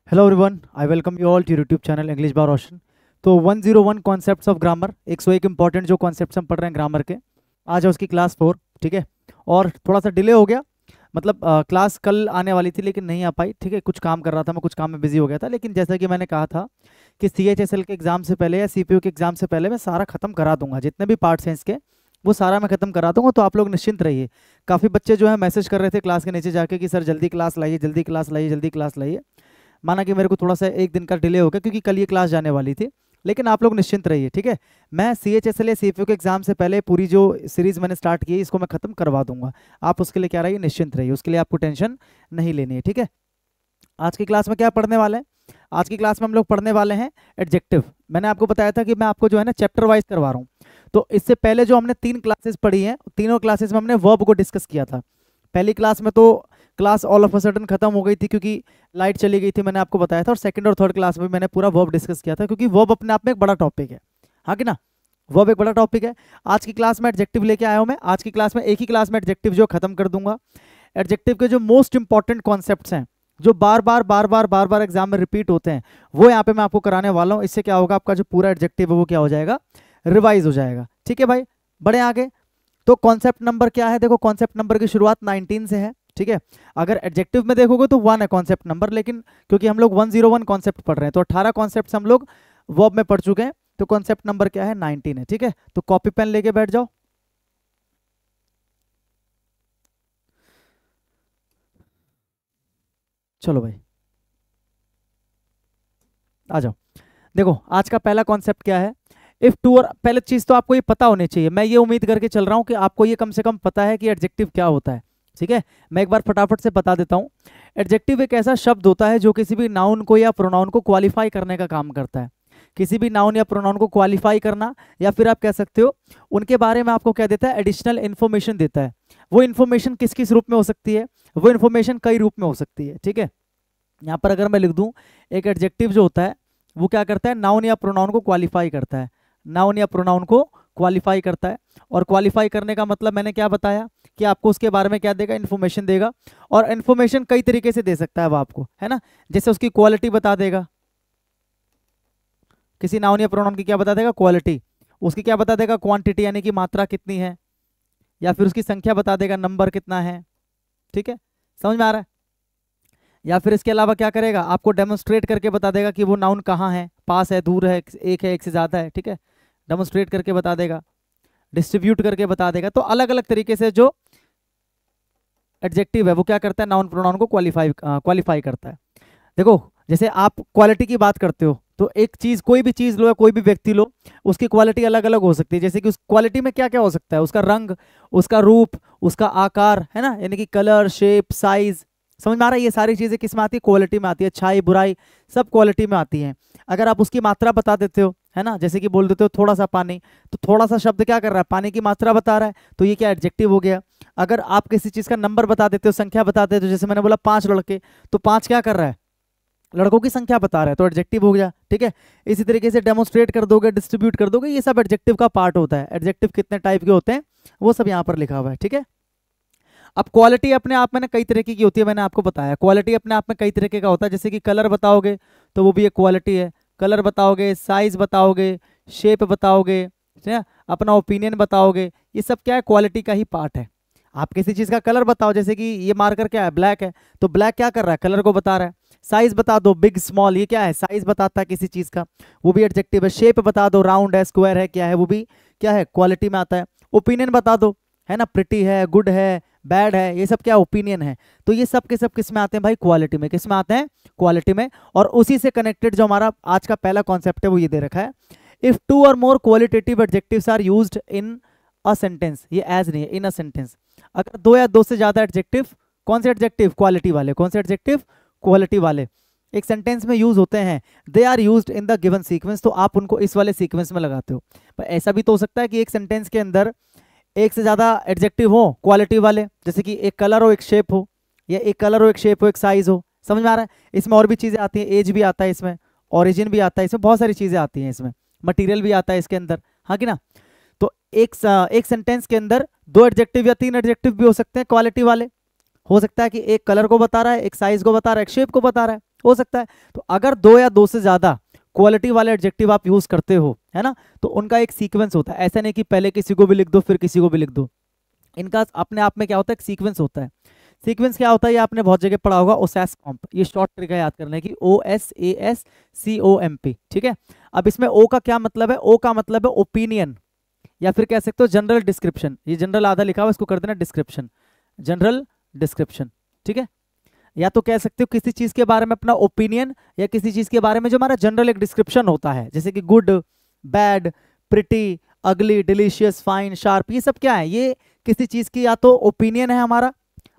Hello everyone, I welcome you all to YouTube channel English by Roshan. तो 101 concepts of grammar, 101 important जो concepts हम पढ़ रहे हैं ग्रामर के, आज है उसकी क्लास 4। ठीक है, और थोड़ा सा डिले हो गया, मतलब क्लास कल आने वाली थी लेकिन नहीं आ पाई। ठीक है, कुछ काम कर रहा था मैं, कुछ काम में बिजी हो गया था। लेकिन जैसा कि मैंने कहा था कि CHSL के एग्जाम से पहले या CPU के एग्जाम से पहले मैं सारा खत्म करा दूंगा, जितने भी पार्ट्स हैं इसके वो सारा मैं खत्म करा दूंगा। तो आप लोग निश्चिंत रहिए। काफ़ी बच्चे जो है मैसेज कर रहे थे क्लास के नीचे जाके कि सर जल्दी क्लास लाइए, जल्दी क्लास लाइए, जल्दी क्लास लाइए। माना कि मेरे को थोड़ा सा एक दिन का डिले हो गया क्योंकि कल ये क्लास जाने वाली थी, लेकिन आप लोग निश्चिंत रहिए। ठीक है, मैं CHSL या CPU के एग्जाम से पहले पूरी जो सीरीज मैंने स्टार्ट की है इसको मैं खत्म करवा दूंगा। आप उसके लिए क्या रहिए, निश्चिंत रहिए, उसके लिए आपको टेंशन नहीं लेनी है। ठीक है, आज की क्लास में क्या पढ़ने वाले हैं? आज की क्लास में हम लोग पढ़ने वाले हैं एडजेक्टिव। मैंने आपको बताया था कि मैं आपको जो है ना चैप्टर वाइज करवा रहा हूँ। तो इससे पहले जो हमने 3 क्लासेस पढ़ी हैं, तीनों क्लासेस में हमने वर्ब को डिस्कस किया था। पहली क्लास में तो class all of a sudden खत्म हो गई थी क्योंकि लाइट चली गई थी, मैंने आपको बताया था। और सेकंड और थर्ड क्लास में मैंने पूरा वर्ब डिस्कस किया था क्योंकि वर्ब अपने आप में एक बड़ा टॉपिक है। हाँ कि ना, वर्ब एक बड़ा टॉपिक है। आज की क्लास में एडजेक्टिव लेके आया हूं मैं। आज की क्लास में एक ही क्लास में एडजेक्टिव जो खत्म कर दूंगा। एडजेक्टिव के जो मोस्ट इंपॉर्टेंट कॉन्सेप्ट्स हैं, जो बार बार एग्जाम में रिपीट होते हैं, वो यहाँ पे मैं आपको कराने वाला हूँ। इससे क्या होगा, आपका जो पूरा एडजेक्टिव है वो क्या हो जाएगा, रिवाइज हो जाएगा। ठीक है भाई, बढ़े आगे। तो कॉन्सेप्ट नंबर क्या है? देखो, कॉन्सेप्ट नंबर की शुरुआत 19 से है। ठीक है, अगर एडजेक्टिव में देखोगे तो 1 है कॉन्सेप्ट नंबर, लेकिन क्योंकि हम लोग 101 कॉन्सेप्ट पढ़ रहे हैं तो 18 कॉन्सेप्ट हम लोग वर्ब में पढ़ चुके हैं। तो कॉन्सेप्ट नंबर क्या है, 19 है। ठीक है, तो कॉपी पेन लेके बैठ जाओ। चलो भाई, आ जाओ। देखो, आज का पहला कॉन्सेप्ट क्या है, इफ टू। और पहले चीज तो आपको ये पता होनी चाहिए, मैं ये उम्मीद करके चल रहा हूँ कि आपको ये कम से कम पता है कि एडजेक्टिव क्या होता है। ठीक है, मैं एक बार फटाफट से बता देता हूँ। एडजेक्टिव एक ऐसा शब्द होता है जो किसी भी नाउन को या प्रोनाउन को क्वालिफाई करने का काम करता है। किसी भी नाउन या प्रोनाउन को क्वालिफाई करना, या फिर आप कह सकते हो उनके बारे में आपको क्या देता है, एडिशनल इन्फॉर्मेशन देता है। वो इन्फॉर्मेशन किस किस रूप में हो सकती है, वो इन्फॉर्मेशन कई रूप में हो सकती है। ठीक है, यहाँ पर अगर मैं लिख दूं, एक एडजेक्टिव जो होता है वो क्या करता है, नाउन या प्रोनाउन को क्वालिफाई करता है। नाउन या प्रोनाउन को क्वालिफाई करता है। और क्वालिफाई करने का मतलब मैंने क्या बताया कि आपको उसके बारे में क्या देगा, इन्फॉर्मेशन देगा। और इन्फॉर्मेशन कई तरीके से दे सकता है वो आपको, है ना। जैसे उसकी क्वालिटी बता देगा, किसी नाउन या प्रोनाउन की क्या बता देगा, क्वालिटी। उसकी क्या बता देगा, क्वांटिटी, यानी कि मात्रा कितनी है। या फिर उसकी संख्या बता देगा, नंबर कितना है। ठीक है, समझ में आ रहा है। या फिर इसके अलावा क्या करेगा, आपको डेमोन्स्ट्रेट करके बता देगा कि वो नाउन कहाँ है, पास है, दूर है, एक है, एक से ज़्यादा है। ठीक है, डेमोन्स्ट्रेट करके बता देगा, डिस्ट्रीब्यूट करके बता देगा। तो अलग अलग तरीके से जो एडजेक्टिव है वो क्या करता है, नाउन प्रोनाउन को क्वालिफाई करता है। देखो, जैसे आप क्वालिटी की बात करते हो तो एक चीज, कोई भी चीज लो या कोई भी व्यक्ति लो, उसकी क्वालिटी अलग अलग हो सकती है। जैसे कि उस क्वालिटी में क्या क्या हो सकता है, उसका रंग, उसका रूप, उसका आकार, है ना, यानी कि कलर, शेप, साइज। समझ में आ रहा है, ये सारी चीजें किस में आती है, क्वालिटी में आती है। अच्छाई, बुराई, सब क्वालिटी में आती हैं। अगर आप उसकी मात्रा बता देते हो, है ना, जैसे कि बोल देते हो थोड़ा सा पानी, तो थोड़ा सा शब्द क्या कर रहा है, पानी की मात्रा बता रहा है, तो ये क्या एडजेक्टिव हो गया। अगर आप किसी चीज का नंबर बता देते हो, संख्या बता देते हो, जैसे मैंने बोला 5 लड़के, तो 5 क्या कर रहा है, लड़कों की संख्या बता रहा है, तो एडजेक्टिव हो गया। ठीक है, इसी तरीके से डेमोन्स्ट्रेट कर दोगे, डिस्ट्रीब्यूट कर दोगे, ये सब एडजेक्टिव का पार्ट होता है। एडजेक्टिव कितने टाइप के होते हैं वो सब यहाँ पर लिखा हुआ है। ठीक है, अब क्वालिटी अपने आप में ना कई तरीके की होती है, मैंने आपको बताया क्वालिटी अपने आप में कई तरीके का होता है। जैसे कि कलर बताओगे तो वो भी एक क्वालिटी है। कलर बताओगे, साइज बताओगे, शेप बताओगे, ठीक है, अपना ओपिनियन बताओगे, ये सब क्या है, क्वालिटी का ही पार्ट है। आप किसी चीज का कलर बताओ, जैसे कि ये मार्कर क्या है, ब्लैक है, तो ब्लैक क्या कर रहा है, कलर को बता रहा है। साइज बता दो, बिग स्मॉल, ये क्या है, साइज बताता है किसी चीज का, वो भी एडजेक्टिव है। शेप बता दो, राउंड है, स्क्वायर है, क्या है, वो भी क्या है, क्वालिटी में आता है। ओपिनियन बता दो, है ना, प्रिटी है, गुड है, बैड है, ये सब क्या ओपिनियन है। तो ये सब के सब किस में आते हैं भाई, क्वालिटी में। किस में आते हैं, क्वालिटी में। और उसी से कनेक्टेड जो हमारा आज का पहला कॉन्सेप्ट है वो ये दे रखा है, इफ 2 और more qualitative adjectives are used in a sentence, ये एज नहीं है, इन अ सेंटेंस। अगर 2 या 2 से ज्यादा एडजेक्टिव, कौन से एडजेक्टिव, क्वालिटी वाले, कौन से एडजेक्टिव, क्वालिटी वाले, एक सेंटेंस में यूज होते हैं, they are used in the given sequence, तो आप उनको इस वाले सीक्वेंस में लगाते हो। पर ऐसा भी तो हो सकता है कि एक सेंटेंस के अंदर एक से ज्यादा एडजेक्टिव हो क्वालिटी वाले, जैसे कि एक कलर हो, एक शेप हो, या एक कलर हो, एक शेप हो, एक साइज हो। समझ में आ रहा है, इसमें और भी चीजें आती हैं, एज भी आता है इसमें, ओरिजिन भी आता है इसमें, बहुत सारी चीजें आती हैं इसमें, मटेरियल भी आता है इसके अंदर। हाँ कि ना, तो एक सेंटेंस के अंदर 2 एडजेक्टिव या 3 एडजेक्टिव भी हो सकते हैं क्वालिटी वाले। हो सकता है कि एक कलर को बता रहा है, एक साइज को बता रहा है, एक शेप को बता रहा है। हो सकता है। तो अगर 2 या 2 से ज्यादा क्वालिटी वाले एडजेक्टिव आप यूज करते हो, है ना, तो उनका एक सीक्वेंस होता है। ऐसा नहीं कि पहले किसी को भी लिख दो फिर किसी को भी लिख दो, इनका अपने आप में क्या होता है, एक सीक्वेंस होता है। सीक्वेंस क्या होता है ये आपने बहुत जगह पढ़ा होगा, ओसैस कॉम्प, ये शॉर्ट ट्रिक है याद करने की, OSASCOMP, ठीक है। अब इसमें ओ का क्या मतलब है, ओ का मतलब है ओपिनियन, या फिर कह सकते हो जनरल डिस्क्रिप्शन। ये जनरल आधा लिखा हुआ, इसको कर देना डिस्क्रिप्शन, जनरल डिस्क्रिप्शन, ठीक है। या तो कह सकते हो किसी चीज के बारे में अपना ओपिनियन, या किसी चीज के बारे में जो हमारा जनरल एक डिस्क्रिप्शन होता है, जैसे कि गुड, बैड, प्रिटी, अगली, डिलीशियस, फाइन, शार्प, ये सब क्या है, ये किसी चीज की या तो ओपिनियन है हमारा।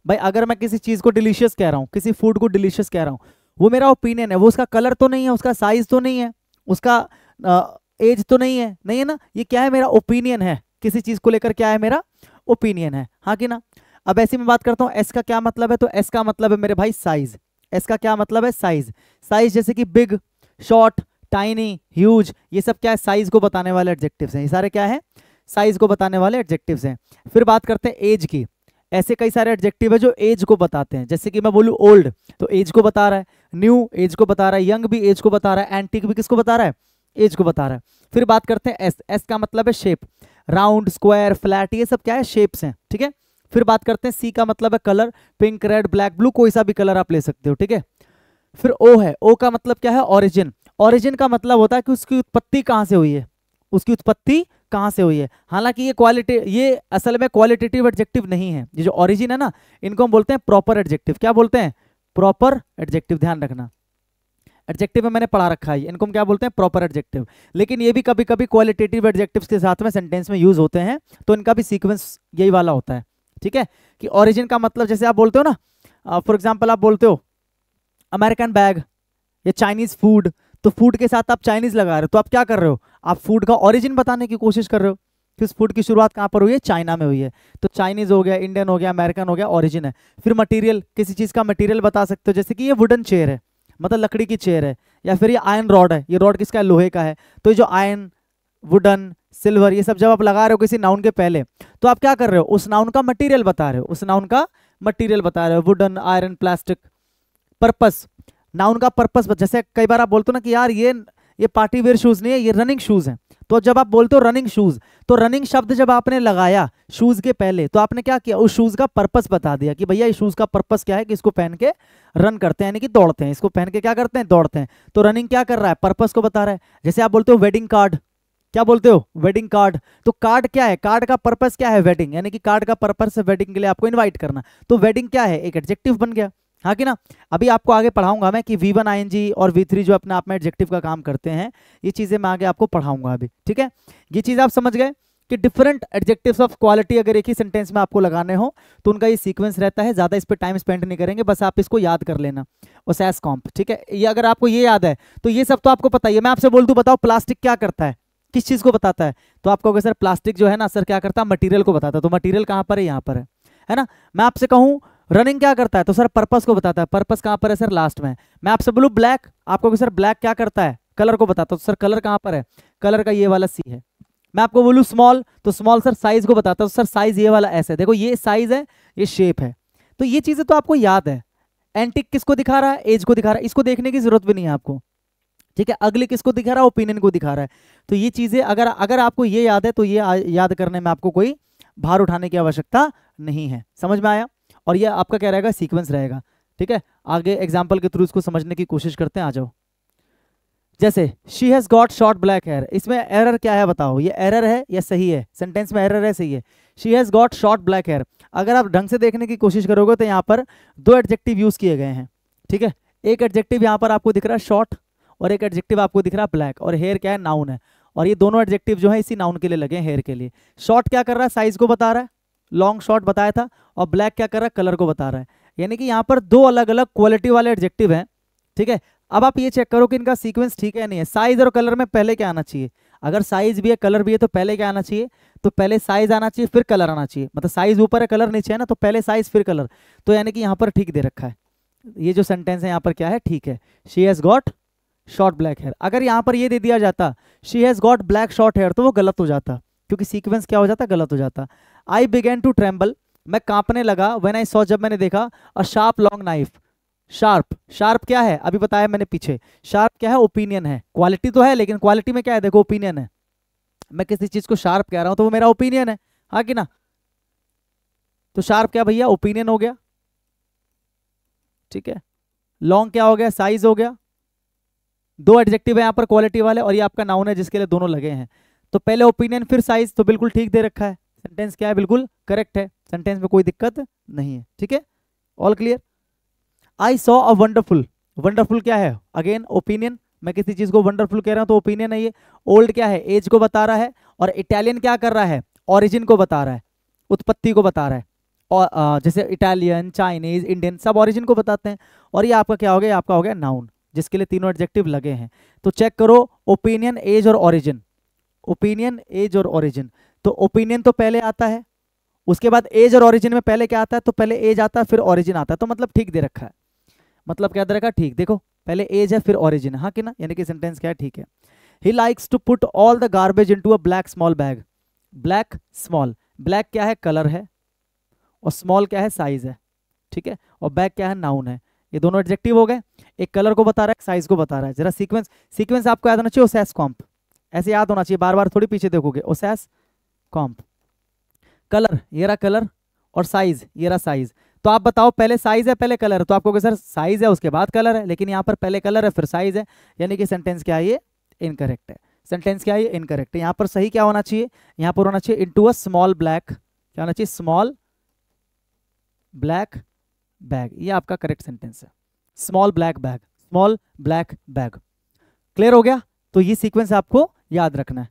भाई अगर मैं किसी चीज को डिलीशियस कह रहा हूँ, किसी फूड को डिलीशियस कह रहा हूँ, वो मेरा ओपिनियन है, वो उसका कलर तो नहीं है, उसका साइज तो नहीं है, उसका एज तो नहीं है, नहीं है ना, ये क्या है, मेरा ओपिनियन है किसी चीज को लेकर, क्या है, मेरा ओपिनियन है, हाँ कि ना। अब ऐसे में बात करता हूँ एस का क्या मतलब है, तो एस का मतलब है मेरे भाई साइज। एस का क्या मतलब है, साइज। साइज जैसे कि बिग, शॉर्ट, टाइनी, ह्यूज, ये सब क्या है, साइज को बताने वाले एडजेक्टिव्स हैं, ये सारे क्या है, साइज को बताने वाले एडजेक्टिव्स हैं। फिर बात करते हैं एज की। ऐसे कई सारे एडजेक्टिव है जो एज को बताते हैं, जैसे कि मैं बोलूँ ओल्ड तो एज को बता रहा है, न्यू एज को बता रहा है, यंग भी एज को बता रहा है, एंटीक भी किसको बता रहा है, एज को बता रहा है। फिर बात करते हैं एस। एस का मतलब है शेप, राउंड, स्क्वायर, फ्लैट, ये सब क्या है, शेप्स हैं, ठीक है। फिर बात करते हैं सी का मतलब है colour, pink, red, black, blue, कोई सा भी कलर आप ले सकते हो, ठीक है। फिर ओ है, ओ का मतलब क्या है, ओरिजिन। ओरिजिन का मतलब होता है कि उसकी उत्पत्ति कहाँ से हुई है, उसकी उत्पत्ति कहाँ से हुई है। हालांकि ये क्वालिटी, ये असल में क्वालिटेटिव एडजेक्टिव नहीं है, ये जो ओरिजिन है ना, इनको हम बोलते हैं प्रॉपर एडजेक्टिव। क्या बोलते हैं, प्रॉपर एडजेक्टिव, ध्यान रखना। एडजेक्टिव में मैंने पढ़ा रखा है, इनको हम क्या बोलते हैं, प्रॉपर एडजेक्टिव। लेकिन ये भी कभी कभी क्वालिटेटिव एडजेक्टिव्स के साथ में सेंटेंस में यूज होते हैं, तो इनका भी सीक्वेंस यही वाला होता है, ठीक है। कि ओरिजिन का मतलब जैसे आप बोलते हो ना, फॉर एग्जाम्पल आप बोलते हो अमेरिकन बैग या चाइनीज फूड, तो फूड के साथ आप चाइनीज लगा रहे हो, तो आप क्या कर रहे हो, आप फूड का ओरिजिन बताने की कोशिश कर रहे हो कि उस फूड की शुरुआत कहाँ पर हुई है, चाइना में हुई है। तो चाइनीज हो गया, इंडियन हो गया, अमेरिकन हो गया, ओरिजिन है। फिर मटेरियल, किसी चीज का मटेरियल बता सकते हो, जैसे कि ये वुडन चेयर है, मतलब लकड़ी की चेयर है, या फिर ये आयरन रॉड है, ये रॉड किसका है, लोहे का है। तो ये जो आयरन, वुडन, सिल्वर, ये सब जब आप लगा रहे हो किसी नाउन के पहले, तो आप क्या कर रहे हो, उस नाउन का मटेरियल बता रहे हो, उस नाउन का मटेरियल बता रहे हो, wooden, iron, plastic. Purpose, noun का पर्पस, जैसे कई बार आप बोलते हो ना कि यार ये पार्टी वेयर शूज नहीं है, ये रनिंग शूज हैं। तो जब आप बोलते हो रनिंग शूज, तो रनिंग शब्द जब आपने लगाया शूज के पहले, तो आपने क्या किया, उस शूज का पर्पस बता दिया कि भैया इस शूज का पर्पस क्या है, कि इसको पहन के रन करते हैं, यानी कि दौड़ते हैं, इसको पहन के क्या करते हैं, दौड़ते हैं। तो रनिंग क्या कर रहा है, पर्पस को बता रहा है। जैसे आप बोलते हो वेडिंग कार्ड, क्या बोलते हो, वेडिंग कार्ड, तो कार्ड क्या है, कार्ड का पर्पस क्या है, वेडिंग, यानी कि कार्ड का पर्पस है वेडिंग के लिए आपको इनवाइट करना। तो वेडिंग क्या है, एक एडजेक्टिव बन गया, हाँ कि ना। अभी आपको आगे पढ़ाऊंगा मैं कि V1 ING और V3 जो अपने आप में एडजेक्टिव का काम करते हैं, ये चीजें मैं आगे आपको पढ़ाऊंगा अभी, ठीक है। ये चीज आप समझ गए कि डिफरेंट एडजेक्टिव्स ऑफ क्वालिटी अगर एक ही सेंटेंस में आपको लगाने हो तो उनका ये सीक्वेंस रहता है, ज्यादा इस पर टाइम स्पेंड नहीं करेंगे, बस आप इसको याद कर लेना, ओसैस कॉम्प, ठीक है। ये अगर आपको ये याद है तो ये सब तो आपको पता ही है। मैं आपसे बोल दूं बताओ प्लास्टिक क्या करता है, किस चीज को बताता है, तो आप कहोगे सर प्लास्टिक जो है ना सर क्या करता है, मटेरियल को बताता है। तो मटेरियल कहाँ पर है, यहाँ पर है ना। मैं आपसे कहूँ रनिंग क्या करता है, तो सर पर्पस को बताता है, पर्पस कहाँ पर है सर, लास्ट में। मैं आपसे बोलूँ ब्लैक, आप कहोगे सर ब्लैक क्या करता है, कलर को बताता है, तो सर कलर कहाँ पर है, कलर का ये वाला सी है। मैं आपको बोलूँ स्मॉल, तो स्मॉल सर साइज को बताता है, तो सर साइज ये वाला ऐसे, देखो ये साइज है, ये शेप है। तो ये चीजें तो आपको याद है। एंटिक किसको दिखा रहा है, एज को दिखा रहा है, इसको देखने की जरूरत भी नहीं है आपको, ठीक है। अगले किसको दिखा रहा है, ओपिनियन को दिखा रहा है। तो ये चीजें अगर अगर आपको ये याद है तो ये याद करने में आपको कोई भार उठाने की आवश्यकता नहीं है, समझ में आया। और ये आपका क्या रहेगा, सीक्वेंस रहेगा, ठीक है। आगे एग्जाम्पल के थ्रू इसको समझने की कोशिश करते हैं, आ जाओ। जैसे she has got short black hair, इसमें एरर क्या है बताओ, ये एरर है या सही है, सेंटेंस में एरर है सही है। She has got short black hair, अगर आप ढंग से देखने की कोशिश करोगे तो यहाँ पर दो एडजेक्टिव यूज किए गए हैं, ठीक है। एक एडजेक्टिव यहाँ पर आपको दिख रहा है शॉर्ट, और एक एडजेक्टिव आपको दिख रहा है ब्लैक, और हेयर क्या है, नाउन है। और ये दोनों एडजेक्टिव जो है इसी नाउन के लिए लगे हैं, हेयर के लिए। शॉर्ट क्या कर रहा है, साइज को बता रहा है, लॉन्ग शॉर्ट बताया था, और ब्लैक क्या कर रहा है, कलर को बता रहा है। यानी कि यहाँ पर दो अलग अलग क्वालिटी वाले एडजेक्टिव हैं, ठीक है। अब आप ये चेक करो कि इनका सीक्वेंस ठीक है नहीं है। साइज और कलर में पहले क्या आना चाहिए, अगर साइज भी है कलर भी है तो पहले क्या आना चाहिए, तो पहले साइज आना चाहिए फिर कलर आना चाहिए, मतलब साइज ऊपर है कलर नीचे है ना, तो पहले साइज फिर कलर। तो यानी कि यहाँ पर ठीक दे रखा है, ये जो सेंटेंस है यहाँ पर क्या है, ठीक है। She has got short black hair, अगर यहाँ पर ये दे दिया जाता she has got black short hair, तो वो गलत हो जाता, क्योंकि सीक्वेंस क्या हो जाता, गलत हो जाता। आई बिगेन टू ट्रेम्बल, मैं कांपने लगा, व्हेन आई सॉ, जब मैंने देखा, a sharp long knife, sharp, sharp क्या है अभी बताया मैंने पीछे, शार्प क्या है, ओपिनियन है। क्वालिटी तो है लेकिन क्वालिटी में क्या है, देखो ओपिनियन है। मैं किसी चीज को शार्प कह रहा हूं तो वो मेरा ओपिनियन है, हाँ कि ना। तो शार्प क्या भैया, ओपिनियन हो गया, ठीक है। लॉन्ग क्या हो गया, साइज हो गया। दो एडजेक्टिव है यहाँ पर क्वालिटी वाले, और ये आपका नाउन है जिसके लिए दोनों लगे हैं। तो पहले ओपिनियन फिर साइज, तो बिल्कुल ठीक दे रखा है। सेंटेंस क्या है, बिल्कुल करेक्ट है, सेंटेंस में कोई दिक्कत नहीं है, ठीक है। All clear. I saw a wonderful, wonderful क्या है, अगेन ओपिनियन। मैं किसी चीज को वंडरफुल कह रहा हूं तो ओपिनियन है ये। ओल्ड क्या है, एज को बता रहा है। और इटालियन क्या कर रहा है, ओरिजिन को बता रहा है, उत्पत्ति को बता रहा है। और जैसे इटालियन, चाइनीज, इंडियन सब ओरिजिन को बताते हैं। और ये आपका क्या हो गया, आपका हो गया नाउन, जिसके लिए तीनों एडजेक्टिव लगे हैं। तो चेक करो, ओपिनियन, एज और ओरिजिन, ओपिनियन, एज और ओरिजिन। तो ओपिनियन तो पहले आता है, उसके बाद एज और ओरिजिन में पहले क्या आता है, तो पहले एज आता है फिर ओरिजिन आता है। तो मतलब ठीक दे रखा है, मतलब क्या दे रखा है, ठीक। देखो पहले एज है फिर ओरिजिन, हाँ कि ना, यानी कि सेंटेंस क्या है, ठीक है। He likes to put all the garbage into a black small bag. Black small, black क्या है, कलर है, और स्मॉल क्या है, साइज है, ठीक है। और बैग क्या है, नाउन है। ये दोनों एडजेक्टिव हो गए, एक कलर को बता रहा है, साइज को बता रहा है। जरा सीक्वेंस, सीक्वेंस आपको याद होना चाहिए, ओसेस कॉम्प, ऐसे याद होना चाहिए, बार बार थोड़ी पीछे देखोगे। ओसेस कॉम्प, कलर, ये रहा कलर, और साइज, ये रहा साइज। तो आप बताओ पहले साइज है पहले कलर है, तो आपको सर साइज है उसके बाद कलर है, लेकिन यहाँ पर पहले कलर है फिर साइज है, यानी कि सेंटेंस क्या है, ये इनकरेक्ट है। सेंटेंस क्या है, ये इनकरेक्ट है। यहाँ पर सही क्या होना चाहिए, यहाँ पर होना चाहिए इनटू अ स्मॉल ब्लैक, क्या होना चाहिए, स्मॉल ब्लैक बैग, ये आपका करेक्ट सेंटेंस है। Small black bag, small black bag. Clear हो गया। तो ये सीक्वेंस आपको याद रखना है।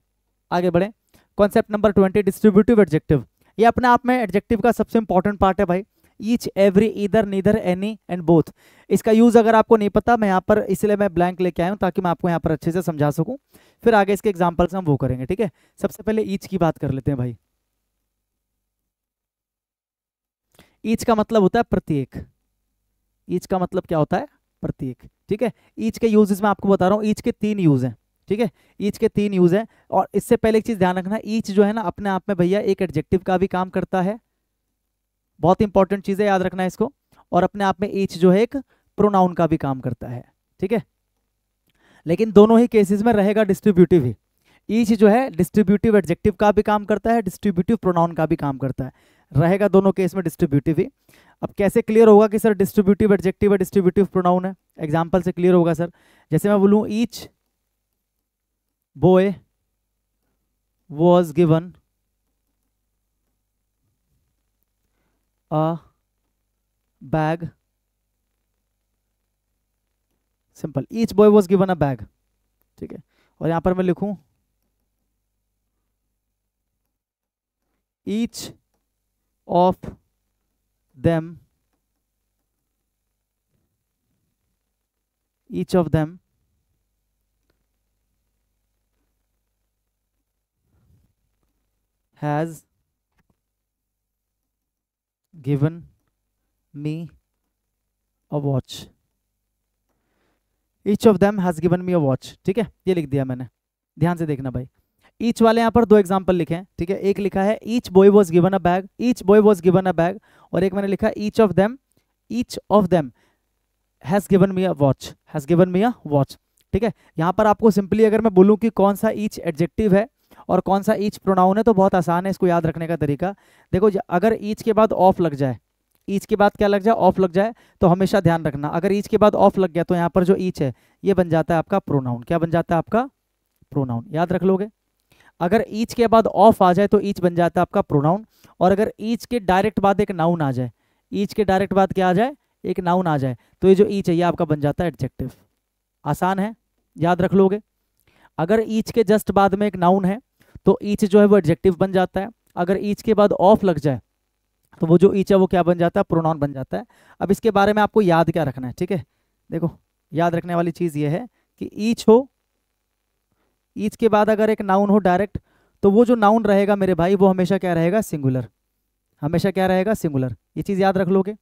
आगे बढ़े, कॉन्सेप्ट नंबर 20, डिस्ट्रीब्यूटिव एडजेक्टिव। ये अपने आप में एडजेक्टिव का सबसे इंपॉर्टेंट पार्ट है भाई। Each, every, either, neither, any and both. इसका यूज अगर आपको नहीं पता, मैं यहाँ पर इसलिए मैं ब्लैंक लेके आया हूँ ताकि मैं आपको यहाँ पर अच्छे से समझा सकूं। फिर आगे इसके एग्जांपल्स हम वो करेंगे, ठीक है। सबसे पहले ईच की बात कर लेते हैं भाई। ईच का मतलब होता है प्रत्येक, ईच का मतलब क्या होता है, प्रत्येक, ठीक है। ईच के यूजेस मैं आपको बता रहा हूँ, ईच के 3 यूज हैं, ठीक है। ईच के 3 यूज हैं, और इससे पहले एक चीज ध्यान रखना, ईच जो है ना अपने आप में भैया एक एडजेक्टिव का भी काम करता है, बहुत इंपॉर्टेंट चीज है, याद रखना है इसको। और अपने आप में ईच जो है एक प्रोनाउन का भी काम करता है, ठीक है। लेकिन दोनों ही केसेस में रहेगा डिस्ट्रीब्यूटिव ही। ईच जो है डिस्ट्रीब्यूटिव एडजेक्टिव का भी काम करता है, डिस्ट्रीब्यूटिव प्रोनाउन का भी काम करता है, रहेगा दोनों केस में डिस्ट्रीब्यूटिव ही। अब कैसे क्लियर होगा कि सर डिस्ट्रीब्यूटिव एडजेक्टिव है, डिस्ट्रीब्यूटिव प्रोनाउन है, एग्जांपल से क्लियर होगा सर। जैसे मैं बोलूं each boy was given a bag, simple, each boy was given a bag, ठीक है। और यहां पर मैं लिखूं each of them, each of them has given me a watch, each of them has given me a watch, ठीक है। ये लिख दिया मैंने, ध्यान से देखना भाई। ईच वाले यहाँ पर 2 एग्जांपल लिखे हैं, ठीक है। एक लिखा है each boy was given a bag, each boy was given a bag, और एक मैंने लिखा each of them has given me a watch, has given me a watch, ठीक है। यहाँ पर आपको सिंपली अगर मैं बोलूँ कि कौन सा ईच एडजेक्टिव है और कौन सा ईच प्रोनाउन है, तो बहुत आसान है इसको याद रखने का तरीका। देखो अगर ईच के बाद ऑफ लग जाए, ईच के बाद क्या लग जाए, ऑफ लग जाए, तो हमेशा ध्यान रखना, अगर ईच के बाद ऑफ लग गया तो यहाँ पर जो ईच है ये बन जाता है आपका प्रोनाउन। क्या बन जाता है आपका, प्रोनाउन, याद रख लोगे। अगर ईच के बाद ऑफ आ जाए तो ईच बन जाता है आपका प्रोनाउन, और अगर ईच के डायरेक्ट बाद एक नाउन आ जाए, ईच के डायरेक्ट बाद क्या आ जाए, एक नाउन आ जाए, तो ये जो ईच है ये आपका बन जाता है एडजेक्टिव। आसान है, याद रख लोगे। अगर ईच के जस्ट बाद में एक नाउन है तो ईच जो है वो एडजेक्टिव बन जाता है। अगर ईच के बाद ऑफ लग जाए तो वो जो ईच है वो क्या बन जाता है, प्रोनाउन बन जाता है। अब इसके बारे में आपको याद क्या रखना है, ठीक है। देखो याद रखने वाली चीज ये है कि ईच हो, ईच के बाद अगर एक नाउन हो डायरेक्ट, तो वो जो नाउन रहेगा मेरे भाई वो हमेशा क्या रहेगा, सिंगुलर, हमेशा क्या रहेगा, सिंगुलर। ये चीज याद रख लोगे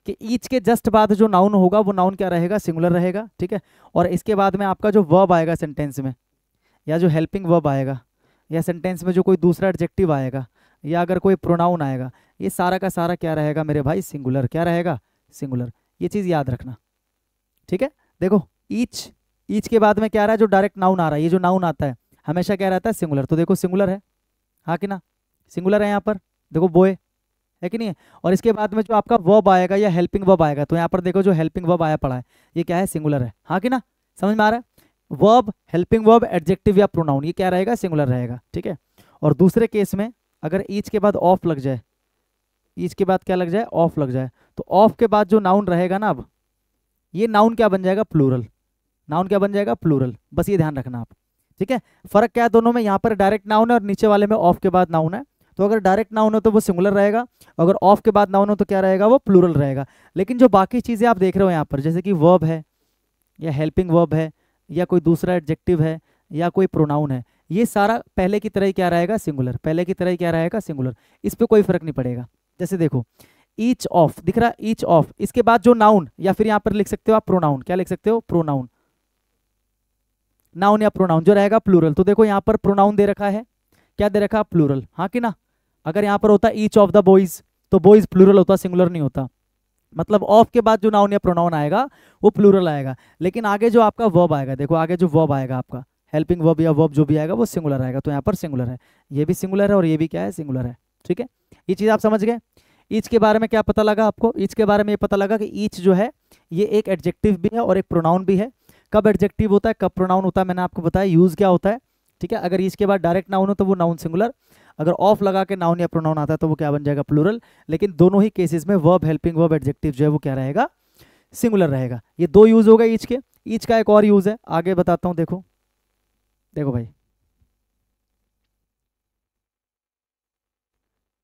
कि ईच के जस्ट बाद जो नाउन होगा वो नाउन क्या रहेगा, सिंगुलर रहेगा, ठीक है। और इसके बाद में आपका जो वर्ब आएगा सेंटेंस में, या जो हेल्पिंग वर्ब आएगा, या सेंटेंस में जो कोई दूसरा एडजेक्टिव आएगा, या अगर कोई प्रोनाउन आएगा, ये सारा का सारा क्या रहेगा मेरे भाई, सिंगुलर, क्या रहेगा, सिंगुलर। ये चीज़ याद रखना, ठीक है। देखो ईच, ईच के बाद में क्या आ रहा है, जो डायरेक्ट नाउन आ रहा है, ये जो नाउन आता है हमेशा क्या रहता है, सिंगुलर। तो देखो सिंगुलर है, हाँ कि ना, सिंगुलर है यहाँ पर, देखो बॉय है कि नहीं है। और इसके बाद में जो आपका वर्ब आएगा या हेल्पिंग वर्ब आएगा, तो यहाँ पर देखो जो हेल्पिंग वर्ब आया पड़ा है ये क्या है, सिंगुलर है, हाँ कि ना, समझ में आ रहा है। वर्ब, हेल्पिंग वर्ब, एडजेक्टिव या प्रोनाउन, ये क्या रहेगा, सिंगुलर रहेगा, ठीक है। और दूसरे केस में अगर ईच के बाद ऑफ लग जाए, ईच के बाद क्या लग जाए, ऑफ लग जाए, तो ऑफ के बाद जो नाउन रहेगा ना, अब ये नाउन क्या बन जाएगा, प्लूरल। नाउन क्या बन जाएगा, प्लूरल, बस ये ध्यान रखना आप, ठीक है। फर्क क्या है दोनों में, यहाँ पर डायरेक्ट नाउन है और नीचे वाले में ऑफ के बाद नाउन है। तो अगर डायरेक्ट नाउन हो तो वो सिंगुलर रहेगा, अगर ऑफ के बाद नाउन हो तो क्या रहेगा, वो प्लूरल रहेगा। लेकिन जो बाकी चीज़ें आप देख रहे हो यहाँ पर, जैसे कि वर्ब है या हेल्पिंग वर्ब है या कोई दूसरा एडजेक्टिव है या कोई प्रोनाउन है, ये सारा पहले की तरह ही क्या रहेगा, सिंगुलर, पहले की तरह ही क्या रहेगा, सिंगुलर। इस पर कोई फर्क नहीं पड़ेगा। जैसे देखो ईच ऑफ दिख रहा है, ईच ऑफ, इसके बाद जो नाउन, या फिर यहाँ पर लिख सकते हो आप प्रोनाउन, क्या लिख सकते हो, प्रोनाउन, नाउन या प्रोनाउन जो रहेगा प्लूरल। तो देखो यहाँ पर प्रोनाउन दे रखा है, क्या दे रखा, प्लूरल, हाँ कि ना। अगर यहाँ पर होता ईच ऑफ द बॉयज, तो बॉयज प्लूरल होता, सिंगुलर नहीं होता। मतलब ऑफ के बाद जो नाउन या प्रोनाउन आएगा वो प्लूरल आएगा। लेकिन आगे जो आपका वर्ब आएगा, देखो आगे जो वर्ब आएगा आपका, हेल्पिंग वर्ब या वर्ब जो भी आएगा वो सिंगुलर आएगा। तो यहाँ पर सिंगुलर है, ये भी सिंगुलर है और ये भी क्या है, सिंगुलर है, ठीक है। ये चीज़ आप समझ गए। ईच के बारे में क्या पता लगा आपको, ईच के बारे में ये पता लगा कि ईच जो है ये एक एडजेक्टिव भी है और एक प्रोनाउन भी है। कब एडजेक्टिव होता है, कब प्रोनाउन होता है, मैंने आपको बताया यूज क्या होता है, ठीक है। अगर ईच के बाद डायरेक्ट नाउन हो तो वो नाउन सिंगुलर, अगर ऑफ लगा के नाउन या प्रोनाउन आता है तो वो क्या बन जाएगा, प्लूरल। लेकिन दोनों ही केसेस में वर्ब, हेल्पिंग वर्ब, एडजेक्टिव जो है वो क्या रहेगा, सिंगुलर रहेगा। ये दो यूज हो गए ईच के। ईच का एक और यूज है, आगे बताता हूं, देखो देखो भाई,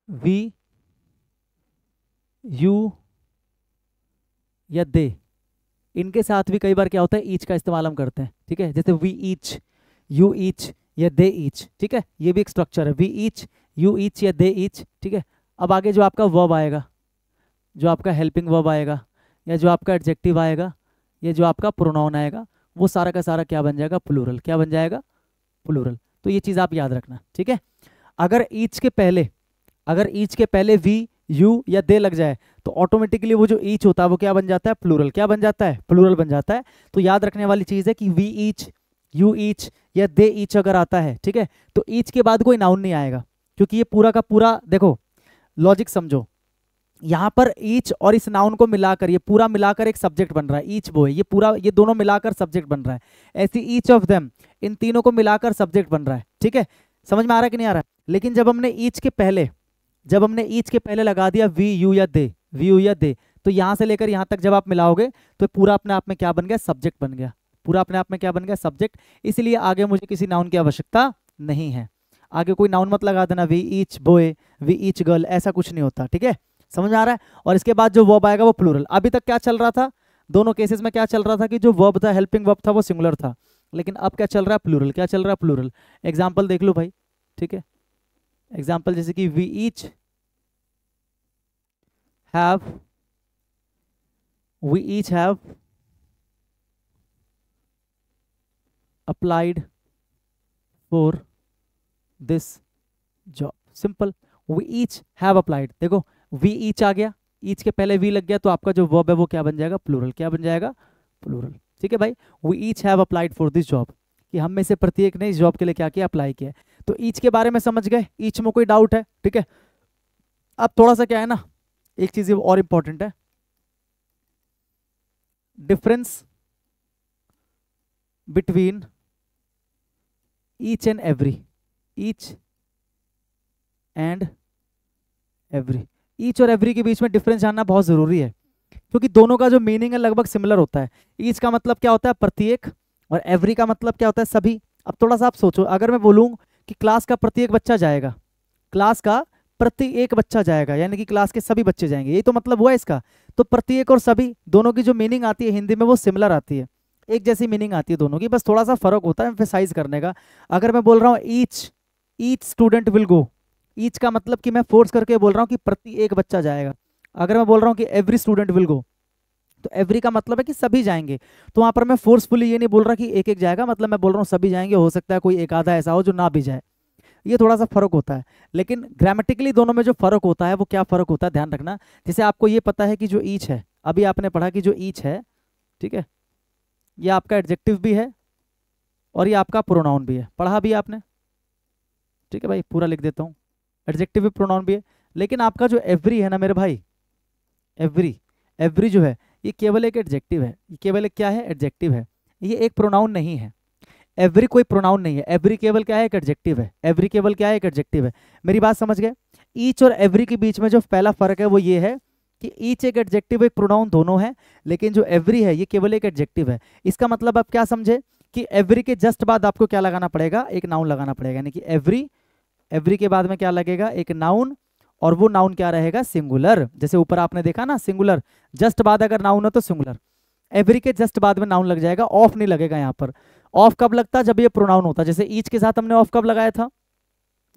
वी, यू या दे, इनके साथ भी कई बार क्या होता है, ईच का इस्तेमाल हम करते हैं, ठीक है। जैसे वी ईच, यू ईच या दे ईच, ठीक है, ये भी एक स्ट्रक्चर है, वी ईच, यू ईच या दे ईच, ठीक है। अब आगे जो आपका वर्ब आएगा, जो आपका हेल्पिंग वर्ब आएगा या जो आपका एडजेक्टिव आएगा या जो आपका प्रोनाउन आएगा, वो सारा का सारा क्या बन जाएगा, प्लूरल, क्या बन जाएगा, प्लूरल। तो ये चीज़ आप याद रखना, ठीक है। अगर ईच के पहले, अगर ईच के पहले वी, यू या दे लग जाए तो ऑटोमेटिकली वो जो ईच होता है वो क्या बन जाता है, प्लूरल, क्या बन जाता है, प्लूरल बन जाता है। तो याद रखने वाली चीज़ है कि वी ईच, यू ईच या दे ईच अगर आता है, ठीक है, तो ईच के बाद कोई नाउन नहीं आएगा, क्योंकि ये पूरा का पूरा, देखो लॉजिक समझो, यहाँ पर ईच और इस नाउन को मिलाकर, ये पूरा मिलाकर एक सब्जेक्ट बन रहा है, ईच बॉय, ये पूरा, ये दोनों मिलाकर सब्जेक्ट बन रहा है। ऐसी ईच ऑफ देम, इन तीनों को मिलाकर सब्जेक्ट बन रहा है, ठीक है। समझ में आ रहा है कि नहीं आ रहा है। लेकिन जब हमने ईच के पहले, जब हमने ईच के पहले लगा दिया वी, यू या दे, वी, यू या दे, तो यहाँ से लेकर यहाँ तक जब आप मिलाओगे तो पूरा अपने आप में क्या बन गया, सब्जेक्ट बन गया, पूरा अपने आप में क्या बन गया, सब्जेक्ट। इसलिए आगे मुझे किसी नाउन की आवश्यकता नहीं है। आगे कोई नाउन मत लगा देना, we each boy, we each girl, ऐसा कुछ नहीं होता, ठीक है, समझ में आ रहा है। और इसके बाद जो वर्ब आएगा वो प्लूरल। अभी तक क्या चल रहा था, दोनों केसेस में क्या चल रहा था कि जो वर्ब था, हेल्पिंग वर्ब था, वो सिंगुलर था, लेकिन अब क्या चल रहा है, प्लूरल, क्या चल रहा है, प्लूरल। एग्जाम्पल देख लो भाई, ठीक है। एग्जाम्पल जैसे कि we each have, we each have applied for this job, simple, we each have applied। देखो we each आ गया, each के पहले we लग गया, तो आपका जो verb है वो क्या बन जाएगा, प्लूरल, क्या बन जाएगा, प्लूरल, ठीक है भाई। we each have applied for this job, कि हम में से प्रत्येक ने इस जॉब के लिए क्या किया, अप्लाई किया। तो each के बारे में समझ गए, each में कोई डाउट है, ठीक है। अब थोड़ा सा क्या है ना, एक चीज और इंपॉर्टेंट है, difference between each and every, each and every, each और एवरी के बीच में डिफरेंस जानना बहुत जरूरी है, क्योंकि दोनों का जो मीनिंग है लगभग सिमिलर होता है। ईच का मतलब क्या होता है, प्रत्येक, और एवरी का मतलब क्या होता है, सभी। अब थोड़ा सा आप सोचो, अगर मैं बोलूं कि क्लास का प्रत्येक बच्चा जाएगा, क्लास का प्रति एक बच्चा जाएगा, यानी कि क्लास के सभी बच्चे जाएंगे, यही तो मतलब हुआ इसका। तो प्रत्येक और सभी दोनों की जो मीनिंग आती है हिंदी में वो सिमिलर आती है, एक जैसी मीनिंग आती है दोनों की, बस थोड़ा सा फर्क होता है एम्फेसाइज करने का। अगर मैं बोल रहा हूँ each, each student will go, each का मतलब कि मैं फोर्स करके बोल रहा हूँ कि प्रति एक बच्चा जाएगा। अगर मैं बोल रहा हूँ कि एवरी स्टूडेंट विल गो, तो एवरी का मतलब है कि सभी जाएंगे। तो वहां पर मैं फोर्सफुली ये नहीं बोल रहा कि एक एक जाएगा, मतलब मैं बोल रहा हूँ सभी जाएंगे, हो सकता है कोई एक आधा ऐसा हो जो ना भी जाए, ये थोड़ा सा फर्क होता है। लेकिन ग्रामेटिकली दोनों में जो फर्क होता है वो क्या फर्क होता है, ध्यान रखना। जैसे आपको ये पता है कि जो ईच है, अभी आपने पढ़ा कि जो ईच है, ठीक है, ये आपका एडजेक्टिव भी है और ये आपका प्रोनाउन भी है, पढ़ा भी है आपने, ठीक है भाई, पूरा लिख देता हूँ, एडजेक्टिव भी प्रोनाउन भी है। लेकिन आपका जो एवरी है ना मेरे भाई, एवरी, एवरी जो है ये केवल एक एडजेक्टिव है, ये केवल एक क्या है, एडजेक्टिव है, ये एक प्रोनाउन नहीं है। एवरी कोई प्रोनाउन नहीं है, एवरी केवल क्या है, एक एडजेक्टिव है, एवरी केवल क्या है, एक एडजेक्टिव है। मेरी बात समझ गए? ईच और एवरी के बीच में जो पहला फर्क है वो ये है कि ईच एक एडजेक्टिव एक प्रोनाउन दोनों है, लेकिन जो एवरी है ये केवल एक एडजेक्टिव है। इसका मतलब आप क्या समझे कि एवरी के जस्ट बाद आपको क्या लगाना पड़ेगा, एक नाउन लगाना पड़ेगा, यानी कि एवरी, एवरी के बाद में क्या लगेगा, एक नाउन, और वो नाउन क्या रहेगा, सिंगुलर। जैसे ऊपर आपने देखा ना सिंगुलर, जस्ट बाद अगर नाउन है तो सिंगुलर, एवरी के जस्ट बाद में नाउन लग जाएगा, ऑफ नहीं लगेगा यहाँ पर। ऑफ कब लगता, जब ये प्रोनाउन होता, जैसे ईच के साथ हमने ऑफ कब लगाया था,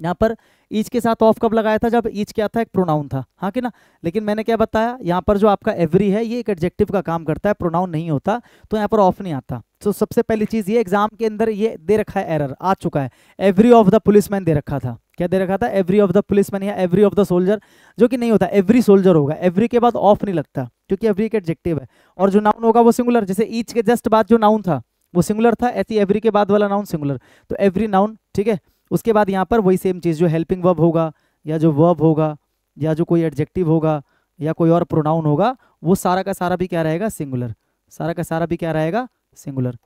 यहाँ पर ईच के साथ ऑफ कब लगाया था, जब ईच क्या था, एक प्रोनाउन था, हाँ कि ना। लेकिन मैंने क्या बताया, यहाँ पर जो आपका एवरी है ये एक एडजेक्टिव का काम करता है, प्रोनाउन नहीं होता, तो यहाँ पर ऑफ नहीं आता। तो सबसे पहली चीज ये एग्जाम के अंदर ये दे रखा है, एरर आ चुका है, एवरी ऑफ द पुलिसमैन दे रखा था, क्या दे रखा था, एवरी ऑफ द पुलिसमैन या एवरी ऑफ द सोल्जर, जो कि नहीं होता, एवरी सोल्जर होगा, एवरी के बाद ऑफ नहीं लगता, क्योंकि एवरी एक एडजेक्टिव है। और जो नाउन होगा वो सिंगुलर, जैसे ईच के जस्ट बाद जो नाउन था वो सिंगुलर था, ऐसी एवरी के बाद वाला नाउन सिंगुलर, तो एवरी नाउन, ठीक है। उसके बाद यहाँ पर वही सेम चीज़, जो हेल्पिंग वर्ब होगा या जो वर्ब होगा या जो कोई एडजेक्टिव होगा या कोई और प्रोनाउन होगा, वो सारा का सारा भी क्या रहेगा, सिंगुलर, सारा का सारा भी क्या रहेगा, सिंगुलर।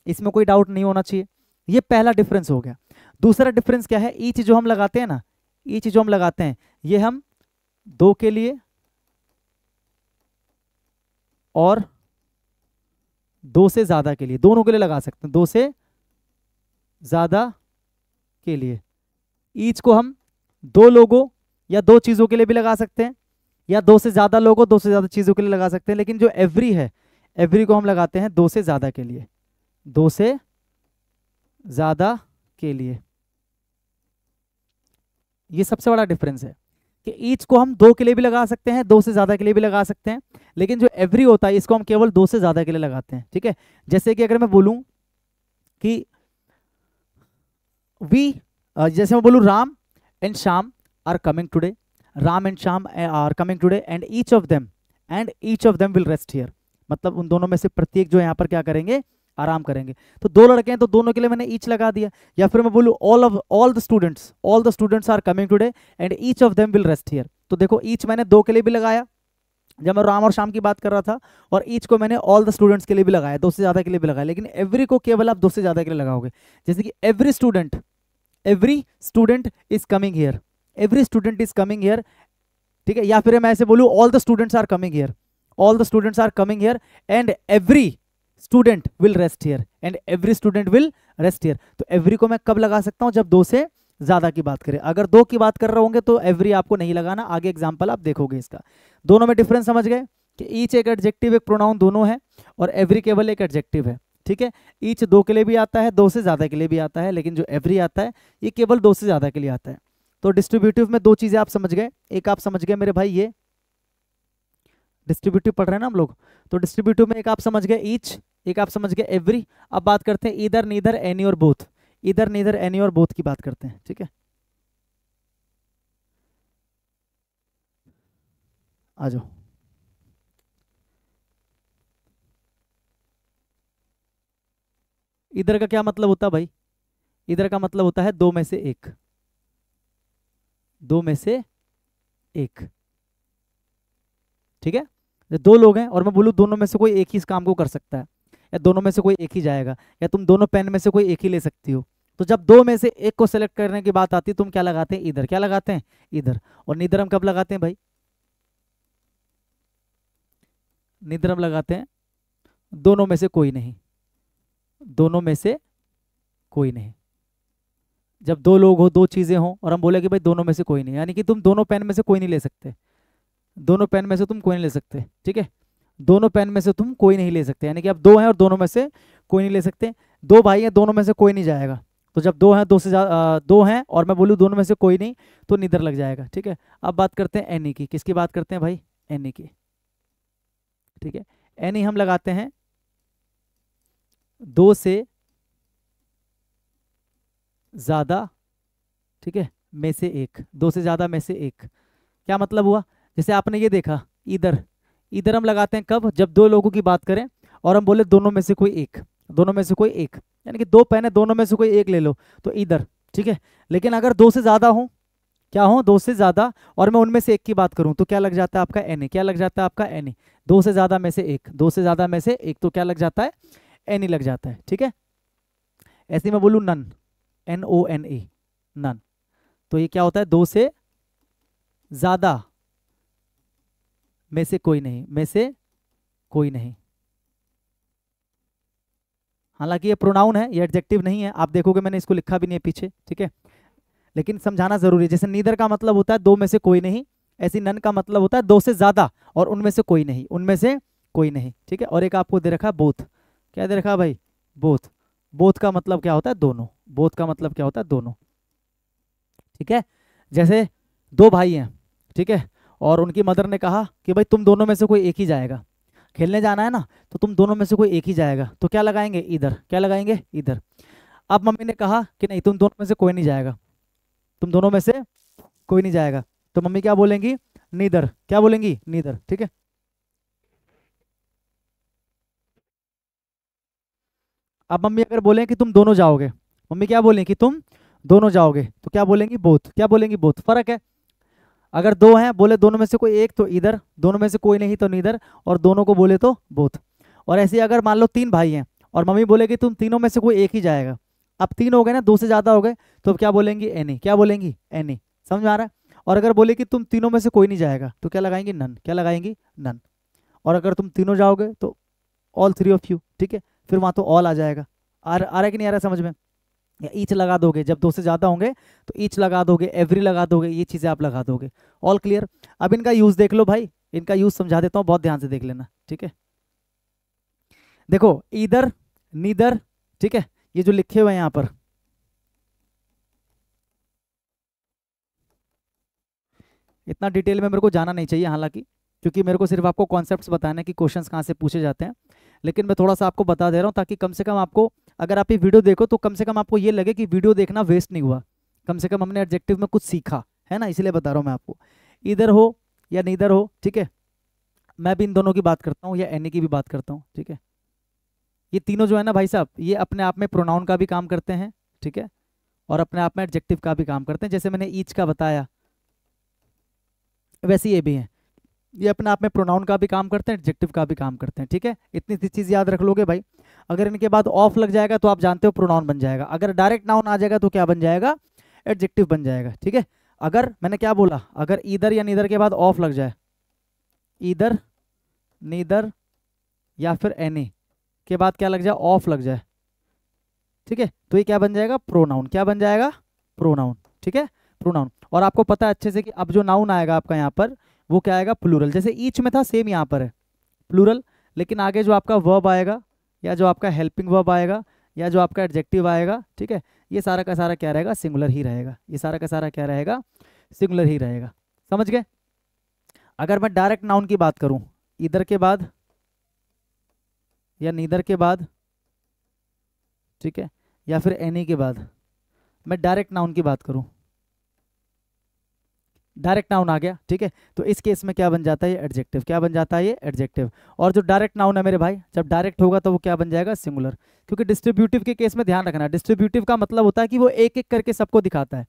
इसमें कोई डाउट नहीं होना चाहिए। ये पहला डिफरेंस हो गया। दूसरा डिफरेंस क्या है, ईच जो हम लगाते हैं ना, ईच जो हम लगाते हैं ये हम दो के लिए और दो से ज्यादा के लिए, दोनों के लिए लगा सकते हैं, दो से ज्यादा के लिए। ईच को हम दो लोगों या दो चीजों के लिए भी लगा सकते हैं, या दो से ज्यादा लोगों दो से ज्यादा चीजों के लिए लगा सकते हैं। लेकिन जो एवरी है, एवरी को हम लगाते हैं दो से ज्यादा के लिए, दो से ज्यादा के लिए। ये सबसे बड़ा डिफरेंस है कि ईच को हम दो के लिए भी लगा सकते हैं, दो से ज्यादा के लिए भी लगा सकते हैं, लेकिन जो एवरी होता है इसको हम केवल दो से ज्यादा के लिए लगाते हैं, ठीक है। जैसे कि अगर मैं बोलूं कि वी, जैसे मैं बोलूं Ram and Shyam are coming today, Ram and Shyam are coming today and each of them will rest here, मतलब उन दोनों में से प्रत्येक जो यहाँ पर क्या करेंगे, आराम करेंगे। तो दो लड़के हैं तो दोनों के लिए मैंने ईच लगा दिया। या फिर मैं बोलूं all the students are coming today and each of them will rest here, तो देखो ईच मैंने दो के लिए भी लगाया जब मैं राम और श्याम की बात कर रहा था, और ईच को मैंने ऑल द स्टूडेंट्स के लिए भी लगाया, दो से ज्यादा के लिए भी लगाया। लेकिन एवरी को केवल आप दो से ज्यादा के लिए लगाओगे, जैसे कि every student is coming here, every student is coming here, ठीक है। या फिर मैं ऐसे बोलूं all the students are coming here, all the students are coming here and every student will rest here, and every student will rest here. तो every को मैं कब लगा सकता हूं, जब दो से ज्यादा की बात करें। अगर दो की बात कर रहे होंगे तो एवरी आपको नहीं लगाना, आगे एग्जांपल आप देखोगे इसका। दोनों में डिफरेंस समझ गए कि ईच एक एडजेक्टिव एक प्रोनाउन दोनों है, और एवरी केवल एक एडजेक्टिव है, ठीक है। ईच दो के लिए भी आता है, दो से ज्यादा के लिए भी आता है, लेकिन जो एवरी आता है ये केवल दो से ज्यादा के लिए आता है। तो डिस्ट्रीब्यूटिव में दो चीजें आप समझ गए, एक आप समझ गए मेरे भाई ये डिस्ट्रीब्यूटिव पढ़ रहे हैं ना हम लोग, तो डिस्ट्रीब्यूटिव में एक आप समझ गए ईच, एक आप समझ गए एवरी। अब बात करते हैं इधर नीदर एनी और बोथ, इधर नीदर एनी और बोथ की बात करते हैं, ठीक है। आ जाओ। इधर का क्या मतलब होता है भाई, इधर का मतलब होता है दो में से एक, दो में से एक, ठीक है। दो लोग हैं और मैं बोलूं दोनों में से कोई एक ही इस काम को कर सकता है, या दोनों में से कोई एक ही जाएगा, या तुम दोनों पेन में से कोई एक ही ले सकती हो। तो जब दो में से एक को सेलेक्ट करने की बात आती है तुम क्या लगाते हैं, इधर, क्या लगाते हैं, इधर। और नीदर हम कब लगाते हैं भाई, नीदर हम लगाते हैं दोनों में से कोई नहीं, दोनों में से कोई नहीं। जब दो लोग हो, दो चीजें हो, और हम बोले कि भाई दोनों में से कोई नहीं, यानी कि तुम दोनों पेन में से कोई नहीं ले सकते, दोनों पेन में से तुम कोई नहीं ले सकते, ठीक है। दोनों पेन में से तुम कोई नहीं ले सकते, यानी कि अब दो हैं और दोनों में से कोई नहीं ले सकते। दो भाई हैं, दोनों में से कोई नहीं जाएगा, तो जब दो हैं, दो से ज्यादा दो हैं और मैं बोलूँ दोनों में से कोई नहीं, तो नीदर लग जाएगा, ठीक है। अब बात करते हैं एनी की, किसकी बात करते हैं भाई, एनी की, ठीक है। एनी हम लगाते हैं दो से ज्यादा, ठीक है, में से एक, दो से ज्यादा में से एक। क्या मतलब हुआ, जैसे आपने ये देखा इधर, इधर हम लगाते हैं कब, जब दो लोगों की बात करें और हम बोले दोनों में से कोई एक, दोनों में से कोई एक, यानी कि 2 पेन है, दोनों में से कोई एक ले लो, तो इधर, ठीक है। लेकिन अगर 2 से ज़्यादा हो, क्या हो, 2 से ज़्यादा, और मैं उनमें से एक की बात करूं तो क्या लग जाता है आपका एनी, क्या लग जाता है आपका एनी, 2 से ज़्यादा में से एक, 2 से ज़्यादा में से एक, तो क्या लग जाता है, एनी लग जाता है, ठीक है। ऐसे मैं बोलूँ नन, NONE, नन, तो ये क्या होता है, 2 से ज़्यादा में से कोई नहीं, में से कोई नहीं। हालांकि ये प्रोनाउन है, ये एडजेक्टिव नहीं है, आप देखोगे मैंने इसको लिखा भी नहीं है पीछे, ठीक है, लेकिन समझाना जरूरी है। जैसे नीदर का मतलब होता है 2 में से कोई नहीं, ऐसी नन का मतलब होता है 2 से ज्यादा और उनमें से कोई नहीं, उनमें से कोई नहीं, ठीक है। और एक आपको दे रखा है बोथ, क्या दे रखा है भाई, बोथ, बोथ का मतलब क्या होता है, दोनों, बोथ का मतलब क्या होता है, दोनों, ठीक है। जैसे 2 भाई हैं, ठीक है, और उनकी मदर ने कहा कि भाई तुम दोनों में से कोई एक ही जाएगा, खेलने जाना है ना, तो तुम दोनों में से कोई एक ही जाएगा, तो क्या लगाएंगे, इधर, क्या लगाएंगे, इधर। अब मम्मी ने कहा कि नहीं तुम दोनों में से कोई नहीं जाएगा, तुम दोनों में से कोई नहीं जाएगा, तो मम्मी क्या बोलेंगी, नीदर, क्या बोलेंगी, नीदर, ठीक है। अब मम्मी अगर बोले कि तुम दोनों जाओगे, मम्मी क्या बोलेंगी कि तुम दोनों जाओगे, तो क्या बोलेंगी, बोथ, क्या बोलेंगी, बोथ, फर्क है। अगर 2 हैं, बोले दोनों में से कोई एक, तो इधर, दोनों में से कोई नहीं तो नीदर, और दोनों को बोले तो बोथ। और ऐसे ही अगर मान लो 3 भाई हैं और मम्मी बोले कि तुम तीनों में से कोई एक ही जाएगा, अब 3 हो गए ना, 2 से ज्यादा हो गए, तो अब क्या बोलेंगी, एनी, क्या बोलेंगी, एनी, समझ में आ रहा है। और अगर बोले कि तुम तीनों में से कोई नहीं जाएगा, तो क्या लगाएंगी, नन, क्या लगाएंगी, नन। और अगर तुम तीनों जाओगे तो ऑल 3 ऑफ यू, ठीक है, फिर वहां तो ऑल आ जाएगा। आ रहा है कि नहीं आ रहा समझ में। या ईच लगा दोगे, जब 2 से ज़्यादा होंगे तो ईच लगा दोगे, एवरी लगा दोगे, ये चीज़ें आप लगा दोगे। All clear. अब इनका यूज़ देख लो भाई, इनका यूज़ समझा देता हूँ, बहुत ध्यान से देख लेना, ठीक है। देखो ईदर, नीदर, ठीक है, ये जो लिखे हुए हैं यहाँ पर, इतना डिटेल में मेरे को जाना नहीं चाहिए हालांकि, क्योंकि मेरे को सिर्फ आपको कॉन्सेप्ट्स बताने कि क्वेश्चंस कहाँ से पूछे जाते हैं। लेकिन मैं थोड़ा सा आपको बता दे रहा हूँ ताकि कम से कम आपको, अगर आप ये वीडियो देखो तो कम से कम आपको ये लगे कि वीडियो देखना वेस्ट नहीं हुआ, कम से कम हमने एडजेक्टिव में कुछ सीखा है ना, इसलिए बता रहा हूँ मैं आपको। इधर हो या नीदर हो, ठीक है, मैं भी इन दोनों की बात करता हूँ या एनी की भी बात करता हूँ, ठीक है। ये तीनों जो है ना भाई साहब, ये अपने आप में प्रोनाउन का भी काम करते हैं, ठीक है, और अपने आप में एडजेक्टिव का भी काम करते हैं। जैसे मैंने ईच का बताया, वैसे ये भी हैं, ये अपने आप में प्रोनाउन का भी काम करते हैं, एडजेक्टिव का भी काम करते हैं, ठीक है। इतनी सी चीज़ याद रख लोगे भाई। अगर इनके बाद ऑफ लग जाएगा तो आप जानते हो प्रोनाउन बन जाएगा, अगर डायरेक्ट नाउन आ जाएगा तो क्या बन जाएगा, एडजेक्टिव बन जाएगा, ठीक है। अगर मैंने क्या बोला, अगर ईदर या नीदर के बाद ऑफ लग जाए, ईदर, नीदर या फिर एनी के बाद क्या लग जाए, ऑफ लग जाए, ठीक है, तो ये क्या बन जाएगा, प्रोनाउन, क्या बन जाएगा, प्रोनाउन, ठीक है, प्रोनाउन। और आपको पता है अच्छे से कि अब जो नाउन आएगा आपका यहाँ पर वो क्या आएगा, प्लूरल, जैसे ईच में था सेम यहाँ पर है प्लूरल, लेकिन आगे जो आपका वर्ब आएगा या जो आपका हेल्पिंग वर्ब आएगा या जो आपका एडजेक्टिव आएगा, ठीक है, ये सारा का सारा क्या रहेगा, सिंगुलर ही रहेगा, ये सारा का सारा क्या रहेगा, सिंगुलर ही रहेगा, समझ गए। अगर मैं डायरेक्ट नाउन की बात करूं, इधर के बाद या नीदर के बाद, ठीक है, या फिर एनी के बाद, मैं डायरेक्ट नाउन की बात करूं, डायरेक्ट नाउन आ गया, ठीक है, तो इस केस में क्या बन जाता है, ये एडजेक्टिव, क्या बन जाता है, ये एडजेक्टिव। और जो डायरेक्ट नाउन है मेरे भाई, जब डायरेक्ट होगा तो वो क्या बन जाएगा, सिंगुलर। क्योंकि डिस्ट्रीब्यूटिव के केस में ध्यान रखना, डिस्ट्रीब्यूटिव का मतलब होता है कि वो एक एक करके सबको दिखाता है।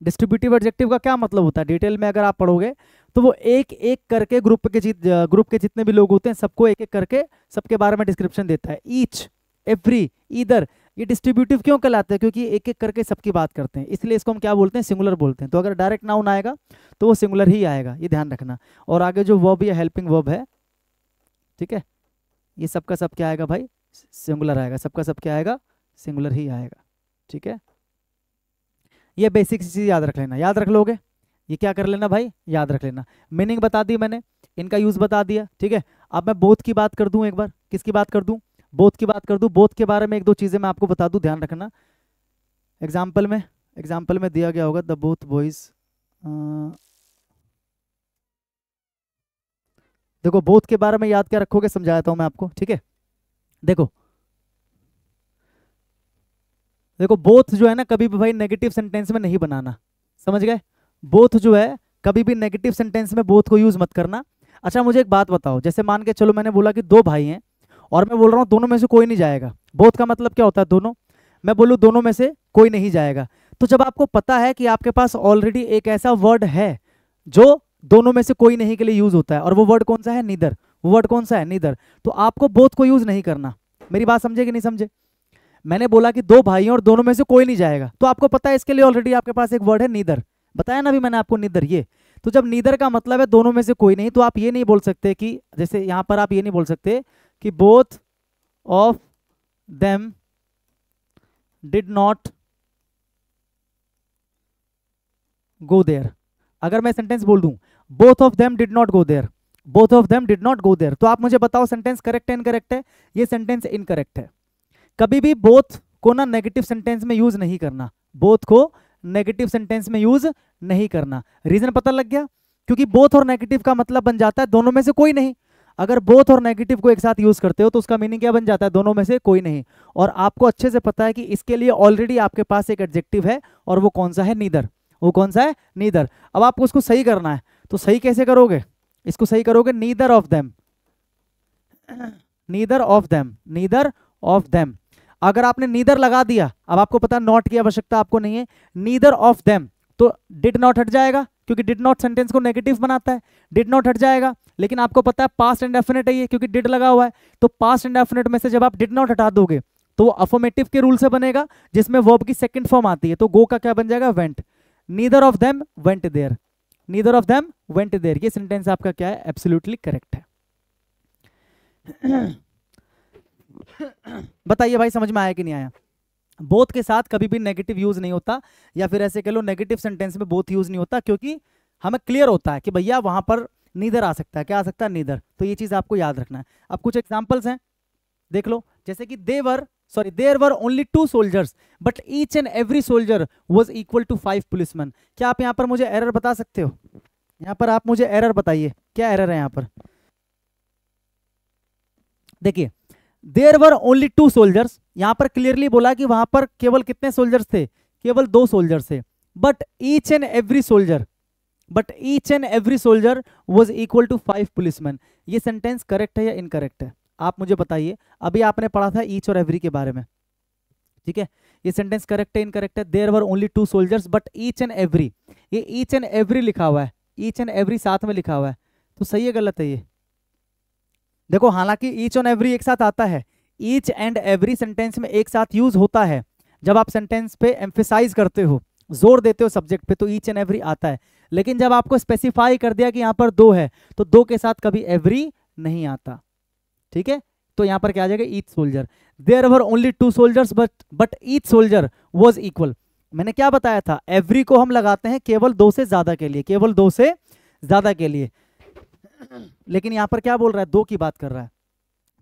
डिस्ट्रीब्यूटिव एडजेक्टिव का क्या मतलब होता है, डिटेल में अगर आप पढ़ोगे तो वो एक एक करके ग्रुप के जितने भी लोग होते हैं सबको एक एक करके सबके बारे में डिस्क्रिप्शन देता है। ईच, एवरी, ईदर, ये डिस्ट्रीब्यूटिव क्यों कहलाते हैं, क्योंकि एक एक करके सबकी बात करते हैं, इसलिए इसको हम क्या बोलते हैं, सिंगुलर बोलते हैं। तो अगर डायरेक्ट नाउन आएगा तो वो सिंगुलर ही आएगा, ये ध्यान रखना। और आगे जो वर्ब या हेल्पिंग वर्ब है, ठीक है, ये सबका सब क्या आएगा भाई, सिंगुलर आएगा, सबका सब क्या आएगा, सिंगुलर ही आएगा, ठीक है। ये बेसिक चीज़ याद रख लेना, याद रख लोगे, ये क्या कर लेना भाई, याद रख लेना। मीनिंग बता दी मैंने, इनका यूज बता दिया, ठीक है। अब मैं बोथ की बात कर दूं, एक बार किसकी बात कर दूं, बोथ की बात कर दूं। बोथ के बारे में एक दो चीजें मैं आपको बता दूं, ध्यान रखना। एग्जाम्पल में दिया गया होगा द बोथ बॉयज, देखो बोथ के बारे में याद क्या रखोगे, समझाता हूं मैं आपको, ठीक है। देखो देखो बोथ जो है ना कभी भी भाई नेगेटिव सेंटेंस में नहीं बनाना, समझ गए। बोथ जो है कभी भी नेगेटिव सेंटेंस में बोथ को यूज मत करना। अच्छा मुझे एक बात बताओ, जैसे मान के चलो मैंने बोला कि 2 भाई हैं और मैं बोल रहा हूँ दोनों में से कोई नहीं जाएगा। बोथ का मतलब क्या होता है? दोनों। मैं बोलूँ दोनों में से कोई नहीं जाएगा, तो जब आपको पता है कि आपके पास ऑलरेडी एक ऐसा वर्ड है जो दोनों में से कोई नहीं के लिए यूज होता है, और वो वर्ड कौन सा है? नीदर। वो वर्ड कौन सा है? नीदर। तो आपको बोथ को यूज नहीं करना। मेरी बात समझे कि नहीं समझे? मैंने बोला कि दो भाई हैं और दोनों में से कोई नहीं जाएगा, तो आपको पता है इसके लिए ऑलरेडी आपके पास एक वर्ड है नीदर। बताया ना अभी मैंने आपको, नीदर। ये तो जब नीदर का मतलब है दोनों में से कोई नहीं, तो आप ये नहीं बोल सकते कि, जैसे यहां पर आप ये नहीं बोल सकते कि both of them did not go there. अगर मैं सेंटेंस बोल दूं both of them did not go there, both of them did not go there, तो आप मुझे बताओ सेंटेंस करेक्ट है इनकरेक्ट है? ये सेंटेंस इनकरेक्ट है। कभी भी बोथ को ना नेगेटिव सेंटेंस में यूज नहीं करना, बोथ को नेगेटिव सेंटेंस में यूज नहीं करना। रीजन पता लग गया? क्योंकि बोथ और नेगेटिव का मतलब बन जाता है दोनों में से कोई नहीं। अगर बोथ और नेगेटिव को एक साथ यूज करते हो तो उसका मीनिंग क्या बन जाता है? दोनों में से कोई नहीं। और आपको अच्छे से पता है कि इसके लिए ऑलरेडी आपके पास एक एडजेक्टिव है, और वो कौन सा है? नीदर। वो कौन सा है? नीदर। अब आपको उसको सही करना है, तो सही कैसे करोगे? इसको सही करोगे neither of them, neither of them, neither of them. अगर आपने नीदर लगा दिया, अब आपको पता नॉट की आवश्यकता आपको नहीं है, नीदर ऑफ देम, तो डिड नॉट हट जाएगा, क्योंकि डिड नॉट सेंटेंस को नेगेटिव बनाता है, डिड नॉट हट जाएगा। लेकिन आपको पता है पास्ट एंड डेफिनेट है ये, क्योंकि डिड लगा हुआ है, तो पास्ट एंड डेफिनेट में से जब आप डिड नॉट हटा दोगे तो वो अफर्मेटिव के रूल से बनेगा, जिसमें वर्ब की सेकंड फॉर्म आती है, तो गो का क्या बन जाएगा? Went. Neither of them went there, neither of them went there. ये सेंटेंस आपका क्या है? एब्सोल्युटली करेक्ट है। बताइए भाई, समझ में आया कि नहीं आया? बोथ के साथ कभी भी नेगेटिव यूज नहीं होता, या फिर ऐसे कह लो नेगेटिव सेंटेंस में बोथ यूज नहीं होता, क्योंकि हमें क्लियर होता है कि भैया वहां पर नीदर आ सकता है। क्या आ सकता है? नीदर। तो ये चीज आपको याद रखना है। अब कुछ एग्जांपल्स हैं, देख लो। जैसे कि there were only 2 soldiers but each and every soldier was equal to 5 policeman. क्या आप यहाँ पर मुझे एरर बता सकते हो? यहाँ पर आप मुझे एरर बताइए, क्या एरर है यहाँ पर? देखिए, देयर वर ओनली 2 सोल्जर्स, यहां पर क्लियरली बोला कि वहां पर केवल कितने सोल्जर्स थे? केवल 2 सोल्जर्स थे। But each and every soldier was equal to 5 policeman. ये सेंटेंस करेक्ट है या इनकरेक्ट है? आप मुझे बताइए। अभी आपने पढ़ा था ईच और एवरी के बारे में, ठीक है? ये सेंटेंस करेक्ट है इनकरेक्ट है? There were only 2 soldiers but each and every, ये ईच एंड एवरी लिखा हुआ है, ईच एंड एवरी साथ में लिखा हुआ है, तो सही है गलत है ये? देखो, हालांकि ईच और एवरी एक साथ आता है, ईच एंड एवरी सेंटेंस में एक साथ यूज होता है। जब आप सेंटेंस पे एम्फेसाइज करते हो, जोर देते हो सब्जेक्ट पे, तो ईच एंड एवरी आता है। लेकिन जब आपको स्पेसिफाई कर दिया कि यहाँ पर 2 है, तो 2 के साथ कभी एवरी नहीं आता, ठीक है? तो यहाँ पर क्या आ जाएगा? Each soldier. There were only 2 soldiers but each soldier was equal. मैंने क्या बताया था? एवरी को हम लगाते हैं केवल 2 से ज्यादा के लिए, केवल 2 से ज्यादा के लिए। लेकिन यहां पर क्या बोल रहा है? 2 की बात कर रहा है,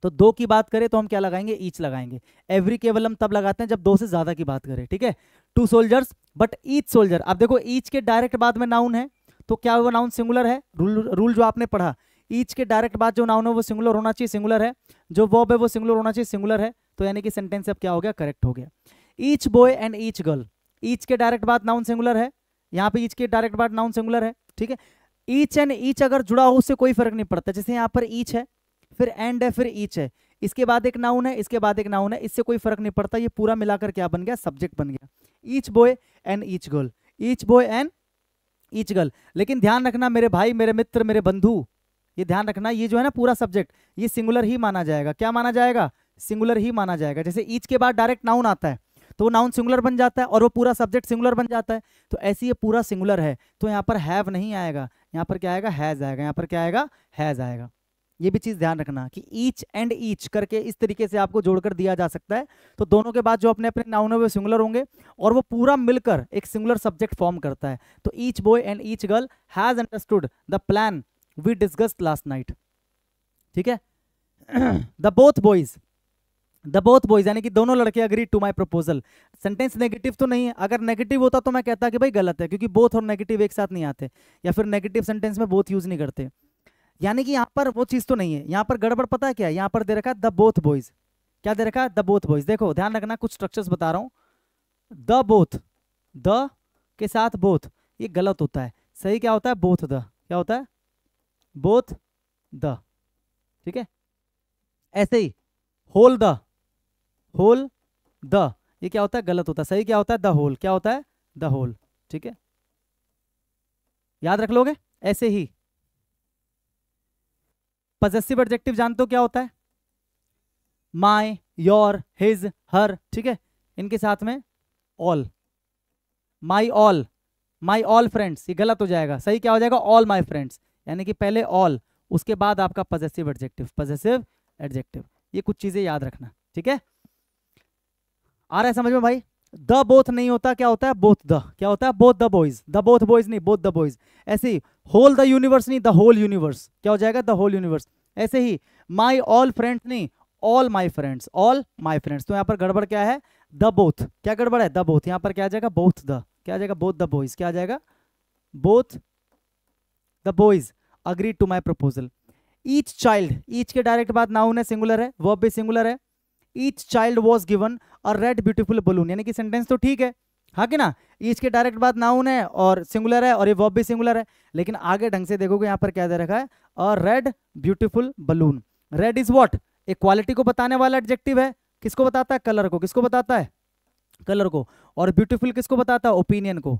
तो 2 की बात करें तो हम क्या लगाएंगे? ईच लगाएंगे। एवरी केवल हम तब लगाते हैं जब 2 से ज्यादा की बात करें, ठीक है? 2 सोल्जर्स बट ईच सोल्जर। अब देखो, ईच के डायरेक्ट बाद में नाउन है, तो क्या वो नाउन सिंगुलर है? रूल जो आपने पढ़ा, ईच के डायरेक्ट बाद जो नाउन है वो सिंगुलर होना चाहिए, सिंगुलर है। जो वर्ब है वो सिंगुलर होना चाहिए, सिंगुलर है। तो यानी कि सेंटेंस अब क्या हो गया? करेक्ट हो गया। Each boy and each girl, each के डायरेक्ट बाद नाउन सिंगुलर है, यहाँ पे ईच के डायरेक्ट बाद नाउन सिंगुलर है, ठीक है? ईच एंड ईच अगर जुड़ा हो उससे कोई फर्क नहीं पड़ता। जैसे यहाँ पर ईच है, फिर एंड है, फिर ईच है, इसके बाद एक नाउन है, इसके बाद एक नाउन है, इससे कोई फर्क नहीं पड़ता। ये पूरा मिलाकर क्या बन गया? सब्जेक्ट बन गया। Each boy and each girl, each boy and each girl. लेकिन ध्यान रखना मेरे भाई, मेरे मित्र, मेरे बंधु, ये ध्यान रखना, ये जो है ना पूरा सब्जेक्ट, ये सिंगुलर ही माना जाएगा। क्या माना जाएगा? सिंगुलर ही माना जाएगा। जैसे ईच के बाद डायरेक्ट नाउन आता है तो वो नाउन सिंगुलर बन जाता है और वो पूरा सब्जेक्ट सिंगुलर बन जाता है। तो ऐसे ये पूरा सिंगुलर है, तो यहाँ पर हैव नहीं आएगा, यहाँ पर क्या आएगा? हैज आएगा। यहाँ पर क्या आएगा? हैज आएगा। ये भी चीज ध्यान रखना कि ईच एंड ईच करके इस तरीके से आपको जोड़कर दिया जा सकता है। तो दोनों के बाद जो अपने अपने नाउन है वो सिंगुलर होंगे और वो पूरा मिलकर एक सिंगुलर सब्जेक्ट फॉर्म करता है। तो each boy and each girl has understood the plan we discussed last night, ठीक है? द बोथ बॉयज यानी कि दोनों लड़के agree to my proposal. Sentence negative तो नहीं है, अगर नेगेटिव होता तो मैं कहता कि भाई गलत है, क्योंकि बोथ और नेगेटिव एक साथ नहीं आते, या फिर नेगेटिव सेंटेंस में बोथ यूज नहीं करते। यानी कि यहाँ पर वो चीज तो नहीं है। यहाँ पर गड़बड़ पता है क्या है? यहाँ पर दे रखा है द बोथ बॉयज। क्या दे रखा है? The both boys. देखो ध्यान रखना, कुछ स्ट्रक्चर्स बता रहा हूँ। द बोथ, द के साथ बोथ, ये गलत होता है। सही क्या होता है? Both the. क्या होता है? बोथ द, ठीक है? ऐसे ही होल द, होल द, ये क्या होता है? गलत होता है। सही क्या होता है? The whole. क्या होता है? The whole. ठीक है, याद रख लोगे। ऐसे ही पजेसिव एडजेक्टिव जानते हो क्या होता है? माई, योर, हिज, हर। ठीक है, इनके साथ में all, my all, my all friends, ये गलत हो जाएगा। सही क्या हो जाएगा? ऑल माई फ्रेंड्स, यानी कि पहले ऑल, उसके बाद आपका पजेसिव एडजेक्टिव, पजेसिव एडजेक्टिव। ये कुछ चीजें याद रखना। ठीक है, आ रहा है समझ में भाई? द बोथ नहीं होता, क्या होता है? Both the. क्या होता है? Both the boys, the both boys नहीं, बोथ द बॉयज। ऐसे ही होल द यूनिवर्स नहीं, द होल यूनिवर्स। क्या हो जाएगा? The whole universe. ऐसे ही माई ऑल फ्रेंड्स नहीं, all my friends, all my friends. तो यहाँ पर गड़बड़ क्या है? The both. क्या गड़बड़ है? The both. यहाँ पर क्या आ जाएगा? Both the. क्या आ जाएगा? Both the boys. क्या आ जाएगा? Both the boys agree to my proposal. Each child, each के डायरेक्ट बाद नाउन है, सिंगुलर है, वर्ब भी सिंगुलर है। Each child was given a red beautiful balloon, यानी कि सेंटेंस तो ठीक है, हाँ कि ना? ईच के डायरेक्ट बाद नाउन है और सिंगुलर है और ये वर्ब भी सिंगुलर है, लेकिन आगे ढंग से देखोगे यहाँ पर क्या दे रखा है? A red beautiful balloon. Red is what? एक क्वालिटी को बताने वाला एडजेक्टिव है। किसको बताता है? कलर को। किसको बताता है? कलर को। और ब्यूटीफुल किसको बताता है? ओपिनियन को।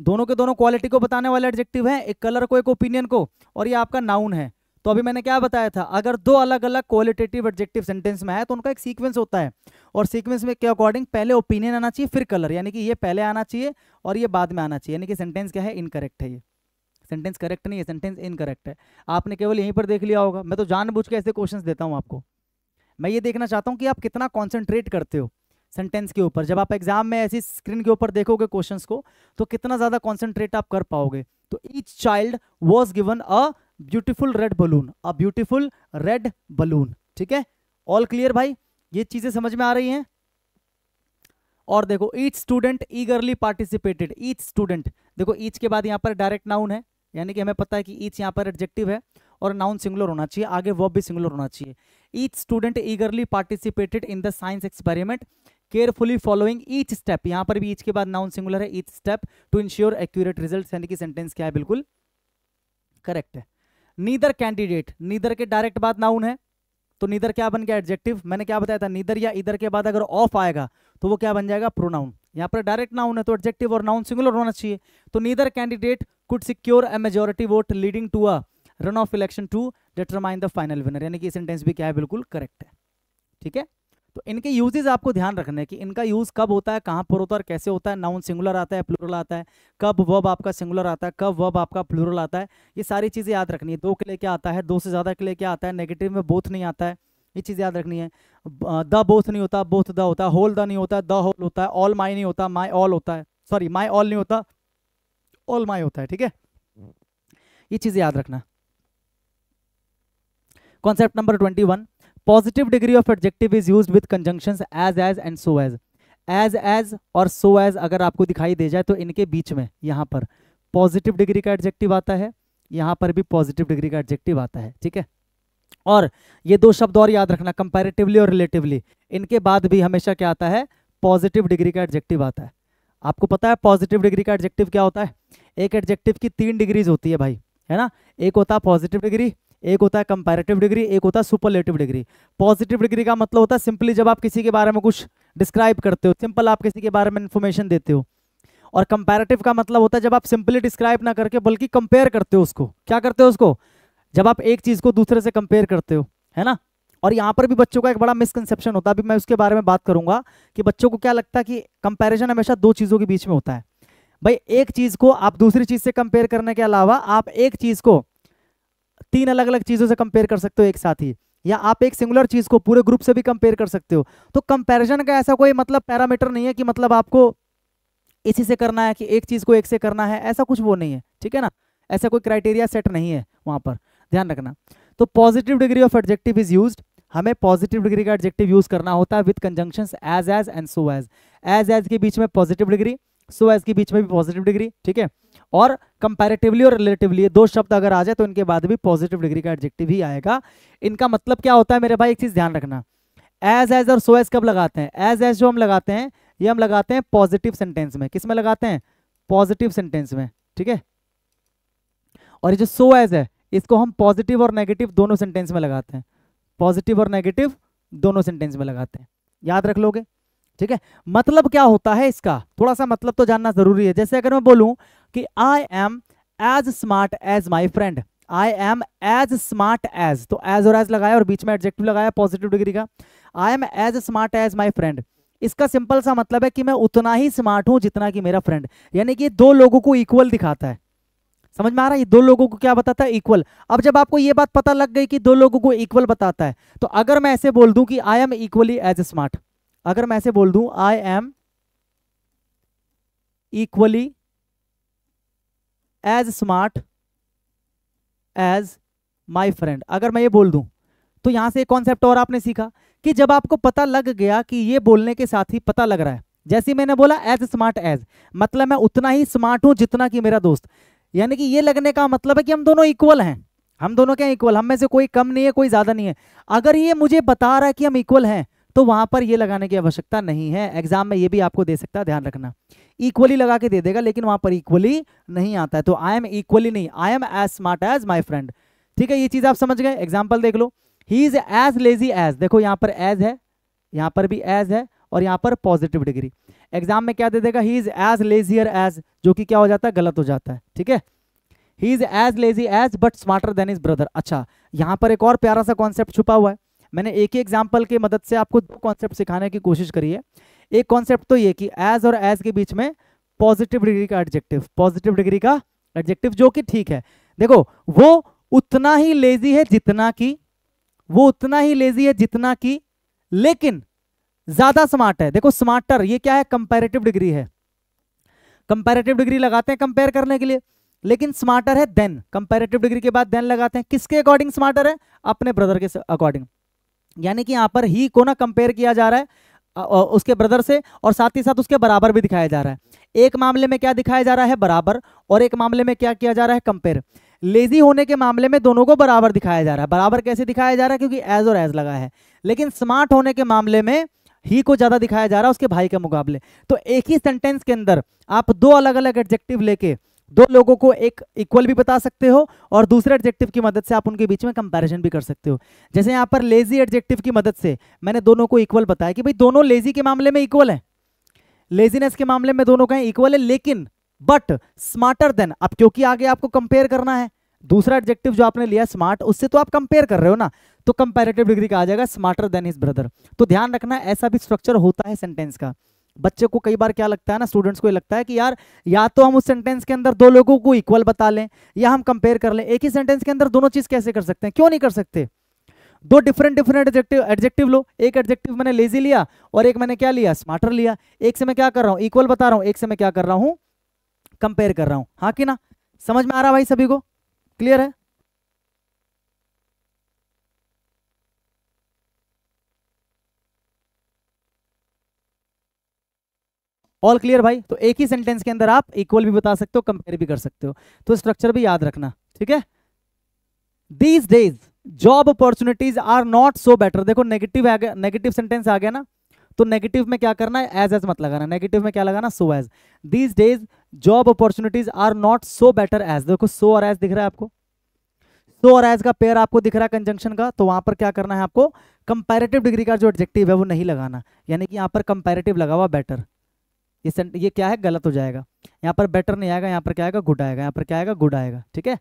दोनों के दोनों क्वालिटी को बताने वाले एडजेक्टिव हैं, एक कलर को, एक ओपिनियन को, और ये आपका नाउन है। तो अभी मैंने क्या बताया था? अगर दो अलग अलग क्वालिटेटिव एडजेक्टिव सेंटेंस में है तो उनका एक सीक्वेंस होता है, और सीक्वेंस में के अकॉर्डिंग पहले ओपिनियन आना चाहिए, फिर कलर, यानी कि ये पहले आना चाहिए और ये बाद में आना चाहिए, यानी कि सेंटेंस क्या है? इनकरेक्ट है। ये सेंटेंस करेक्ट नहीं है, सेंटेंस इनकरेक्ट है। आपने केवल यहीं पर देख लिया होगा। मैं तो जानबूझ के ऐसे क्वेश्चंस देता हूं आपको। मैं ये देखना चाहता हूं कि आप कितना कॉन्सेंट्रेट करते हो सेंटेंस के ऊपर। जब आप एग्जाम में ऐसी स्क्रीन के ऊपर देखोगे क्वेश्चंस को, तो कितना ज्यादा कॉन्सेंट्रेट आप कर पाओगे। तो each child was given a beautiful red balloon, a beautiful red balloon. ठीक है, ऑल क्लियर भाई? ये चीजें समझ में आ रही हैं? और देखो, each student eagerly participated. Each student, देखो ईच के बाद यहाँ पर डायरेक्ट नाउन है, यानी कि हमें पता है कि ईच यहाँ पर एडजेक्टिव है और नाउन सिंगुलर होना चाहिए, आगे वर्ब भी सिंगुलर होना चाहिए। Each student eagerly participated in the science experiment carefully following each step. यहाँ पर भी ईच के बाद नाउन सिंगुलर है, each step to ensure accurate result, यानी कि सेंटेंस क्या है? बिल्कुल करेक्ट है। नीदर कैंडिडेट, नीदर के डायरेक्ट बाद नाउन है, तो नीदर क्या बन गया? एडजेक्टिव। मैंने क्या बताया था? नीदर या इधर के बाद अगर ऑफ आएगा तो वो क्या बन जाएगा? प्रोनाउन। यहाँ पर डायरेक्ट नाउन है तो एडजेक्टिव और नाउन सिंगुलर होना चाहिए। तो neither candidate could secure a majority vote leading to a run off election to determine the final winner, यानी कि सेंटेंस भी क्या है? बिल्कुल करेक्ट है। ठीक है, तो इनके यूजेस आपको ध्यान रखना है कि इनका यूज कब होता है, कहां पर होता है और कैसे होता है। नाउन सिंगुलर आता है, प्लूरल आता है, कब वर्ब आपका सिंगुलर आता है, कब वर्ब आपका प्लूरल आता है, ये सारी चीजें याद रखनी है। दो के लिए क्या आता है, दो से ज्यादा के लिए क्या आता है, नेगेटिव में बोथ नहीं आता है, ये चीज याद रखनी है। द बोथ नहीं होता, बोथ द होता है। होल द नहीं होता, द होल होता है। ऑल माई नहीं होता, माई ऑल होता है। सॉरी, माई ऑल नहीं होता, ऑल माई होता है। ठीक है, ये चीजें याद रखना। Concept number 21, positive degree of adjective is used with conjunctions as and so as. As और सो एज अगर आपको दिखाई दे जाए तो इनके बीच में यहाँ पर पॉजिटिव डिग्री का एडजेक्टिव आता है, यहाँ पर भी पॉजिटिव डिग्री का एडजेक्टिव आता है। ठीक है, और ये दो शब्द और याद रखना, कंपैरेटिवली और रिलेटिवली, इनके बाद भी हमेशा क्या आता है? पॉजिटिव डिग्री का एडजेक्टिव आता है। आपको पता है पॉजिटिव डिग्री का एडजेक्टिव क्या होता है? एक एडजेक्टिव की 3 डिग्रीज होती है भाई, है ना? एक होता है पॉजिटिव डिग्री, एक होता है कंपैरेटिव डिग्री, एक होता है सुपरलेटिव डिग्री। पॉजिटिव डिग्री का मतलब होता है सिंपली जब आप किसी के बारे में कुछ डिस्क्राइब करते हो, सिंपल आप किसी के बारे में इंफॉर्मेशन देते हो। और कंपैरेटिव का मतलब होता है जब आप सिंपली डिस्क्राइब ना करके बल्कि कंपेयर करते हो उसको। क्या करते हो उसको? जब आप एक चीज को दूसरे से कंपेयर करते हो, है ना? और यहाँ पर भी बच्चों का एक बड़ा मिसकंसेप्शन होता है, अभी मैं उसके बारे में बात करूंगा कि बच्चों को क्या लगता है कि कंपैरिजन हमेशा दो चीजों के बीच में होता है। भाई, एक चीज को आप दूसरी चीज से कंपेयर करने के अलावा आप एक चीज को 3 अलग अलग चीजों से कंपेयर कर सकते हो एक साथ ही, या आप एक सिंगुलर चीज को पूरे ग्रुप से भी कंपेयर कर सकते हो। तो कंपैरिजन का ऐसा कोई मतलब पैरामीटर नहीं है कि मतलब आपको इसी से करना है, कि एक चीज को एक से करना है, ऐसा कुछ वो नहीं है। ठीक है ना, ऐसा कोई क्राइटेरिया सेट नहीं है वहां पर, ध्यान रखना। तो positive degree of adjective is used, हमें पॉजिटिव डिग्री का एडजेक्टिव यूज करना होता है with conjunctions as and so as. As के बीच में पॉजिटिव डिग्री, सो एज के बीच में भी पॉजिटिव डिग्री। ठीक है, और कंपैरेटिवली और रिलेटिवली, ये दो शब्द अगर आ जाए तो इनके बाद भी पॉजिटिव डिग्री का एडजेक्टिव ही आएगा। इनका मतलब क्या होता है मेरे भाई? एक चीज ध्यान रखना, एज और सो एज कब लगाते हैं? एज जो हम लगाते हैं, ये हम लगाते हैं पॉजिटिव सेंटेंस में। किस में लगाते हैं? पॉजिटिव सेंटेंस में। ठीक है, और ये जो सो एज है इसको हम पॉजिटिव और नेगेटिव दोनों सेंटेंस में लगाते हैं। पॉजिटिव और नेगेटिव दोनों सेंटेंस में लगाते हैं, याद रख लोगे, ठीक है। मतलब क्या होता है इसका, थोड़ा सा मतलब तो जानना जरूरी है। जैसे अगर मैं बोलूं कि I am as smart as my friend, I am as smart as, तो एज और एज लगाया और बीच में एडजेक्टिव लगाया पॉजिटिव डिग्री का, I am as smart as my friend. इसका सिंपल सा मतलब है कि मैं उतना ही स्मार्ट हूं जितना कि मेरा फ्रेंड, यानी कि दो लोगों को इक्वल दिखाता है। समझ में आ रहा है, ये दो लोगों को क्या बताता है, इक्वल। अब जब आपको ये बात पता लग गई कि दो लोगों को इक्वल बताता है, तो अगर मैं ऐसे बोल दूं कि I am equally as smart, अगर मैं ऐसे बोल दूं I am equally as smart as my friend, अगर मैं ये बोल दूं, तो यहां से एक कॉन्सेप्ट और आपने सीखा कि जब आपको पता लग गया कि ये बोलने के साथ ही पता लग रहा है, जैसे ही मैंने बोला एज स्मार्ट एज, मतलब मैं उतना ही स्मार्ट हूं जितना कि मेरा दोस्त, यानी कि ये लगने का मतलब है कि हम दोनों इक्वल हैं, हम दोनों क्या इक्वल, हम में से कोई कम नहीं है कोई ज्यादा नहीं है। अगर ये मुझे बता रहा है कि हम इक्वल हैं, तो वहां पर ये लगाने की आवश्यकता नहीं है। एग्जाम में ये भी आपको दे सकता है, ध्यान रखना, इक्वली लगा के दे देगा, लेकिन वहां पर इक्वली नहीं आता है। तो आई एम इक्वली नहीं, I am as smart as my friend, ठीक है। ये चीज आप समझ गए। एग्जाम्पल देख लो, he is as lazy as, देखो यहाँ पर एज है, यहाँ पर भी एज है, और यहाँ पर पॉजिटिव डिग्री। एग्जाम में क्या दे देगा, he is as lazier as, जो कि क्या हो जाता है, गलत हो जाता है, ठीक है। He is as lazy as but smarter than his brother. अच्छा, यहाँ पर एक और प्यारा सा कॉन्सेप्ट छुपा हुआ है। मैंने एक ही एग्जाम्पल की मदद से आपको दो कॉन्सेप्ट सिखाने की कोशिश करी है। एक कॉन्सेप्ट तो ये कि एज और एज के बीच में पॉजिटिव डिग्री का एडजेक्टिव, पॉजिटिव डिग्री का एडजेक्टिव, जो कि ठीक है। देखो वो उतना ही लेजी है जितना कि, वो उतना ही लेजी है जितना कि, लेकिन ज्यादा स्मार्ट है। देखो स्मार्टर, ये क्या है, कंपैरेटिव डिग्री है, कंपैरेटिव डिग्री लगाते हैं कंपेयर करने के लिए, लेकिन स्मार्टर है देन, कंपैरेटिव डिग्री के बाद देन लगाते हैं, किसके अकॉर्डिंग स्मार्टर है, अपने ब्रदर के अकॉर्डिंग। यानी कि यहां पर ही को ना कंपेयर किया जा रहा है उसके ब्रदर से, और साथ ही साथ उसके बराबर भी दिखाया जा रहा है। एक मामले में क्या दिखाया जा रहा है, बराबर, और एक मामले में क्या किया जा रहा है, कंपेयर। लेजी होने के मामले में दोनों को बराबर दिखाया जा रहा है। बराबर कैसे दिखाया जा रहा है, क्योंकि एज और एज लगा है। लेकिन स्मार्ट होने के मामले में ही को ज्यादा दिखाया जा रहा है उसके भाई के मुकाबले। तो एक ही सेंटेंस के अंदर आप दो अलग अलग एडजेक्टिव लेके दो लोगों को एक इक्वल भी बता सकते हो, और दूसरे एडजेक्टिव की मदद से आप उनके बीच में कंपैरिजन भी कर सकते हो। जैसे यहाँ पर लेजी एडजेक्टिव की मदद से मैंने दोनों को इक्वल बताया कि भाई दोनों लेजी के मामले में इक्वल है, लेजीनेस के मामले में दोनों का इक्वल है, लेकिन बट स्मार्टर देन। अब क्योंकि आगे आपको कंपेयर करना है, दूसरा एडजेक्टिव जो आपने लिया स्मार्ट, उससे तो आप कंपेयर कर रहे हो ना, तो कंपैरेटिव डिग्री का आ जाएगा स्मार्टर देन हिज ब्रदर। तो ध्यान रखना, ऐसा भी स्ट्रक्चर होता है सेंटेंस का। बच्चे को कई बार क्या लगता है ना, स्टूडेंट्स को ये लगता है कि यार या तो हम उस सेंटेंस के अंदर दो लोगों को इक्वल बता लें, या हम कंपेयर कर लें। एक ही सेंटेंस के अंदर दोनों चीज कैसे कर सकते हैं, क्यों नहीं कर सकते। दो डिफरेंट एडजेक्टिव लो, एक एडजेक्टिव मैंने लेजी लिया और एक मैंने क्या लिया, स्मार्टर लिया। एक से मैं क्या कर रहा हूं, इक्वल बता रहा हूं, एक से मैं क्या कर रहा हूं, कंपेयर कर रहा हूं। हाँ कि ना, समझ में आ रहा भाई सभी को, क्लियर है। ऑल क्लियर भाई। तो एक ही सेंटेंस के अंदर आप इक्वल भी बता सकते हो, कंपेयर भी कर सकते हो, तो स्ट्रक्चर भी याद रखना, ठीक है। These days job opportunities are not so better. देखो नेगेटिव आ गया, नेगेटिव सेंटेंस आ गया ना, तो नेगेटिव में क्या करना है, एज मत लगाना, नेगेटिव में क्या लगाना, so as. These days job opportunities are not so better as, देखो सो और एज दिख रहा है आपको, सो और एज का पेयर आपको दिख रहा है कंजंक्शन का, तो वहां पर क्या करना है आपको, कंपैरेटिव डिग्री का जो एडजेक्टिव है वो नहीं लगाना, यानी कि यहाँ पर कंपैरेटिव लगा हुआ बेटर, ये क्या है, गलत हो जाएगा। यहाँ पर बेटर नहीं आएगा, यहाँ पर क्या आएगा, गुड आएगा, यहाँ पर क्या आएगा, गुड आएगा, ठीक है।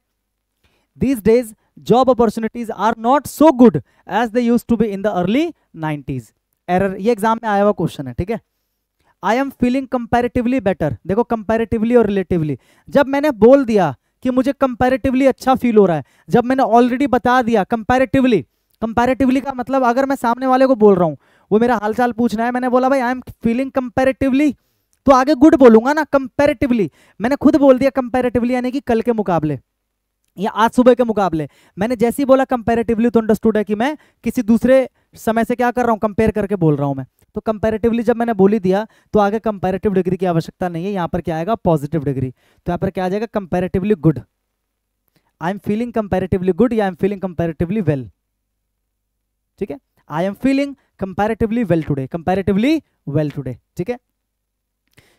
These days job opportunities are not so good as they used to be in the early 90s। Error, ये एग्जाम में आया हुआ क्वेश्चन है, ठीक है। I am feeling comparatively better, देखो कंपैरेटिवली और रिलेटिवली, जब मैंने बोल दिया कि मुझे कंपैरेटिवली अच्छा फील हो रहा है, जब मैंने ऑलरेडी बता दिया कंपैरेटिवली, कंपैरेटिवली का मतलब अगर मैं सामने वाले को बोल रहा हूं, वो मेरा हालचाल पूछना है, मैंने बोला भाई आई एम फीलिंग कंपैरेटिवली, तो आगे गुड बोलूंगा ना, कंपैरेटिवली। मैंने खुद बोल दिया कंपैरेटिवली, यानी कि कल के मुकाबले या आज सुबह के मुकाबले। मैंने जैसे ही बोला कंपैरेटिवली, तो अंडरस्टूड है कि मैं किसी दूसरे समय से क्या कर रहा हूं, कंपेयर करके बोल रहा हूं मैं। तो कंपैरेटिवली जब मैंने बोली दिया, तो आगे कंपैरेटिव डिग्री की आवश्यकता नहीं है, यहां पर क्या आएगा, पॉजिटिव डिग्री। तो यहां पर क्या आ जाएगा, comparatively good. I am feeling comparatively good, या I am feeling comparatively well, ठीक है। I am feeling comparatively well today, comparatively well today, ठीक है।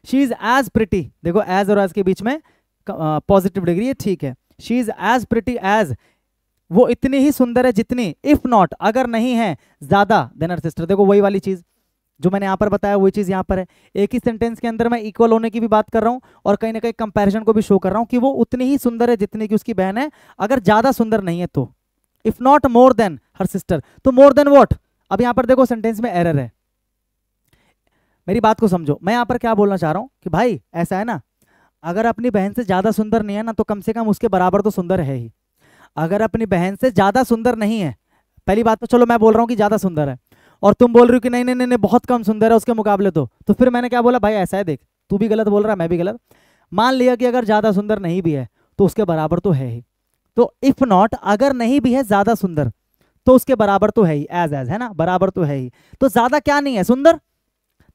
शी इज एज प्रिटी, देखो एज और एज के बीच में पॉजिटिव डिग्री है, ठीक है। She is as pretty as, वो इतनी ही सुंदर है जितनी, इफ नॉट अगर नहीं है, ज्यादा देन हर सिस्टर। देखो वही वाली चीज जो मैंने यहाँ पर बताया वही चीज यहाँ पर है। एक ही सेंटेंस के अंदर मैं इक्वल होने की भी बात कर रहा हूँ और कहीं ना कहीं कंपैरिजन को भी शो कर रहा हूँ कि वो उतनी ही सुंदर है जितनी की उसकी बहन है, अगर ज्यादा सुंदर नहीं है तो। If not more than her sister, तो मोर देन व्हाट। अब यहाँ पर देखो सेंटेंस में एरर है, मेरी बात को समझो। मैं यहाँ पर क्या बोलना चाह रहा हूँ कि भाई ऐसा है ना, अगर अपनी बहन से ज्यादा सुंदर नहीं है ना तो कम से कम उसके बराबर तो सुंदर है ही। अगर अपनी बहन से ज्यादा सुंदर नहीं है, पहली बात तो चलो मैं बोल रहा हूँ कि ज्यादा सुंदर है, और तुम बोल रही हो कि नहीं नहीं नहीं, नहीं बहुत कम सुंदर है उसके मुकाबले, तो फिर मैंने क्या बोला, भाई ऐसा है देख, तू भी गलत बोल रहा है मैं भी गलत। मान लिया कि अगर ज्यादा सुंदर नहीं भी है तो उसके बराबर तो है ही। तो इफ नॉट अगर नहीं भी है ज्यादा सुंदर तो उसके बराबर तो है ही, एज है ना, बराबर तो है ही। तो ज्यादा क्या नहीं है, सुंदर।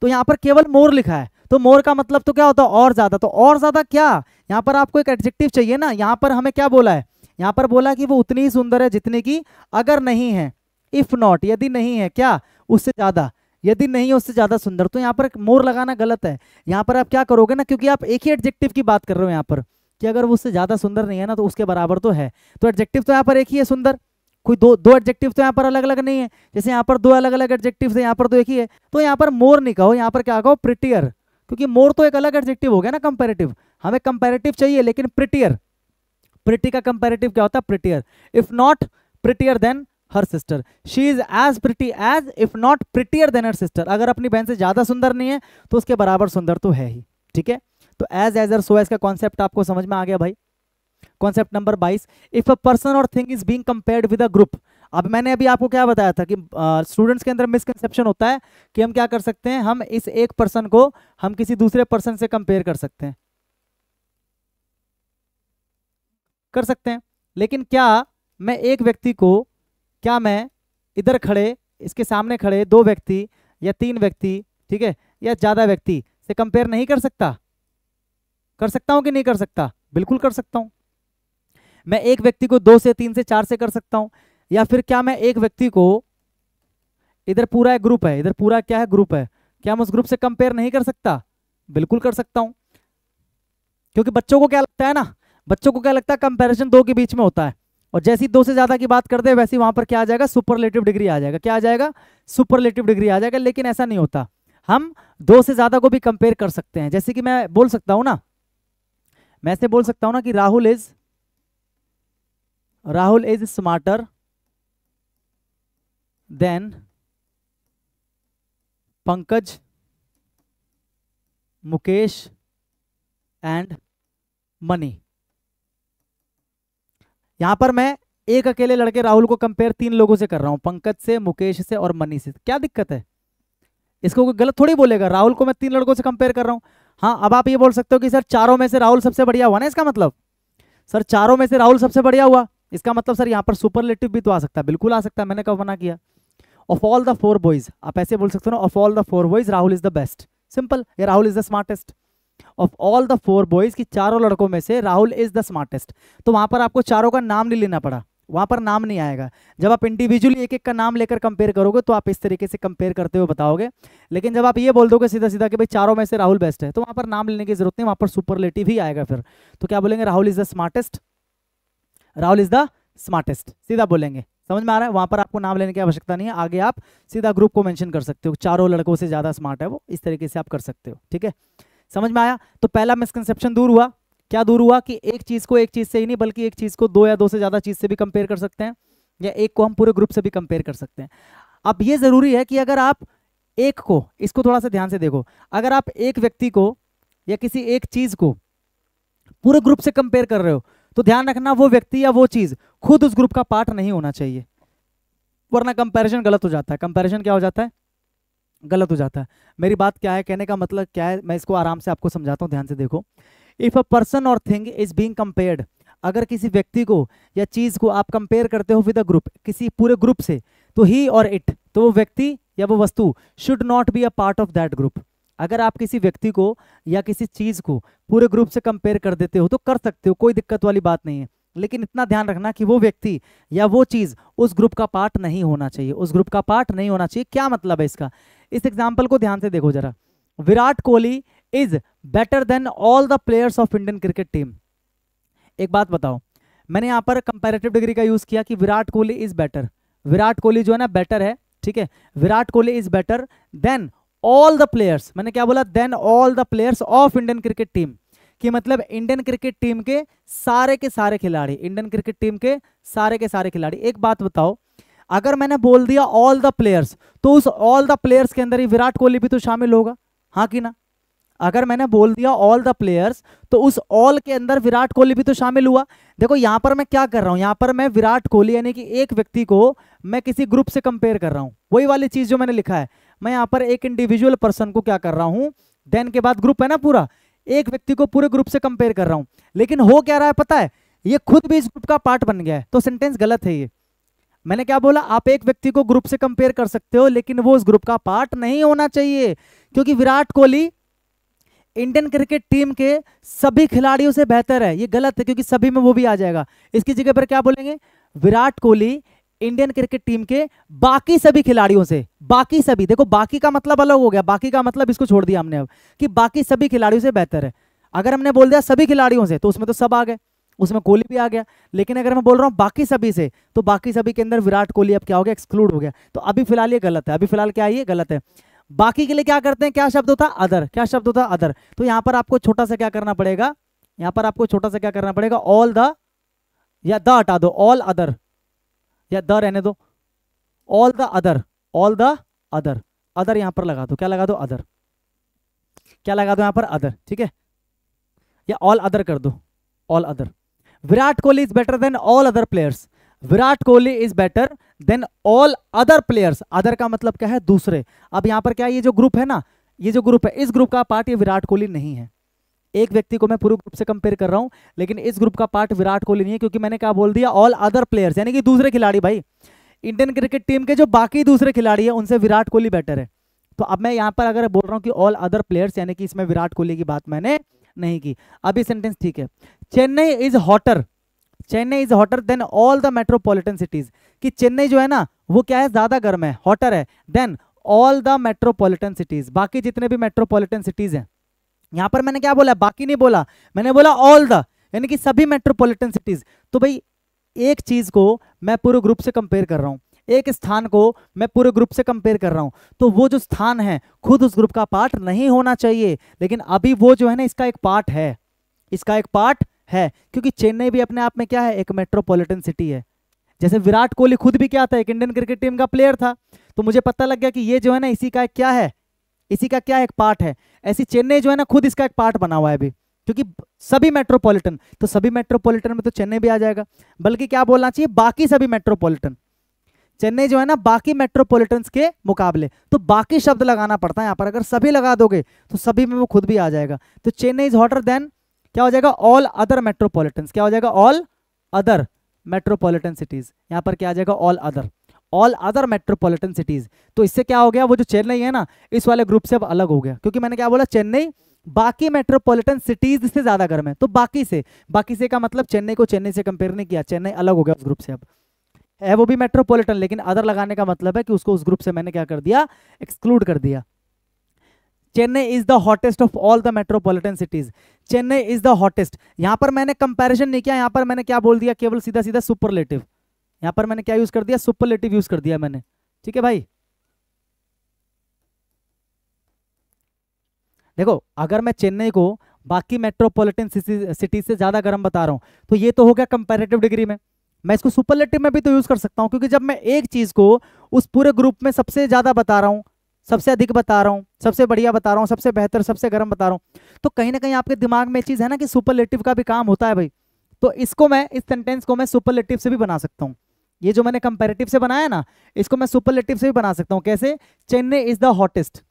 तो यहाँ पर केवल मोर लिखा है, तो मोर का मतलब तो क्या होता है, और ज्यादा। तो और ज्यादा क्या, यहाँ पर आपको एक एडजेक्टिव चाहिए ना। यहाँ पर हमें क्या बोला है, यहाँ पर बोला कि वो उतनी ही सुंदर है जितनी की अगर नहीं है, इफ नॉट यदि नहीं है क्या, उससे ज्यादा, यदि नहीं है उससे ज्यादा सुंदर। तो यहाँ पर मोर लगाना गलत है। यहाँ पर आप क्या करोगे ना, क्योंकि आप एक ही एडजेक्टिव की बात कर रहे हो यहाँ पर कि अगर वो उससे ज्यादा सुंदर नहीं है ना तो उसके बराबर तो है। तो एडजेक्टिव तो यहाँ पर एक ही है, सुंदर। कोई दो एडजेक्टिव तो यहाँ पर अलग अलग नहीं है। जैसे यहाँ पर दो अलग अलग एडजेक्टिव है, यहाँ पर तो एक ही है। तो यहाँ पर मोर नहीं कहो, यहाँ पर क्या कहो, प्रिटियर। क्योंकि मोर तो एक अलग एडजेक्टिव हो गया ना, कंपैरेटिव। हमें कंपैरेटिव चाहिए, लेकिन प्रिटियर, प्रिटी का कंपैरेटिव क्या होता है, prettier. If not prettier than her sister, she is as pretty as, if not prettier than her sister. अगर अपनी बहन से ज्यादा सुंदर नहीं है तो उसके बराबर सुंदर तो है ही। ठीक है, तो एज एजर सो एज का कॉन्सेप्ट आपको समझ में आ गया भाई। Concept number 22, if a person और thing is being compared with a group. अब मैंने अभी आपको क्या बताया था कि स्टूडेंट्स के अंदर मिसकंसेप्शन होता है कि हम क्या कर सकते हैं, हम इस एक पर्सन को हम किसी दूसरे पर्सन से कंपेयर कर सकते हैं, कर सकते हैं। लेकिन क्या मैं एक व्यक्ति को, क्या मैं इधर खड़े, इसके सामने खड़े दो व्यक्ति या तीन व्यक्ति, ठीक है, या ज्यादा व्यक्ति से कंपेयर नहीं कर सकता? कर सकता हूं कि नहीं कर सकता? बिल्कुल कर सकता हूं। मैं एक व्यक्ति को 2 से 3 से 4 से कर सकता हूं। या फिर क्या मैं एक व्यक्ति को, इधर पूरा एक ग्रुप है, इधर पूरा क्या है, ग्रुप है, क्या मैं उस ग्रुप से कंपेयर नहीं कर सकता? बिल्कुल कर सकता हूं। क्योंकि बच्चों को क्या लगता है ना, बच्चों को क्या लगता है, कंपैरिजन दो के बीच में होता है, और जैसी दो से ज्यादा की बात कर दे वैसी वहां पर क्या आ जाएगा, सुपरलेटिव डिग्री आ जाएगा। क्या आ जाएगा, सुपरलेटिव डिग्री आ जाएगा। लेकिन ऐसा नहीं होता, हम दो से ज्यादा को भी कंपेयर कर सकते हैं। जैसे कि मैं बोल सकता हूं ना, मैं ऐसे बोल सकता हूं ना कि Rahul is smarter than Pankaj, Mukesh and money. यहां पर मैं एक अकेले लड़के राहुल को कंपेयर 3 लोगों से कर रहा हूं, पंकज से, मुकेश से और मनी से। क्या दिक्कत है, इसको कोई गलत थोड़ी बोलेगा। राहुल को मैं 3 लड़कों से कंपेयर कर रहा हूं। हाँ, अब आप ये बोल सकते हो कि सर चारों में से राहुल सबसे बढ़िया हुआ ना, इसका मतलब सर चारों में से राहुल सबसे बढ़िया हुआ, इसका मतलब सर यहाँ पर सुपरलेटिव भी तो आ सकता है। बिल्कुल आ सकता है, मैंने कब मना किया। ऑफ ऑल द 4 बॉयज, आप ऐसे बोल सकते हो ना, of all the 4 boys Rahul is the best, simple, या Rahul is the smartest. Of all the 4 boys, की चारों लड़कों में से राहुल इज द स्मार्टेस्ट। तो वहां पर आपको चारों का नाम नहीं लेना पड़ा, वहां पर नाम नहीं आएगा। जब आप इंडिविजुअली एक एक का नाम लेकर कंपेयर करोगे तो आप इस तरीके से कंपेयर करते हुए बताओगे। लेकिन जब आप ये बोल दोगे सीधा सीधा कि भाई चारों में से राहुल बेस्ट है, तो वहां पर नाम लेने की जरूरत नहीं, वहां पर सुपरलेटिव ही आएगा फिर। तो क्या बोलेंगे, Rahul is the smartest, Rahul is the smartest, सीधा बोलेंगे। समझ में आ रहा है, वहां पर आपको नाम लेने की आवश्यकता नहीं है। आगे आप सीधा ग्रुप को मेंशन कर सकते हो, चारों लड़कों से ज्यादा स्मार्ट है वो, इस तरीके से आप कर सकते हो। ठीक है, समझ में आया। तो पहला मिसकंसेप्शन दूर हुआ। क्या दूर हुआ, कि एक चीज को एक चीज से ही नहीं बल्कि एक चीज को 2 या 2 से ज्यादा चीज से भी कंपेयर कर सकते हैं, या एक को हम पूरे ग्रुप से भी कंपेयर कर सकते हैं। अब ये जरूरी है कि अगर आप एक को, इसको थोड़ा सा ध्यान से देखो, अगर आप एक व्यक्ति को या किसी एक चीज को पूरे ग्रुप से कंपेयर कर रहे हो तो ध्यान रखना वो व्यक्ति या वो चीज खुद उस ग्रुप का पार्ट नहीं होना चाहिए, वरना कंपैरिजन गलत हो जाता है। कंपैरिजन क्या हो जाता है, गलत हो जाता है। मेरी बात क्या है, कहने का मतलब क्या है, मैं इसको आराम से आपको समझाता हूं, ध्यान से देखो। इफ अ पर्सन और थिंग इज बीइंग कंपेयर्ड, अगर किसी व्यक्ति को या चीज को आप कंपेयर करते हो विद अ ग्रुप, किसी पूरे ग्रुप से, तो ही और इट, तो वो व्यक्ति या वो वस्तु should not be a part of that group. अगर आप किसी व्यक्ति को या किसी चीज को पूरे ग्रुप से कंपेयर कर देते हो तो कर सकते हो, कोई दिक्कत वाली बात नहीं है। लेकिन इतना ध्यान रखना कि वो व्यक्ति या वो चीज उस ग्रुप का पार्ट नहीं होना चाहिए, उस ग्रुप का पार्ट नहीं होना चाहिए। क्या मतलब है इसका, इस एग्जाम्पल को ध्यान से देखो जरा। Virat Kohli is better than all the players of Indian cricket team. एक बात बताओ, मैंने यहाँ पर कंपैरेटिव डिग्री का यूज किया कि विराट कोहली इज बेटर, विराट कोहली जो है ना बेटर है, ठीक है, Virat Kohli is better than all the players. मैंने क्या बोला, than all the players of Indian cricket team, कि मतलब इंडियन क्रिकेट टीम के सारे खिलाड़ी, इंडियन क्रिकेट टीम के सारे खिलाड़ी। एक बात बताओ, अगर मैंने बोल दिया ऑल द प्लेयर्स, तो उस ऑल द प्लेयर्स के अंदर ही विराट कोहली भी तो शामिल होगा, हाँ कि ना? अगर मैंने बोल दिया ऑल द प्लेयर्स, तो उस ऑल के अंदर विराट कोहली भी तो शामिल हुआ। देखो यहां पर मैं क्या कर रहा हूं, यहां पर मैं विराट कोहली यानी कि एक व्यक्ति को मैं किसी ग्रुप से कंपेयर कर रहा हूं, वही वाली चीज जो मैंने लिखा है। मैं यहां पर एक इंडिविजुअल पर्सन को क्या कर रहा हूं, देन के बाद ग्रुप है ना पूरा, एक व्यक्ति को पूरे ग्रुप से कंपेयर कर रहा हूं। लेकिन हो क्या रहा है पता है, ये खुद भी इस ग्रुप का पार्ट बन गया है, तो सेंटेंस गलत है ये। मैंने क्या बोला, आप एक व्यक्ति को ग्रुप से कंपेयर कर सकते हो, लेकिन वो उस ग्रुप का पार्ट नहीं होना चाहिए, क्योंकि Virat Kohli Indian cricket team के सभी खिलाड़ियों से बेहतर है। ये गलत है, क्योंकि सभी में वो भी आ जाएगा। इसकी जगह पर क्या बोलेंगे, Virat Kohli Indian cricket team के बाकी सभी खिलाड़ियों से, बाकी सभी, देखो बाकी का मतलब अलग हो गया, बाकी का मतलब इसको छोड़ दिया हमने अब, कि बाकी सभी खिलाड़ियों से बेहतर है। अगर हमने बोल दिया सभी खिलाड़ियों से, तो उसमें तो सब आ गए, उसमें कोहली भी आ गया। लेकिन अगर मैं बोल रहा हूं बाकी सभी से, तो बाकी सभी के अंदर विराट कोहली अब क्या हो गया, एक्सक्लूड हो गया। तो अभी फिलहाल ये गलत है, अभी फिलहाल क्या है, ये गलत है। बाकी के लिए क्या करते हैं, क्या शब्द होता है, अदर, क्या शब्द होता है, अदर। तो यहां पर आपको छोटा सा क्या करना पड़ेगा, यहां पर आपको छोटा सा क्या करना पड़ेगा, ऑल द, या द हटा दो, ऑल अदर, या द रहने दो, all the other, all the other, other यहां पर लगा दो, क्या लगा दो, अदर, क्या लगा दो यहां पर, अदर, ठीक है, या ऑल अदर कर दो, all other. Virat Kohli is better than all other players, Virat Kohli is better than all other players. Other का मतलब क्या है, दूसरे। अब यहां पर क्या है, ये जो ग्रुप है ना, ये जो ग्रुप है, इस ग्रुप का पार्ट ये विराट कोहली नहीं है। एक व्यक्ति को मैं पूरे ग्रुप से कंपेयर कर रहा हूं, लेकिन इस ग्रुप का पार्ट विराट कोहली नहीं है, क्योंकि मैंने क्या बोल दिया, ऑल अदर प्लेयर्स, यानी कि दूसरे खिलाड़ी। भाई इंडियन क्रिकेट टीम के जो बाकी दूसरे खिलाड़ी है, उनसे विराट कोहली बेटर है। तो अब मैं यहां पर अगर बोल रहा हूं कि ऑल अदर प्लेयर्स, यानी कि इसमें विराट कोहली की बात मैंने नहीं की। अभी सेंटेंस ठीक है, Chennai is hotter, Chennai is hotter than all the metropolitan cities, कि चेन्नई जो है ना वो क्या है, ज्यादा गर्म है, हॉटर है, than all the metropolitan cities, बाकी जितने भी मेट्रोपॉलिटन सिटीज हैं। यहां पर मैंने क्या बोला, बाकी नहीं बोला, मैंने बोला ऑल द, यानी कि सभी मेट्रोपॉलिटन सिटीज। तो भाई एक चीज को मैं पूरे ग्रुप से कंपेयर कर रहा हूं, एक स्थान को मैं पूरे ग्रुप से कंपेयर कर रहा हूं, तो वो जो स्थान है खुद उस ग्रुप का पार्ट नहीं होना चाहिए। लेकिन अभी वो जो है ना, इसका एक पार्ट है, इसका एक पार्ट है, क्योंकि चेन्नई भी अपने आप में क्या है, एक मेट्रोपॉलिटन सिटी है। जैसे विराट कोहली खुद भी क्या था, एक इंडियन क्रिकेट टीम का प्लेयर था, तो मुझे पता लग गया कि ये जो है ना, इसी का एक क्या है, इसी का क्या एक पार्ट है। ऐसी चेन्नई जो है ना, खुद इसका एक पार्ट बना हुआ है अभी, क्योंकि सभी मेट्रोपॉलिटन, तो सभी मेट्रोपॉलिटन में तो चेन्नई भी आ जाएगा। बल्कि क्या बोलना चाहिए, बाकी सभी मेट्रोपॉलिटन, चेन्नई जो है ना बाकी मेट्रोपॉलिटन के मुकाबले, तो बाकी शब्द लगाना पड़ता है यहाँ पर। अगर सभी लगा दोगे तो सभी में वो खुद भी आ जाएगा। तो चेन्नई इज हॉटर देन क्या हो जाएगा, ऑल अदर मेट्रोपॉलिटन, क्या हो जाएगा, ऑल अदर मेट्रोपॉलिटन सिटीज। यहाँ पर क्या आ जाएगा, all other, all other metropolitan cities. तो इससे क्या हो गया, वो जो चेन्नई है ना, इस वाले ग्रुप से अब अलग हो गया, क्योंकि मैंने क्या बोला, चेन्नई बाकी मेट्रोपॉलिटन सिटीज से ज्यादा गर्म है। तो बाकी से का मतलब चेन्नई को चेन्नई से कंपेयर नहीं किया, चेन्नई अलग हो गया उस ग्रुप से। अब है वो भी मेट्रोपॉलिटन, लेकिन अदर लगाने का मतलब है कि उसको उस ग्रुप से मैंने क्या कर दिया, एक्सक्लूड कर दिया। Chennai is the hottest of all the metropolitan cities, Chennai is the hottest. यहां पर मैंने कंपैरिजन नहीं किया, यहां पर मैंने क्या बोल दिया, केवल सीधा सीधा सुपरलेटिव। यहां पर मैंने क्या यूज कर दिया, सुपरलेटिव यूज कर दिया मैंने, ठीक है भाई। देखो अगर मैं चेन्नई को बाकी मेट्रोपॉलिटन सिटी से ज्यादा गर्म बता रहा हूं, तो ये तो हो गया कंपैरेटिव डिग्री में। मैं इसको सुपरलेटिव में भी तो यूज कर सकता हूं, क्योंकि जब मैं एक चीज को उस पूरे ग्रुप में सबसे ज्यादा बता रहा हूं, सबसे अधिक बता रहा हूं, सबसे बढ़िया बता रहा हूं, सबसे बेहतर, सबसे गर्म बता रहा हूं, तो कहीं ना कहीं आपके दिमाग में चीज है ना कि सुपरलेटिव का भी काम होता है भाई। तो इसको मैं, इस सेंटेंस को मैं सुपरलेटिव से भी बना सकता हूं। ये जो मैंने कंपैरेटिव से बनाया ना, इसको मैं सुपरलेटिव से भी बना सकता हूं। कैसे, Chennai is the hottest,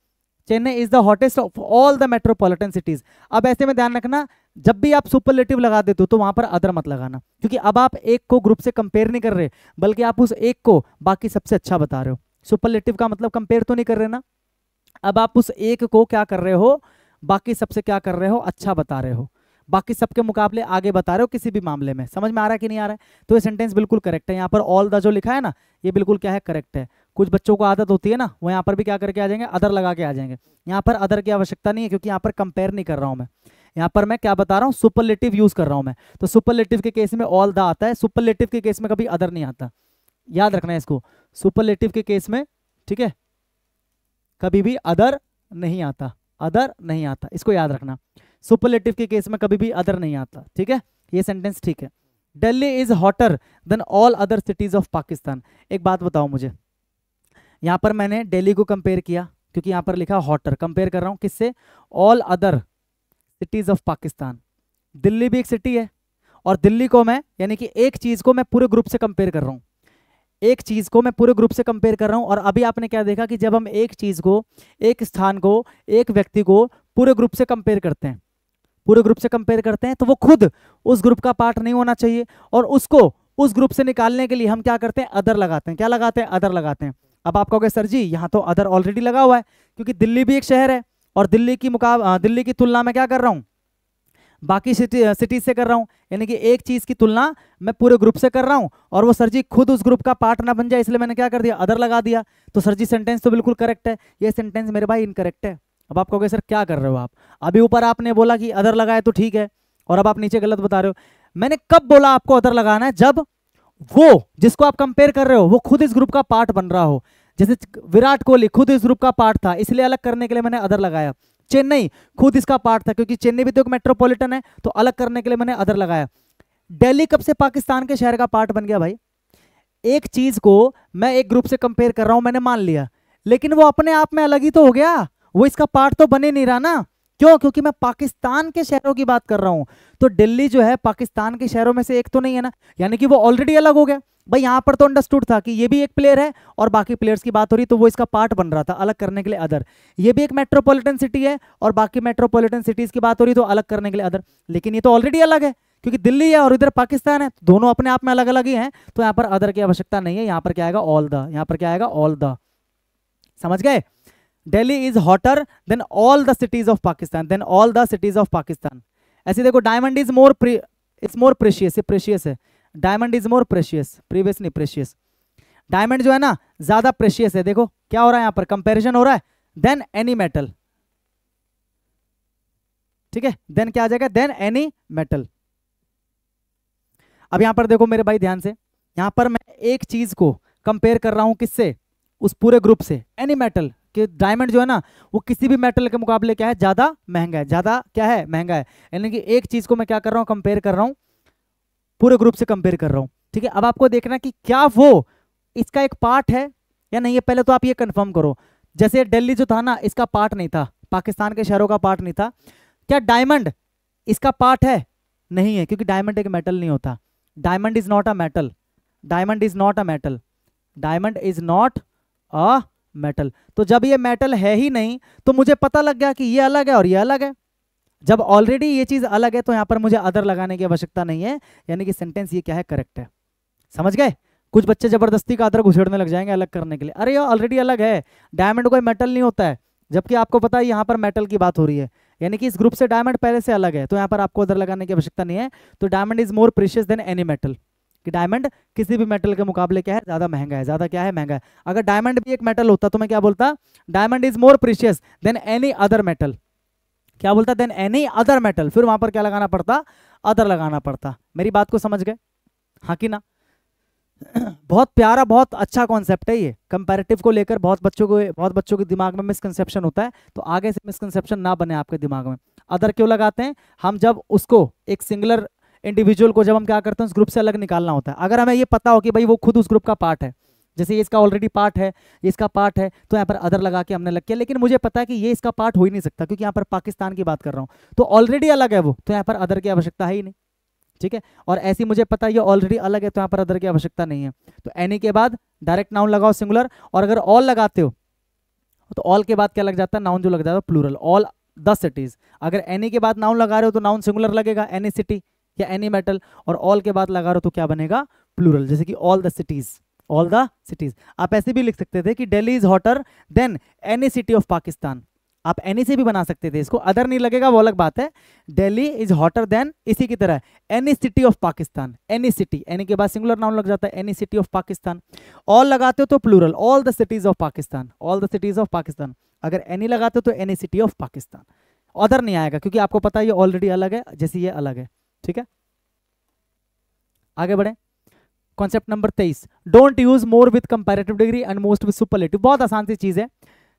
Chennai is the hottest of all the metropolitan cities. अब ऐसे में ध्यान रखना, जब भी आप सुपरलेटिव लगा देते हो तो वहां पर अदर मत लगाना, क्योंकि अब आप एक को ग्रुप से कंपेयर नहीं कर रहे, बल्कि आप उस एक को बाकी सबसे अच्छा बता रहे हो। सुपरलेटिव का मतलब कंपेयर तो नहीं कर रहे ना, अब आप उस एक को क्या कर रहे हो, बाकी सबसे क्या कर रहे हो, अच्छा बता रहे हो, बाकी सबके मुकाबले आगे बता रहे हो किसी भी मामले में। समझ में आ रहा है कि नहीं आ रहा है? तो ये सेंटेंस बिल्कुल करेक्ट है। यहाँ पर ऑल द जो लिखा है ना, ये बिल्कुल क्या है, करेक्ट है। कुछ बच्चों को आदत होती है ना, वो यहाँ पर भी क्या करके आ जाएंगे, अदर लगा के आ जाएंगे। यहाँ पर अदर की आवश्यकता नहीं है, क्योंकि यहाँ पर कंपेयर नहीं कर रहा हूँ मैं, यहाँ पर मैं क्या बता रहा हूँ, सुपरलेटिव यूज कर रहा हूँ मैं। तो सुपरलेटिव के केस में ऑल द आता है, सुपरलेटिव के केस में कभी अदर नहीं आता, याद रखना है इसको। सुपरलेटिव के केस में, ठीक है, कभी भी अदर नहीं आता, अदर नहीं आता, इसको याद रखना। सुपरलेटिव के केस में कभी भी अदर नहीं आता, ठीक है, ये सेंटेंस ठीक है। Delhi is hotter than all other cities of Pakistan. एक बात बताओ मुझे, यहाँ पर मैंने दिल्ली को कंपेयर किया क्योंकि यहाँ पर लिखा हॉटर, कंपेयर कर रहा हूँ किससे, all other cities of Pakistan. Delhi भी एक सिटी है और दिल्ली को मैं, यानी कि एक चीज को मैं पूरे ग्रुप से कंपेयर कर रहा हूँ, एक चीज को मैं पूरे ग्रुप से कंपेयर कर रहा हूं। और अभी आपने क्या देखा कि जब हम एक चीज को, एक स्थान को, एक व्यक्ति को पूरे ग्रुप से कंपेयर करते हैं, पूरे ग्रुप से कंपेयर करते हैं, तो वो खुद उस ग्रुप का पार्ट नहीं होना चाहिए, और उसको उस ग्रुप से निकालने के लिए हम क्या करते हैं, अदर लगाते हैं। क्या लगाते हैं, अदर लगाते हैं। अब आप कहोगे सर जी यहाँ तो अदर ऑलरेडी लगा हुआ है, क्योंकि दिल्ली भी एक शहर है और दिल्ली की तुलना में क्या कर रहा हूँ, बाकी सिटीज से कर रहा हूँ, यानी कि एक चीज की तुलना मैं पूरे ग्रुप से कर रहा हूँ, और वो सर जी खुद उस ग्रुप का पार्ट ना बन जाए इसलिए मैंने क्या कर दिया, अदर लगा दिया। तो सर जी सेंटेंस तो बिल्कुल करेक्ट है, ये सेंटेंस मेरे भाई इनकरेक्ट है। अब आप कहोगे सर क्या कर रहे हो आप, अभी ऊपर आपने बोला कि अदर लगाए तो ठीक है, और अब आप नीचे गलत बता रहे हो। मैंने कब बोला आपको अदर लगाना है, जब वो जिसको आप कंपेयर कर रहे हो वो खुद इस ग्रुप का पार्ट बन रहा हो। जैसे विराट कोहली खुद इस ग्रुप का पार्ट था, इसलिए अलग करने के लिए मैंने अदर लगाया। चेन्नई खुद इसका पार्ट था, क्योंकि चेन्नई भी तो एक मेट्रोपॉलिटन है, तो अलग करने के लिए मैंने अदर लगाया। दिल्ली कब से पाकिस्तान के शहर का पार्ट बन गया भाई, एक चीज को मैं एक ग्रुप से कंपेयर कर रहा हूं, मैंने मान लिया, लेकिन वो अपने आप में अलग ही तो हो गया, वो इसका पार्ट तो बने नहीं रहा ना। क्यों, क्योंकि मैं पाकिस्तान के शहरों की बात कर रहा हूं, तो दिल्ली जो है पाकिस्तान के शहरों में से एक तो नहीं है ना, यानी कि वो ऑलरेडी अलग हो गया। भाई यहाँ पर तो अंडरस्टूड था कि ये भी एक प्लेयर है और बाकी प्लेयर्स की बात हो रही, तो वो इसका पार्ट बन रहा था, अलग करने के लिए अदर। ये भी एक मेट्रोपॉलिटन सिटी है और बाकी मेट्रोपॉलिटन सिटीज की बात हो रही, तो अलग करने के लिए अदर। लेकिन ये तो ऑलरेडी अलग है, क्योंकि दिल्ली है और इधर पाकिस्तान है, दोनों अपने आप में अलग अलग ही हैं, तो यहाँ पर अदर की आवश्यकता नहीं है। यहाँ पर क्या आएगा, ऑल द, यहाँ पर क्या आएगा, ऑल द। समझ गए, Delhi is hotter than all the cities of Pakistan, than all the cities of Pakistan. ऐसे देखो, डायमंड इज मोर प्रेशियस, ये प्रेशियस है, diamond is more precious, previous नहीं प्रेशियस। डायमंड जो है ना ज्यादा प्रेशियस है। देखो क्या हो रहा है, यहाँ पर कंपैरिजन हो रहा है, देन एनी मेटल, ठीक है, देन क्या आ जाएगा, देन एनी मेटल। अब यहां पर देखो मेरे भाई ध्यान से, यहां पर मैं एक चीज को कंपेयर कर रहा हूं किससे, उस पूरे ग्रुप से, एनी मेटल, कि डायमंड जो है ना वो किसी भी मेटल के मुकाबले क्या है, ज्यादा महंगा है, ज्यादा क्या है, महंगा है। यानी कि एक चीज को मैं क्या कर रहा हूं, कंपेयर कर रहा हूं, पूरे ग्रुप से कंपेयर कर रहा हूं, ठीक है। अब आपको देखना कि क्या वो इसका एक पार्ट है या नहीं है, पहले तो आप ये कंफर्म करो। जैसे दिल्ली जो था ना, इसका पार्ट नहीं था, पाकिस्तान के शहरों का पार्ट नहीं था। क्या डायमंड इसका पार्ट है, नहीं है, क्योंकि डायमंड एक मेटल नहीं होता। Diamond is not a metal, diamond is not a metal, diamond is not a metal. तो जब ये मेटल है ही नहीं, तो मुझे पता लग गया कि ये अलग है और ये अलग है। जब ऑलरेडी ये चीज अलग है, तो यहां पर मुझे अदर लगाने की आवश्यकता नहीं है, यानी कि सेंटेंस ये क्या है, करेक्ट है। समझ गए। कुछ बच्चे जबरदस्ती का अदर घुसेड़ने लग जाएंगे अलग करने के लिए, अरे ये ऑलरेडी अलग है, डायमंड कोई मेटल नहीं होता है, जबकि आपको पता है यहाँ पर मेटल की बात हो रही है, यानी कि इस ग्रुप से डायमंड पहले से अलग है, तो यहाँ पर आपको अदर लगाने की आवश्यकता नहीं है। तो diamond is more precious than any metal, कि डायमंड किसी भी मेटल के मुकाबले क्या है, ज्यादा महंगा है, ज्यादा क्या है, महंगा है। अगर डायमंड भी एक मेटल होता तो मैं क्या बोलता, diamond is more precious than any other metal, क्या बोलता, देन एनी अदर मेटल, फिर वहां पर क्या लगाना पड़ता, अदर लगाना पड़ता। मेरी बात को समझ गए, हाँ कि ना। बहुत प्यारा, बहुत अच्छा कॉन्सेप्ट है ये, कंपैरेटिव को लेकर बहुत बच्चों के दिमाग में मिसकंसेप्शन होता है, तो आगे से मिसकंसेप्शन ना बने आपके दिमाग में। अदर क्यों लगाते हैं हम, जब उसको एक सिंगुलर इंडिविजुअल को जब हम क्या करते हैं, उस ग्रुप से अलग निकालना होता है। अगर हमें ये पता हो कि भाई वो खुद उस ग्रुप का पार्ट है, जैसे ये इसका ऑलरेडी पार्ट है, ये इसका पार्ट है, तो यहाँ पर अदर लगा के हमने लग किया, लेकिन मुझे पता है कि ये इसका पार्ट हो ही नहीं सकता, क्योंकि यहाँ पर पाकिस्तान की बात कर रहा हूँ, तो ऑलरेडी अलग है वो, तो यहाँ पर अदर की आवश्यकता है ही नहीं, ठीक है। और ऐसी मुझे पता है ये ऑलरेडी अलग है, तो यहाँ पर अदर की आवश्यकता नहीं है। तो एनी के बाद डायरेक्ट नाउन लगाओ सिंगुलर, और अगर ऑल लगाते हो तो ऑल के बाद क्या लग जाता है, नाउन जो लग जाता है प्लूरल, ऑल द सिटीज। अगर एनी के बाद नाउन लगा रहे हो तो नाउन सिंगुलर लगेगा, एनी सिटी या एनी मेटल, और ऑल के बाद लगा रहे हो तो क्या बनेगा, प्लूरल, जैसे कि all the cities, all the cities. आप ऐसे भी लिख सकते थे कि Delhi is hotter then any city of Pakistan, आप एनी से भी बना सकते थे इसको, अदर नहीं लगेगा वो अलग बात है। दिल्ली इज हॉटर देन, इसी की तरह any city of Pakistan, any city, any के बाद सिंगुलर नाउन लग जाता है, any city of Pakistan. All लगाते हो तो plural, all the cities of Pakistan, all the cities of Pakistan. अगर एनी लगाते हो तो any city of Pakistan. Other नहीं आएगा, क्योंकि आपको पता है ये ऑलरेडी अलग है, जैसे ये अलग है। ठीक है, आगे बढ़े। Concept number 23, don't use more with comparative degree and most with superlative. बहुत आसान सी चीज है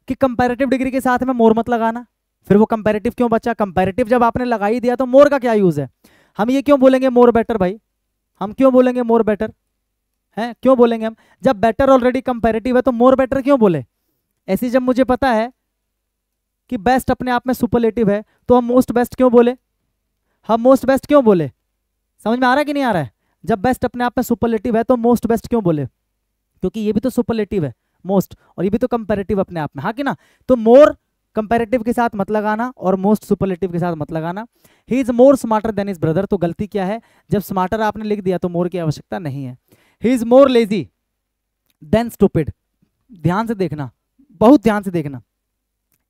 कि कंपैरेटिव डिग्री के साथ में मोर मत लगाना, फिर वो कंपैरेटिव क्यों बचा? कंपैरेटिव जब आपने लगा ही दिया तो मोर का क्या यूज है? हम ये क्यों बोलेंगे मोर बेटर भाई? हम क्यों बोलेंगे मोर बेटर है? क्यों बोलेंगे हम? जब बेटर ऑलरेडी कंपैरेटिव है तो मोर बेटर क्यों बोले? ऐसे जब मुझे पता है कि बेस्ट अपने आप में सुपरलेटिव है तो हम मोस्ट बेस्ट क्यों बोले? हम मोस्ट बेस्ट क्यों बोले? समझ में आ रहा है कि नहीं आ रहा है? जब बेस्ट अपने आप में सुपरलेटिव है तो मोस्ट बेस्ट क्यों बोले? क्योंकि ये भी तो सुपरलेटिव है मोस्ट, और ये भी तो कंपैरेटिव अपने आप में, हाँ कि ना? तो मोर कंपैरेटिव के साथ मत लगाना और मोस्ट सुपरलेटिव के साथ मत लगाना। ही is more smarter than his brother, तो गलती क्या है? जब स्मार्टर आपने लिख दिया तो मोर की आवश्यकता नहीं है। He is more lazy than stupid. ध्यान से देखना, बहुत ध्यान से देखना।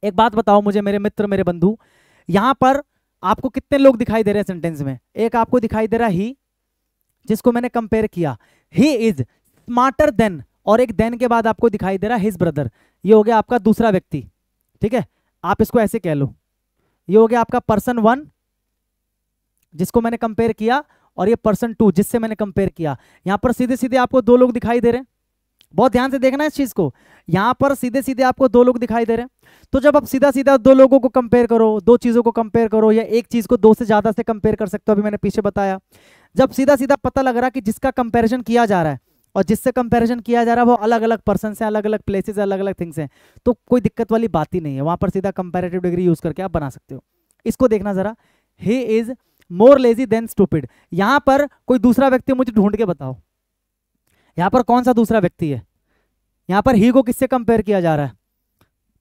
एक बात बताओ मुझे मेरे मित्र, मेरे बंधु, यहां पर आपको कितने लोग दिखाई दे रहे हैं सेंटेंस में? एक आपको दिखाई दे रहा ही, जिसको मैंने कंपेयर किया, ही इज स्मार्टर देन, और एक देन के बाद आपको दिखाई दे रहा हिज ब्रदर। ये हो गया आपका दूसरा व्यक्ति। ठीक है, आप इसको ऐसे कह लो, ये हो गया आपका पर्सन 1 जिसको मैंने कंपेयर किया, और ये पर्सन 2 जिससे मैंने कंपेयर किया। यहां पर सीधे सीधे आपको 2 लोग दिखाई दे रहे हैं। बहुत ध्यान से देखना इस चीज को, यहां पर सीधे सीधे आपको 2 लोग दिखाई दे रहे हैं। तो जब आप सीधा सीधा 2 लोगों को कंपेयर करो, 2 चीजों को कंपेयर करो, या एक चीज को 2 से ज्यादा से कंपेयर कर सकते हो, अभी मैंने पीछे बताया। जब सीधा सीधा पता लग रहा कि जिसका कंपेरिजन किया जा रहा है और जिससे कंपैरिजन किया जा रहा है वो अलग अलग पर्सन से, अलग अलग प्लेसेस, अलग अलग थिंग्स हैं, तो कोई दिक्कत वाली बात ही नहीं है। वहां पर सीधा कंपैरेटिव डिग्री यूज करके आप बना सकते हो। इसको देखना जरा, he is more lazy than stupid. यहां पर कोई दूसरा व्यक्ति मुझे ढूंढ के बताओ, यहां पर कौन सा दूसरा व्यक्ति है? यहां पर ही को किससे कंपेयर किया जा रहा है?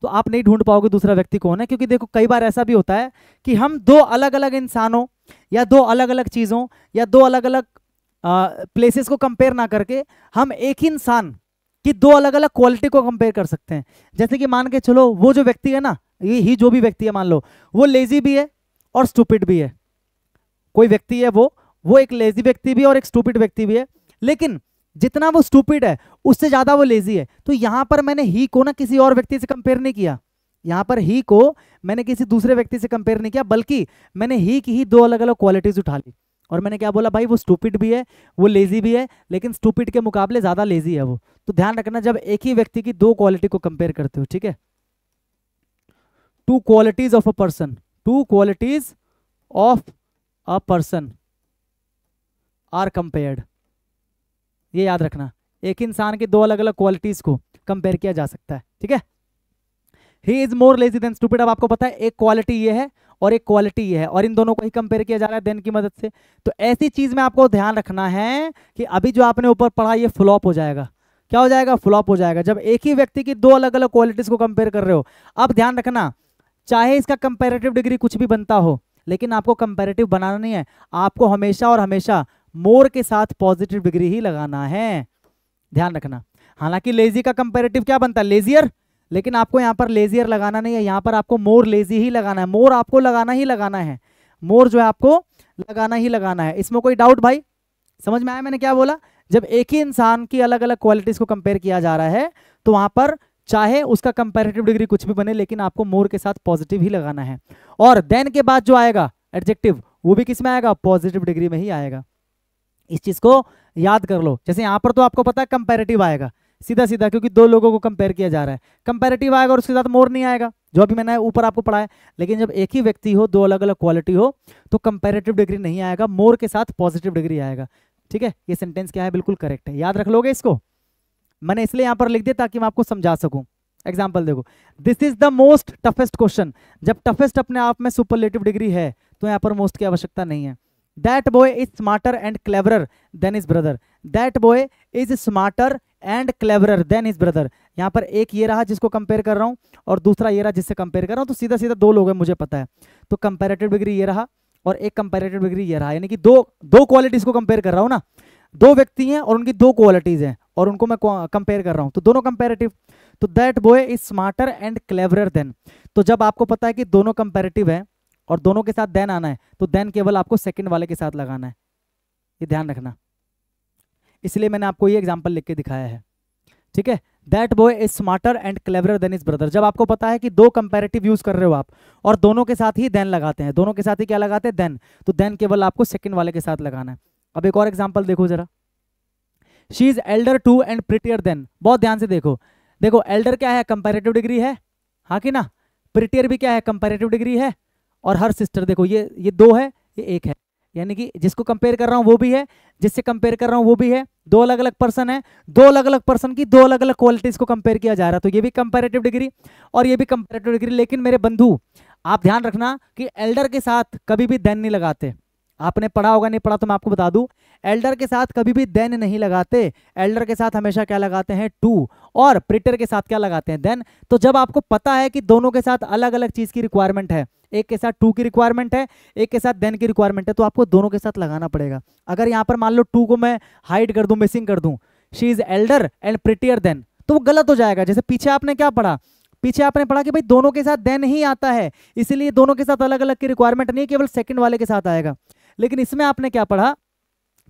तो आप नहीं ढूंढ पाओगे दूसरा व्यक्ति कौन है, क्योंकि देखो कई बार ऐसा भी होता है कि हम 2 अलग अलग इंसानों या 2 अलग अलग चीजों या 2 अलग अलग प्लेसेस को कंपेयर ना करके हम एक ही इंसान की 2 अलग अलग क्वालिटी को कंपेयर कर सकते हैं। जैसे कि मान के चलो वो जो व्यक्ति है ना, ये ही जो भी व्यक्ति है मान लो, वो लेजी भी है और स्टूपिड भी है। कोई व्यक्ति है वो एक लेजी व्यक्ति भी है और एक स्टूपिड व्यक्ति भी है, लेकिन जितना वो स्टूपिड है उससे ज्यादा वो लेजी है। तो यहां पर मैंने ही को ना किसी और व्यक्ति से कंपेयर नहीं किया, यहां पर ही को मैंने किसी दूसरे व्यक्ति से कंपेयर नहीं किया, बल्कि मैंने ही की ही 2 अलग अलग क्वालिटीज उठा ली। और मैंने क्या बोला भाई, वो स्टूपिड भी है, वो लेजी भी है, लेकिन स्टूपिड के मुकाबले ज्यादा लेजी है वो। तो ध्यान रखना जब एक ही व्यक्ति की 2 क्वालिटी को कंपेयर करते हो, ठीक है? 2 qualities of a person, 2 qualities of a person are compared. ये याद रखना, एक इंसान की 2 अलग अलग क्वालिटीज को कंपेयर किया जा सकता है। ठीक है, he is more lazy than stupid. अब आपको पता है एक क्वालिटी ये है और एक क्वालिटी ये है, और इन दोनों को ही कंपेयर किया जा रहा है देन की मदद से। तो ऐसी चीज में आपको ध्यान रखना है कि अभी जो आपने ऊपर पढ़ा ये फ्लॉप हो जाएगा। क्या हो जाएगा? फ्लॉप हो जाएगा। जब एक ही व्यक्ति की 2 अलग अलग क्वालिटीज को कंपेयर कर रहे हो, अब ध्यान रखना, चाहे इसका कंपेरेटिव डिग्री कुछ भी बनता हो, लेकिन आपको कंपेरेटिव बनाना नहीं है, आपको हमेशा और हमेशा मोर के साथ पॉजिटिव डिग्री ही लगाना है। ध्यान रखना। हालांकि लेजी का कंपेरेटिव क्या बनता है? लेजियर, लेकिन आपको यहां पर लेजियर लगाना नहीं है, यहां पर आपको मोर लेजी ही लगाना है। मोर आपको लगाना ही लगाना है, मोर जो है आपको लगाना ही लगाना है। इसमें कोई डाउट भाई? समझ में आया मैंने क्या बोला? जब एक ही इंसान की अलग अलग क्वालिटीज को कंपेयर किया जा रहा है तो वहां पर चाहे उसका कंपेरेटिव डिग्री कुछ भी बने, लेकिन आपको मोर के साथ पॉजिटिव ही लगाना है। और देन के बाद जो आएगा एडजेक्टिव, वो भी किस में आएगा? पॉजिटिव डिग्री में ही आएगा। इस चीज को याद कर लो। जैसे यहां पर तो आपको पता है कंपेरेटिव आएगा सीधा सीधा, क्योंकि 2 लोगों को कंपेयर किया जा रहा है, कंपेरेटिव आएगा और उसके साथ मोर नहीं आएगा, जो अभी मैंने ऊपर आपको पढ़ाया। लेकिन जब एक ही व्यक्ति हो, 2 अलग अलग क्वालिटी हो, तो कंपेरेटिव डिग्री नहीं आएगा, मोर के साथ पॉजिटिव डिग्री आएगा। ठीक है, ये सेंटेंस क्या है? बिल्कुल करेक्ट है, याद रख लोगे इसको। मैंने इसलिए यहां पर लिख दिया ताकि मैं आपको समझा सकूं। एग्जाम्पल देखो, this is the most toughest question. जब टफेस्ट अपने आप में सुपरलेटिव डिग्री है तो यहाँ पर मोस्ट की आवश्यकता नहीं है। That boy is smarter and cleverer than his brother. That boy is smarter and cleverer than his brother. यहाँ पर एक ये रहा जिसको कंपेयर कर रहा हूँ और दूसरा ये रहा जिससे कंपेयर कर रहा हूँ, तो सीधा सीधा 2 लोग हैं मुझे पता है। तो कंपेरेटिव डिग्री ये रहा और एक कंपेरेटिव डिग्री ये रहा, यानी कि दो क्वालिटीज को कंपेयर कर रहा हूँ ना। 2 व्यक्ति हैं और उनकी 2 क्वालिटीज हैं और उनको मैं कंपेयर कर रहा हूँ, तो दोनों कंपेरेटिव। तो that boy is smarter and cleverer than. तो जब आपको पता है कि दोनों कंपेरेटिव है और दोनों के साथ देन आना है, तो देन केवल आपको सेकंड वाले के साथ लगाना है, ये ध्यान रखना। इसलिए मैंने आपको ये एग्जांपल लिख के दिखाया है। ठीक है, that boy is smarter and cleverer than his brother. जब आपको पता है कि दो कंपैरेटिव यूज कर रहे हो आप और दोनों के साथ ही देन लगाते हैं, दोनों के साथ ही क्या लगाते हैं, देन, तो देन केवल आपको सेकंड वाले के साथ लगाना है। अब एक और एग्जांपल देखो जरा, she is elder to and prettier than. बहुत ध्यान से देखो, देखो एल्डर क्या है, कंपैरेटिव डिग्री है, हाँ कि ना, प्रिटियर भी क्या है, कंपैरेटिव डिग्री है, और हर सिस्टर देखो ये दो है, ये एक है, यानी कि जिसको कंपेयर कर रहा हूं वो भी है, जिससे कंपेयर कर रहा हूं वो भी है, दो अलग अलग पर्सन है, दो अलग अलग पर्सन की दो अलग अलग क्वालिटीज को कंपेयर किया जा रहा है, तो ये भी कंपैरेटिव डिग्री और ये भी कंपैरेटिव डिग्री। लेकिन मेरे बंधु आप ध्यान रखना कि एल्डर के साथ कभी भी देन नहीं लगाते। आपने पढ़ा होगा, नहीं पढ़ा तो मैं आपको बता दूं, एल्डर के साथ कभी भी देन नहीं लगाते, एल्डर के साथ हमेशा क्या लगाते हैं, टू, और प्रिटर के साथ क्या लगाते हैं, देन। तो जब आपको पता है कि दोनों के साथ अलग अलग चीज की रिक्वायरमेंट है, एक के साथ टू की रिक्वायरमेंट है, एक के साथ देन की रिक्वायरमेंट है, तो आपको दोनों के साथ लगाना पड़ेगा। अगर यहाँ पर मान लो टू को मैं हाइड कर दूं, मिसिंग कर दूं, she is Elder and prettier then, तो वो गलत हो जाएगा। जैसे पीछे आपने क्या पढ़ा, पीछे आपने पढ़ा कि भाई दोनों के साथ देन ही आता है, इसीलिए दोनों के साथ अलग अलग की रिक्वायरमेंट नहीं, केवल सेकंड वाले के साथ आएगा। लेकिन इसमें आपने क्या पढ़ा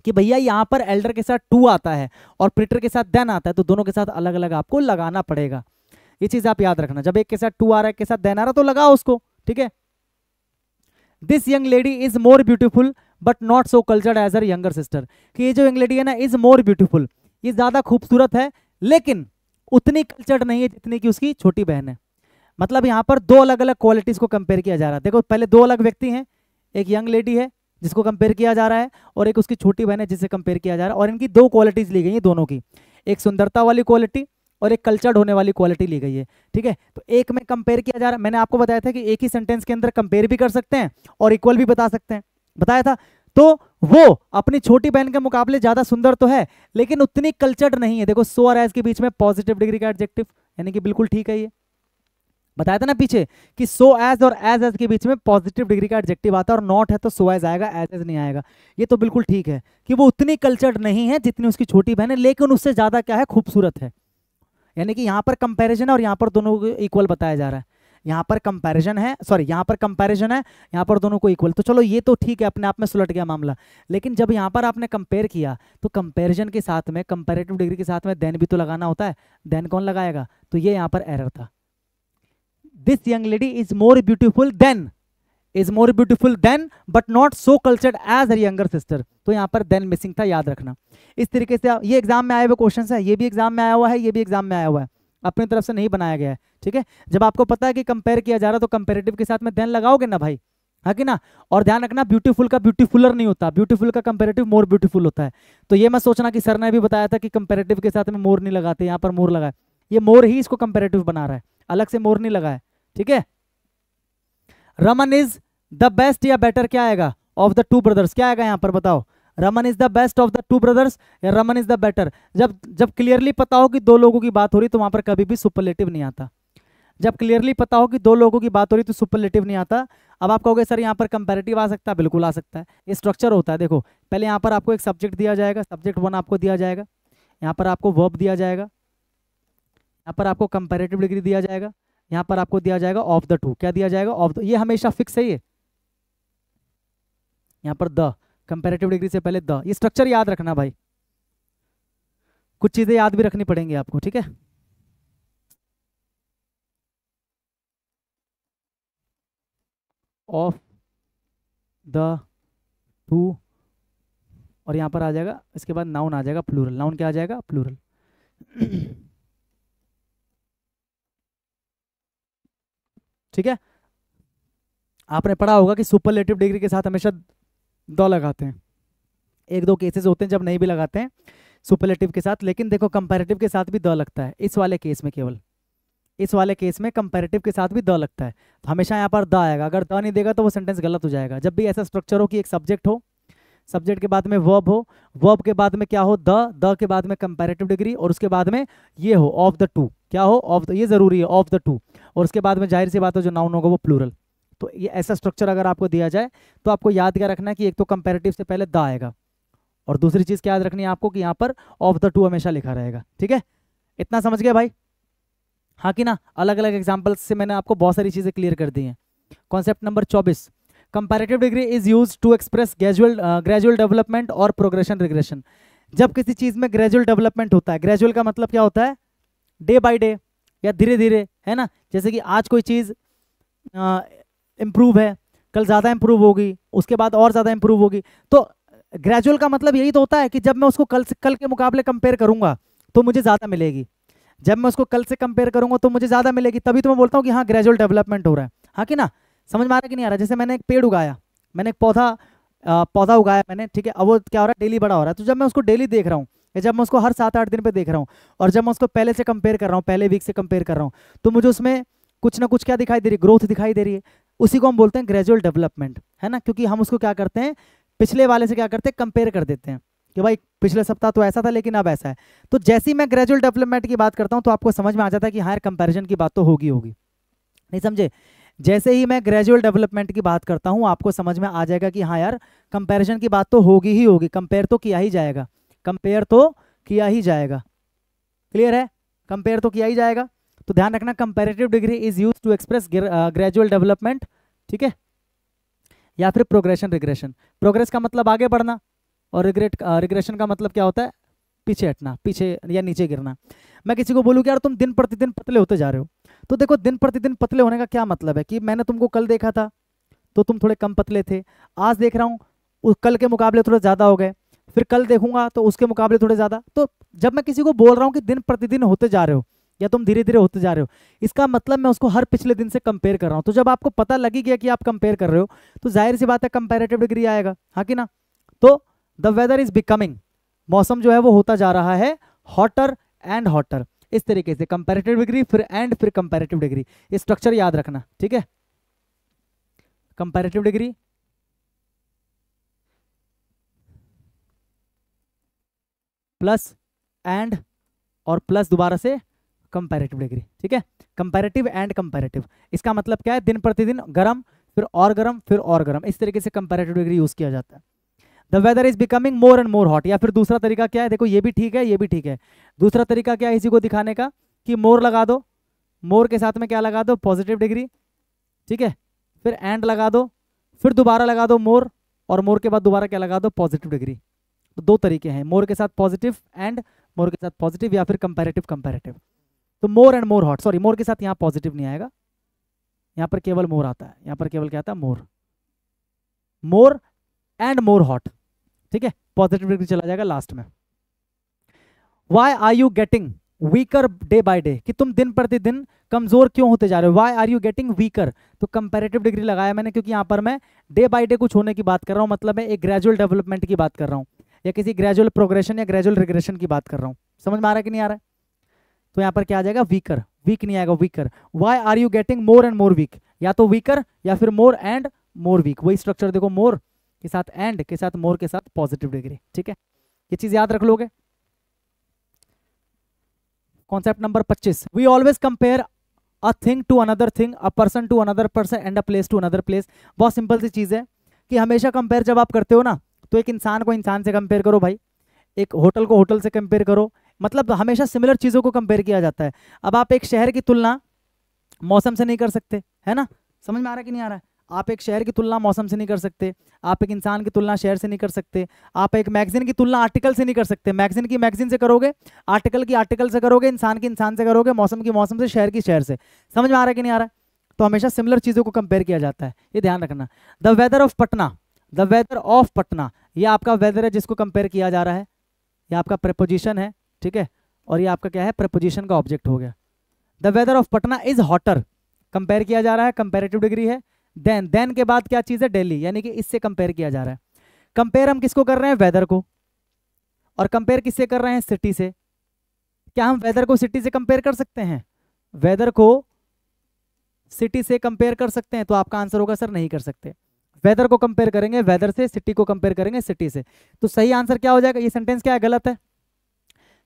कि भैया यहां पर एल्डर के साथ टू आता है और प्रिटर के साथ देन आता है, तो दोनों के साथ अलग अलग आपको लगाना पड़ेगा। ये चीज आप याद रखना, जब एक के साथ टू आ रहा है, एक के साथ देन आ रहा है, तो लगाओ उसको, ठीक है। This young lady is more beautiful but not so cultured as her younger sister, कि ये जो यंग लेडी है ना, इज मोर ब्यूटीफुल, ये ज्यादा खूबसूरत है लेकिन उतनी कल्चर्ड नहीं है जितनी कि उसकी छोटी बहन है। मतलब यहाँ पर दो अलग अलग क्वालिटीज को कंपेयर किया जा रहा है। देखो पहले दो अलग व्यक्ति हैं, एक यंग लेडी है जिसको कंपेयर किया जा रहा है और एक उसकी छोटी बहन है जिससे कंपेयर किया जा रहा है, और इनकी दो क्वालिटीज ली गई है दोनों की, एक सुंदरता वाली क्वालिटी और एक कल्चर्ड होने वाली क्वालिटी ली गई है, ठीक है। तो एक में कंपेयर किया जा रहा है, मैंने आपको बताया था कि एक ही सेंटेंस के अंदर कंपेयर भी कर सकते हैं और इक्वल भी बता सकते हैं, बताया था। तो वो अपनी छोटी बहन के मुकाबले ज्यादा सुंदर तो है लेकिन उतनी कल्चर्ड नहीं है। देखो सो और एज के बीच में पॉजिटिव डिग्री का एडजेक्टिव, यानी कि बिल्कुल ठीक है। ये बताया था ना पीछे कि सो एज और एज के बीच में पॉजिटिव डिग्री का एडजेक्टिव आता है, और नॉट है तो सो एज आएगा, एज नहीं आएगा। ये तो बिल्कुल ठीक है कि वो उतनी कल्चर्ड नहीं है जितनी उसकी छोटी बहन है, लेकिन उससे ज्यादा क्या है, खूबसूरत है। यानी कि यहाँ पर कंपैरिजन है और यहाँ पर दोनों को इक्वल बताया जा रहा है। यहाँ पर कंपैरिजन है, सॉरी यहाँ पर कंपैरिजन है, यहाँ पर दोनों को इक्वल, तो चलो ये तो ठीक है, अपने आप में सुलट गया मामला। लेकिन जब यहाँ पर आपने कंपेयर किया तो कंपैरिजन के साथ में, कंपैरेटिव डिग्री के साथ में देन भी तो लगाना होता है, देन कौन लगाएगा, तो ये यहाँ पर एरर था। This young lady is more beautiful than, is more beautiful than but not so cultured as her younger sister, तो यहाँ पर देन मिसिंग था, याद रखना। इस तरीके से ये एग्जाम में आए हुए क्वेश्चन है, ये भी एग्जाम में आया हुआ है, ये भी एग्जाम में आया हुआ है, अपनी तरफ से नहीं बनाया गया है, ठीक है। जब आपको पता है कि कंपेयर किया जा रहा है तो कंपेरेटिव के साथ में देन लगाओगे ना भाई, हाँ कि ना। और ध्यान रखना ब्यूटीफुल का ब्यूटीफुलर नहीं होता, ब्यूटीफुल का कंपेरेटिव मोर ब्यूटीफुल होता है। तो ये मैं सोचना कि सर ने भी बताया था कि कंपेरेटिव के साथ में मोर नहीं लगाते, यहाँ पर मोर लगा है, ये मोर ही इसको कंपेरेटिव बना रहा है, अलग से मोर नहीं लगा है, ठीक है। रमन इज द बेस्ट या बेटर क्या आएगा, ऑफ द टू ब्रदर्स, क्या आएगा यहाँ पर बताओ, Raman is the best of the two brothers या रमन इज द बेटर। जब क्लियरली पता हो कि दो लोगों की बात हो रही तो वहां पर कभी भी सुपरलेटिव नहीं आता। जब क्लियरली पता हो कि दो लोगों की बात हो रही तो सुपरलेटिव नहीं आता। अब आप कहोगे सर यहाँ पर कंपैरेटिव आ सकता है, बिल्कुल आ सकता है, ये स्ट्रक्चर होता है। देखो पहले यहाँ पर आपको एक सब्जेक्ट दिया जाएगा, सब्जेक्ट वन आपको दिया जाएगा, यहाँ पर आपको वर्ब दिया जाएगा, यहाँ पर आपको कंपैरेटिव डिग्री दिया जाएगा, यहाँ पर आपको दिया जाएगा ऑफ द टू, क्या दिया जाएगा, ऑफ द, ये हमेशा फिक्स है। ये यहाँ पर द, कंपैरेटिव डिग्री से पहले द, ये स्ट्रक्चर याद रखना भाई, कुछ चीजें याद भी रखनी पड़ेंगी आपको, ठीक है। ऑफ द टू, और यहां पर आ जाएगा, इसके बाद नाउन आ जाएगा प्लूरल, नाउन क्या आ जाएगा, प्लूरल। ठीक है, आपने पढ़ा होगा कि सुपरलेटिव डिग्री के साथ हमेशा द लगाते हैं, एक दो केसेस होते हैं जब नहीं भी लगाते हैं सुपरलेटिव के साथ, लेकिन देखो कंपैरेटिव के साथ भी द लगता है, इस वाले केस में, केवल इस वाले केस में कंपैरेटिव के साथ भी द लगता है, तो हमेशा यहाँ पर द आएगा। अगर द नहीं देगा तो वो सेंटेंस गलत हो जाएगा। जब भी ऐसा स्ट्रक्चर हो कि एक सब्जेक्ट हो, सब्जेक्ट के बाद में वर्ब हो, वर्ब के बाद में क्या हो, द के बाद में कंपैरेटिव डिग्री, और उसके बाद में ये हो ऑफ द टू, क्या हो, ऑफ द, ये जरूरी है ऑफ द टू, और उसके बाद में जाहिर सी बात है जो नाउन होगा वो प्लूरल। तो ये ऐसा स्ट्रक्चर अगर आपको दिया जाए तो आपको याद क्या रखना है कि एक तो कंपैरेटिव से पहले द आएगा, और दूसरी चीज क्या याद रखनी है आपको कि यहाँ पर ऑफ द टू हमेशा लिखा रहेगा, ठीक है। इतना समझ गए भाई, हाँ कि ना। अलग अलग एग्जाम्पल्स से मैंने आपको बहुत सारी चीजें क्लियर कर दी हैं। Concept number 24, comparative degree is used to express gradual development और प्रोग्रेशन रिग्रेशन। जब किसी चीज में ग्रेजुअल डेवलपमेंट होता है, ग्रेजुअल का मतलब क्या होता है, डे बाय डे या धीरे धीरे, है ना। जैसे कि आज कोई चीज़ इम्प्रूव है, कल ज़्यादा इम्प्रूव होगी, उसके बाद और ज़्यादा इम्प्रूव होगी। तो ग्रेजुअल का मतलब यही तो होता है कि जब मैं उसको कल के मुकाबले कंपेयर करूंगा तो मुझे ज़्यादा मिलेगी, जब मैं उसको कल से कंपेयर करूंगा तो मुझे ज़्यादा मिलेगी, तभी तो मैं बोलता हूँ कि हाँ ग्रेजुअल डेवलपमेंट हो रहा है। हाँ कि ना, समझ में आ रहा है कि नहीं आ रहा। जैसे मैंने एक पेड़ उगाया, मैंने एक पौधा उगाया मैंने, ठीक है। अब वो क्या हो रहा है, डेली बड़ा हो रहा है। तो जब मैं उसको डेली देख रहा हूँ या जब मैं उसको हर 7-8 दिन पे देख रहा हूँ और जब मैं उसको पहले से कंपेयर कर रहा हूँ, पहले वीक से कंपेयर कर रहा हूँ, तो मुझे उसमें कुछ ना कुछ क्या दिखाई दे रही है, ग्रोथ दिखाई दे रही है। उसी को हम बोलते हैं ग्रेजुअल डेवलपमेंट, है ना। क्योंकि हम उसको क्या करते हैं, पिछले वाले से क्या करते हैं, कंपेयर कर देते हैं कि भाई पिछले सप्ताह तो ऐसा था लेकिन अब ऐसा है। तो जैसे ही मैं ग्रेजुअल डेवलपमेंट की बात करता हूँ तो आपको समझ में आ जाता है कि हाँ कंपैरिजन की बात तो होगी होगी, नहीं समझे। जैसे ही मैं ग्रेजुअल डेवलपमेंट की बात करता हूँ आपको समझ में आ जाएगा कि हाँ यार कंपैरिजन की बात तो होगी ही होगी, कंपेयर तो किया ही जाएगा, कंपेयर तो किया ही जाएगा। क्लियर है, कंपेयर तो किया ही जाएगा। तो ध्यान रखना, comparative degree is used to express gradual development, ठीक है। या फिर प्रोग्रेशन रिग्रेशन। प्रोग्रेस का मतलब आगे बढ़ना और रिग्रेशन का मतलब क्या होता है, पीछे हटना, पीछे या नीचे गिरना। मैं किसी को बोलूँ कि यार तुम दिन प्रतिदिन पतले होते जा रहे हो, तो देखो दिन प्रतिदिन पतले होने का क्या मतलब है कि मैंने तुमको कल देखा था तो तुम थोड़े कम पतले थे, आज देख रहा हूँ कल के मुकाबले थोड़े ज़्यादा हो गए, फिर कल देखूंगा तो उसके मुकाबले थोड़े ज़्यादा। तो जब मैं किसी को बोल रहा हूँ कि दिन प्रतिदिन होते जा रहे हो या तुम धीरे धीरे होते जा रहे हो, इसका मतलब मैं उसको हर पिछले दिन से कंपेयर कर रहा हूँ। तो जब आपको पता लगी गया कि आप कंपेयर कर रहे हो तो जाहिर सी बात है कंपेरेटिव डिग्री आएगा, हाँ कि ना। तो द वेदर इज बिकमिंग, मौसम जो है वो होता जा रहा है हॉटर एंड हॉटर। इस तरीके से कंपैरेटिव डिग्री फिर एंड फिर कंपैरेटिव डिग्री, ये स्ट्रक्चर याद रखना, ठीक है। कंपैरेटिव डिग्री प्लस एंड और प्लस दोबारा से कंपैरेटिव डिग्री, ठीक है। कंपैरेटिव एंड कंपैरेटिव, इसका मतलब क्या है, दिन प्रतिदिन गर्म फिर और गर्म फिर और गर्म, इस तरीके से कंपैरेटिव डिग्री यूज किया जाता है। The weather is becoming more and more hot, या फिर दूसरा तरीका क्या है, देखो ये भी ठीक है ये भी ठीक है। दूसरा तरीका क्या है इसी को दिखाने का, कि मोर लगा दो, मोर के साथ में क्या लगा दो, पॉजिटिव डिग्री, ठीक है। फिर एंड लगा दो, फिर दोबारा लगा दो मोर, और मोर के बाद दोबारा क्या लगा दो, पॉजिटिव डिग्री। तो दो तरीके हैं, मोर के साथ पॉजिटिव एंड मोर के साथ पॉजिटिव, या फिर कंपैरेटिव कंपैरेटिव। तो more and more hot, sorry more के साथ यहाँ पॉजिटिव नहीं आएगा, यहाँ पर केवल मोर आता है, यहाँ पर केवल क्या आता है, मोर, मोर एंड मोर हॉट, ठीक है। पॉजिटिव डिग्री चला जाएगा लास्ट में। Why are you getting weaker day by day, कि तुम दिन प्रतिदिन कमजोर क्यों होते जा रहे हो। Why are you getting weaker, तो कंपैरेटिव डिग्री लगाया मैंने क्योंकि यहाँ पर मैं डे बाय डे कुछ होने की बात कर रहा हूँ, मतलब मैं एक ग्रेजुअल डेवलपमेंट की बात कर रहा हूँ या किसी ग्रेजुअल प्रोग्रेशन या ग्रेजुअल रिग्रेशन की बात कर रहा हूँ। समझ में आ रहा है कि नहीं आ रहा है। तो यहाँ पर क्या आ जाएगा, वीकर, वीक नहीं आएगा, weaker. Why are you getting more and more weak, या तो वीकर या फिर मोर एंड मोर वीक, वही स्ट्रक्चर देखो, मोर के साथ एंड के साथ मोर के साथ पॉजिटिव डिग्री, ठीक है। ये चीज याद रख लोगे। Concept number 25, we always compare a thing to another thing, a person to another person and a place to another place. बहुत सिंपल सी चीज है कि हमेशा कंपेयर जब आप करते हो ना, तो एक इंसान को इंसान से कंपेयर करो भाई, एक होटल को होटल से कंपेयर करो, मतलब हमेशा सिमिलर चीजों को कंपेयर किया जाता है। अब आप एक शहर की तुलना मौसम से नहीं कर सकते, है ना। समझ में आ रहा है कि नहीं आ रहा है। आप एक शहर की तुलना मौसम से नहीं कर सकते, आप एक इंसान की तुलना शहर से नहीं कर सकते, आप एक मैगजीन की तुलना आर्टिकल से नहीं कर सकते। मैगजीन की मैगजीन से करोगे, आर्टिकल की आर्टिकल से करोगे, इंसान की इंसान से करोगे, मौसम की मौसम से, शहर की शहर से। समझ में आ रहा है कि नहीं आ रहा है। तो हमेशा सिमिलर चीज़ों को कंपेयर किया जाता है, ये ध्यान रखना। The weather of Patna, the weather of Patna, ये आपका वेदर है जिसको कंपेयर किया जा रहा है, ये आपका प्रेपोजिशन है, ठीक है। और ये आपका क्या है, प्रेपोजिशन का ऑब्जेक्ट हो गया। The weather of Patna is hotter, compare किया जा रहा है, कंपेरेटिव डिग्री है। देन के बाद क्या चीज है, दिल्ली, यानी कि इससे कंपेयर किया जा रहा है। कंपेयर हम किसको कर रहे हैं, वेदर को, और कंपेयर किससे कर रहे हैं, सिटी से। क्या हम वेदर को सिटी से कंपेयर कर सकते हैं, वेदर को सिटी से कंपेयर कर सकते हैं। तो आपका आंसर होगा सर नहीं कर सकते। वेदर को कंपेयर करेंगे वेदर से, सिटी को कंपेयर करेंगे सिटी से। तो सही आंसर क्या हो जाएगा, ये सेंटेंस क्या है, गलत है।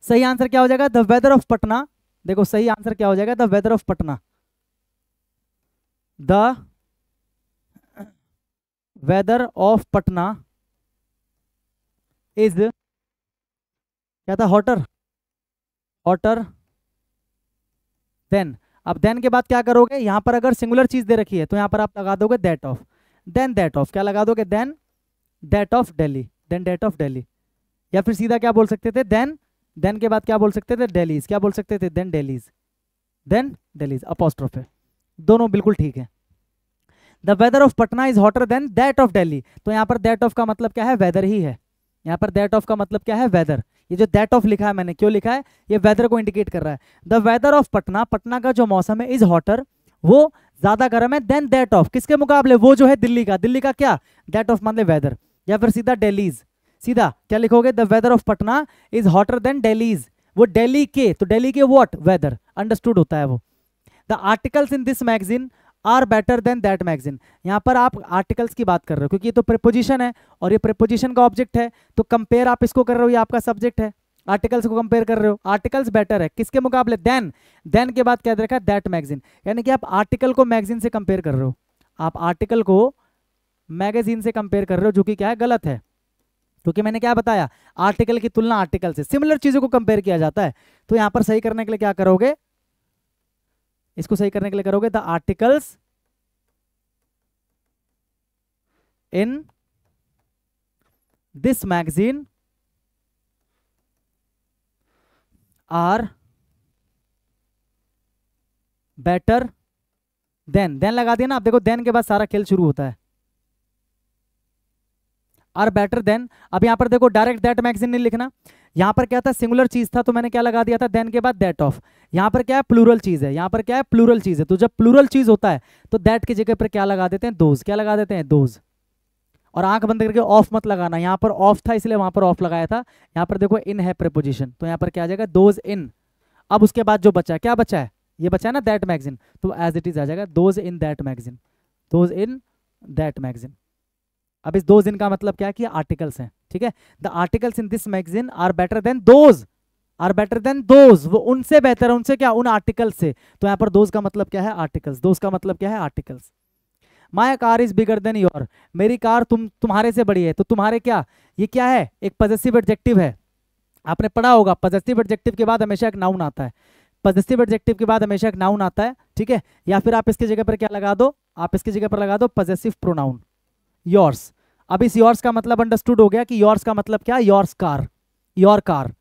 सही आंसर क्या हो जाएगा, द वेदर ऑफ पटना, देखो सही आंसर क्या हो जाएगा, the weather of Patna, the weather of Patna is क्या था, हॉटर, हॉटर देन। अब देन के बाद क्या करोगे, यहां पर अगर सिंगुलर चीज दे रखी है तो यहां पर आप लगा दोगे that of, than that of, क्या लगा दोगे, than that of Delhi, than that of Delhi. या फिर सीधा क्या बोल सकते थे, देन देन के बाद क्या बोल सकते थे, दिल्लीज, क्या बोल सकते थे, than Delhi's, than Delhi's apostrophe है, दोनों बिल्कुल ठीक है। The weather of Patna is hotter than that of Delhi, तो यहाँ पर दैट ऑफ का मतलब क्या है, वेदर ही है। यहाँ पर दैट ऑफ का मतलब क्या है, वेदर। ये जो दैट ऑफ लिखा है मैंने, क्यों लिखा है, ये वेदर को इंडिकेट कर रहा है। The weather of Patna, Patna का जो मौसम है, इज हॉटर, वो ज्यादा गर्म है, देन दैट ऑफ, किसके मुकाबले, वो जो है दिल्ली का, दिल्ली का क्या, दैट ऑफ मतलब वेदर, या फिर सीधा दिल्लीज, सीधा क्या लिखोगे, the weather of Patna is hotter than Delhi's, वो दिल्ली के, तो दिल्ली के व्हाट, वेदर, अंडरस्टूड होता है वो। The articles in this magazine are better than that magazine, यहाँ पर आप आर्टिकल्स की बात कर रहे हो, क्योंकि ये तो प्रीपोजिशन है और ये प्रीपोजिशन का ऑब्जेक्ट है, तो कंपेयर आप इसको कर रहे हो, ये आपका सब्जेक्ट है, आर्टिकल्स को कंपेयर कर रहे हो, आर्टिकल्स बेटर है किसके मुकाबले, देन, देन के बाद क्या दे रखा है, दैट मैगजीन, यानी कि आप आर्टिकल को मैगजीन से कंपेयर कर रहे हो, आप आर्टिकल को मैगजीन से कंपेयर कर रहे हो, जो कि क्या है, गलत है, क्योंकि मैंने क्या बताया, आर्टिकल की तुलना आर्टिकल से, सिमिलर चीजों को कंपेयर किया जाता है। तो यहां पर सही करने के लिए क्या करोगे, इसको सही करने के लिए करोगे, the articles in this magazine are better than लगा दिया ना आप, देखो देन के बाद सारा खेल शुरू होता है, आर बेटर देन। अब यहां पर देखो डायरेक्ट दैट मैगजीन नहीं लिखना, यहां पर क्या था, सिंगुलर चीज था, तो मैंने क्या लगा दिया था, देन के बाद दैट ऑफ। यहां पर क्या है, प्लूरल चीज है, यहां पर क्या है, प्लूरल चीज है, तो जब प्लूरल चीज होता है तो दैट की जगह पर क्या लगा देते हैं, दोज, क्या लगा देते हैं, दोज। और आंख बंद करके ऑफ मत लगाना, यहां पर ऑफ था इसलिए वहां पर ऑफ लगाया था, यहां पर देखो इन है प्रीपोजिशन, तो यहां पर क्या आ जाएगा, दोज इन। अब उसके बाद जो बचा है, क्या बचा है, ये बचा है ना दैट मैगजीन, तो एज इट इज आ जाएगा, those in that magazine, those in that magazine. अब इस दोज इन का मतलब क्या है कि आर्टिकल्स हैं, ठीक है, the articles in this magazine are better than those, are better than those, वो उनसे बेहतर है, उनसे क्या, उन आर्टिकल्स से, तो यहाँ पर दोज का मतलब क्या है, आर्टिकल्स, दोज का मतलब क्या है, articles. My car is bigger than your, मेरी कार तुम्हारे से बड़ी है, तो तुम्हारे क्या, ये क्या है, एक पॉजेसिव एडजेक्टिव है, आपने पढ़ा होगा, पॉजेसिव एडजेक्टिव के बाद हमेशा एक नाउन आता है, पॉजेसिव एडजेक्टिव के बाद हमेशा एक नाउन आता है, ठीक है, या फिर आप इसकी जगह पर क्या लगा दो, आप इसकी जगह पर लगा दो पॉजेसिव प्रोनाउन, योर्स। अब इस योर्स का मतलब अंडरस्टूड हो गया कि योर्स का मतलब क्या, योर्स कार, योर कार।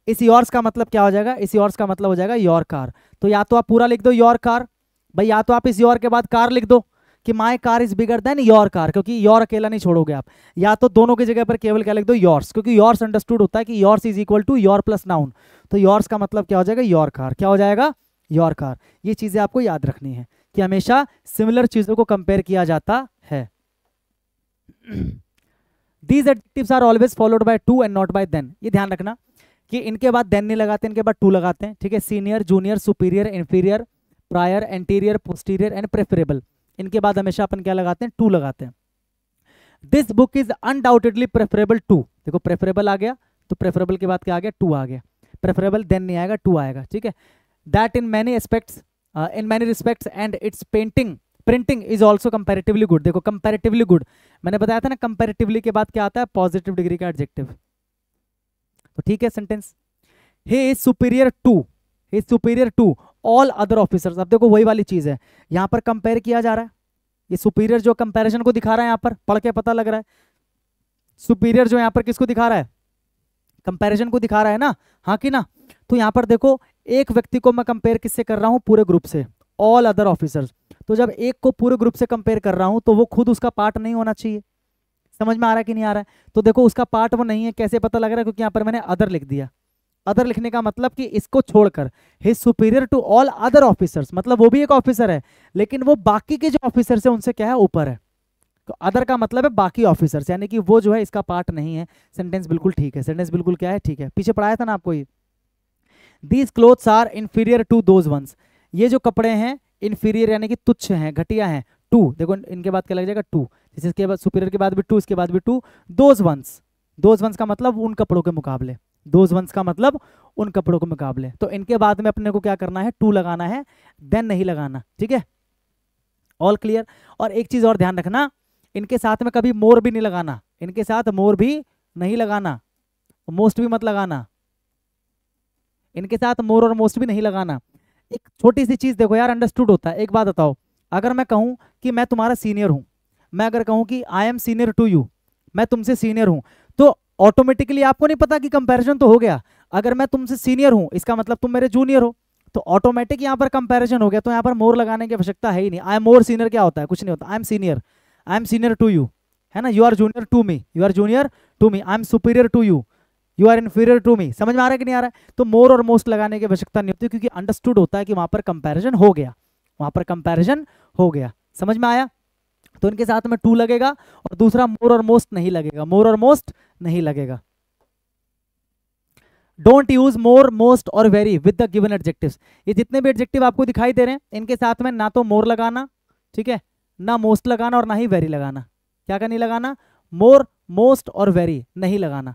इस योर्स का मतलब क्या हो जाएगा, इस योर्स का मतलब हो जाएगा योर कार, तो या तो आप पूरा लिख दो योर कार भाई, या तो आप इस योर के बाद कार लिख दो कि my car is bigger than your car, क्योंकि योर अकेला नहीं छोड़ोगे आप, या तो दोनों की जगह पर केवल क्या लिख दो, योर्स, क्योंकि योर्स अंडरस्टूड होता है कि yours is equal to your plus noun, तो योर्स का मतलब क्या हो जाएगा, योर कार, क्या हो जाएगा, योर कार। ये चीजें आपको याद रखनी है कि हमेशा सिमिलर चीजों को कंपेयर किया जाता है। These adjectives are always followed by to and not by then, ये ध्यान रखना कि इनके बाद then नहीं लगाते, इनके बाद to लगाते हैं, ठीक है, senior, junior, superior, inferior, prior, anterior, posterior and preferable, इनके बाद हमेशा अपन क्या लगाते हैं, टू लगाते हैं। This book is undoubtedly preferable to, देखो प्रेफरेबल आ गया, तो प्रेफरेबल के बाद क्या आ गया, टू आ गया, प्रेफरेबल देन नहीं आएगा, टू आएगा, ठीक है। That in many aspects, in many respects and it's printing is also comparatively good, देखो कंपेरेटिवली गुड, मैंने बताया था ना, कंपेरेटिवली के बाद क्या आता है, पॉजिटिव डिग्री का एडजेक्टिव, तो ठीक है sentence. He is superior to, he is superior to all other officers, अब देखो वही वाली चीज है, यहां पर कंपेयर किया जा रहा है, ये सुपीरियर जो कंपैरिजन को दिखा रहा है, यहां पर पढ़ के पता लग रहा है, सुपीरियर जो यहां पर किसको दिखा रहा है, कंपैरिजन को दिखा रहा है ना, हाँ कि ना। तो यहां पर देखो एक व्यक्ति को मैं कंपेयर किससे कर रहा हूं, पूरे ग्रुप से, ऑल अदर ऑफिसर्स, तो जब एक को पूरे ग्रुप से कंपेयर कर रहा हूं तो वो खुद उसका पार्ट नहीं होना चाहिए, समझ में आ रहा है कि नहीं आ रहा है, तो देखो उसका पार्ट वो नहीं है, कैसे पता लग रहा है, क्योंकि यहां पर मैंने अदर लिख दिया, अदर लिखने का मतलब कि इसको छोड़कर, he superior to all other officers, मतलब वो भी एक ऑफिसर है, लेकिन वो बाकी के जो ऑफिसर्स है उनसे क्या है, ऊपर है, तो अदर का मतलब है बाकी ऑफिसर्स, यानी कि वो जो है इसका पार्ट नहीं है। सेंटेंस बिल्कुल ठीक है, सेंटेंस बिल्कुल क्या है, ठीक है, पीछे पढ़ाया था ना आपको ये। These clothes are inferior to those ones, ये जो कपड़े हैं इंफीरियर यानी कि तुच्छ हैं, घटिया हैं, टू, देखो इनके बाद क्या लग जाएगा, टू, इसके बाद सुपीरियर के बाद भी टू, इसके बाद भी टू, दोज वंस का मतलब उन कपड़ों के मुकाबले, दोज वंस का मतलब उन कपड़ों के मुकाबले, तो इनके बाद में अपने को क्या करना है, टू लगाना है, देन नहीं लगाना, ठीक है, ऑल क्लियर। और एक चीज और ध्यान रखना, इनके साथ में कभी मोर भी नहीं लगाना, इनके साथ मोर भी नहीं लगाना, मोस्ट भी मत लगाना, इनके साथ मोर और मोस्ट भी नहीं लगाना। एक छोटी सी चीज देखो यार, अंडरस्टूड होता है, एक बात बताओ, अगर मैं कहूं कि मैं तुम्हारा सीनियर हूं, मैं अगर कहूं कि I am senior to you, मैं तुमसे सीनियर हूं, तो ऑटोमेटिकली आपको नहीं पता कि कंपैरिजन तो हो गया, अगर मैं तुमसे सीनियर हूं इसका मतलब तुम मेरे जूनियर हो, तो ऑटोमेटिक यहाँ पर कंपैरिजन हो गया, तो यहाँ पर मोर लगाने की आवश्यकता है ही नहीं। आई एम मोर सीनियर क्या होता है, कुछ नहीं होता। I am senior to you, है ना, you are junior to me, you are junior to me, I am superior to you, you are inferior to me. समझ में आ रहा है कि नहीं आ रहा है? तो मोर और मोस्ट लगाने की आवश्यकता नहीं होती, क्योंकि अंडरस्टूड होता है कि वहां पर कंपैरिजन हो गया, वहां पर कंपैरिजन हो गया। समझ में आया? तो इनके साथ में टू लगेगा और दूसरा मोर और मोस्ट नहीं लगेगा, मोर और मोस्ट नहीं लगेगा। डोंट यूज मोर, मोस्ट और very with the given adjectives. ये जितने भी एडजेक्टिव आपको दिखाई दे रहे हैं इनके साथ में ना तो मोर लगाना, ठीक है, ना मोस्ट लगाना और ना ही वेरी लगाना। क्या नहीं लगाना? मोर, मोस्ट और वेरी नहीं लगाना,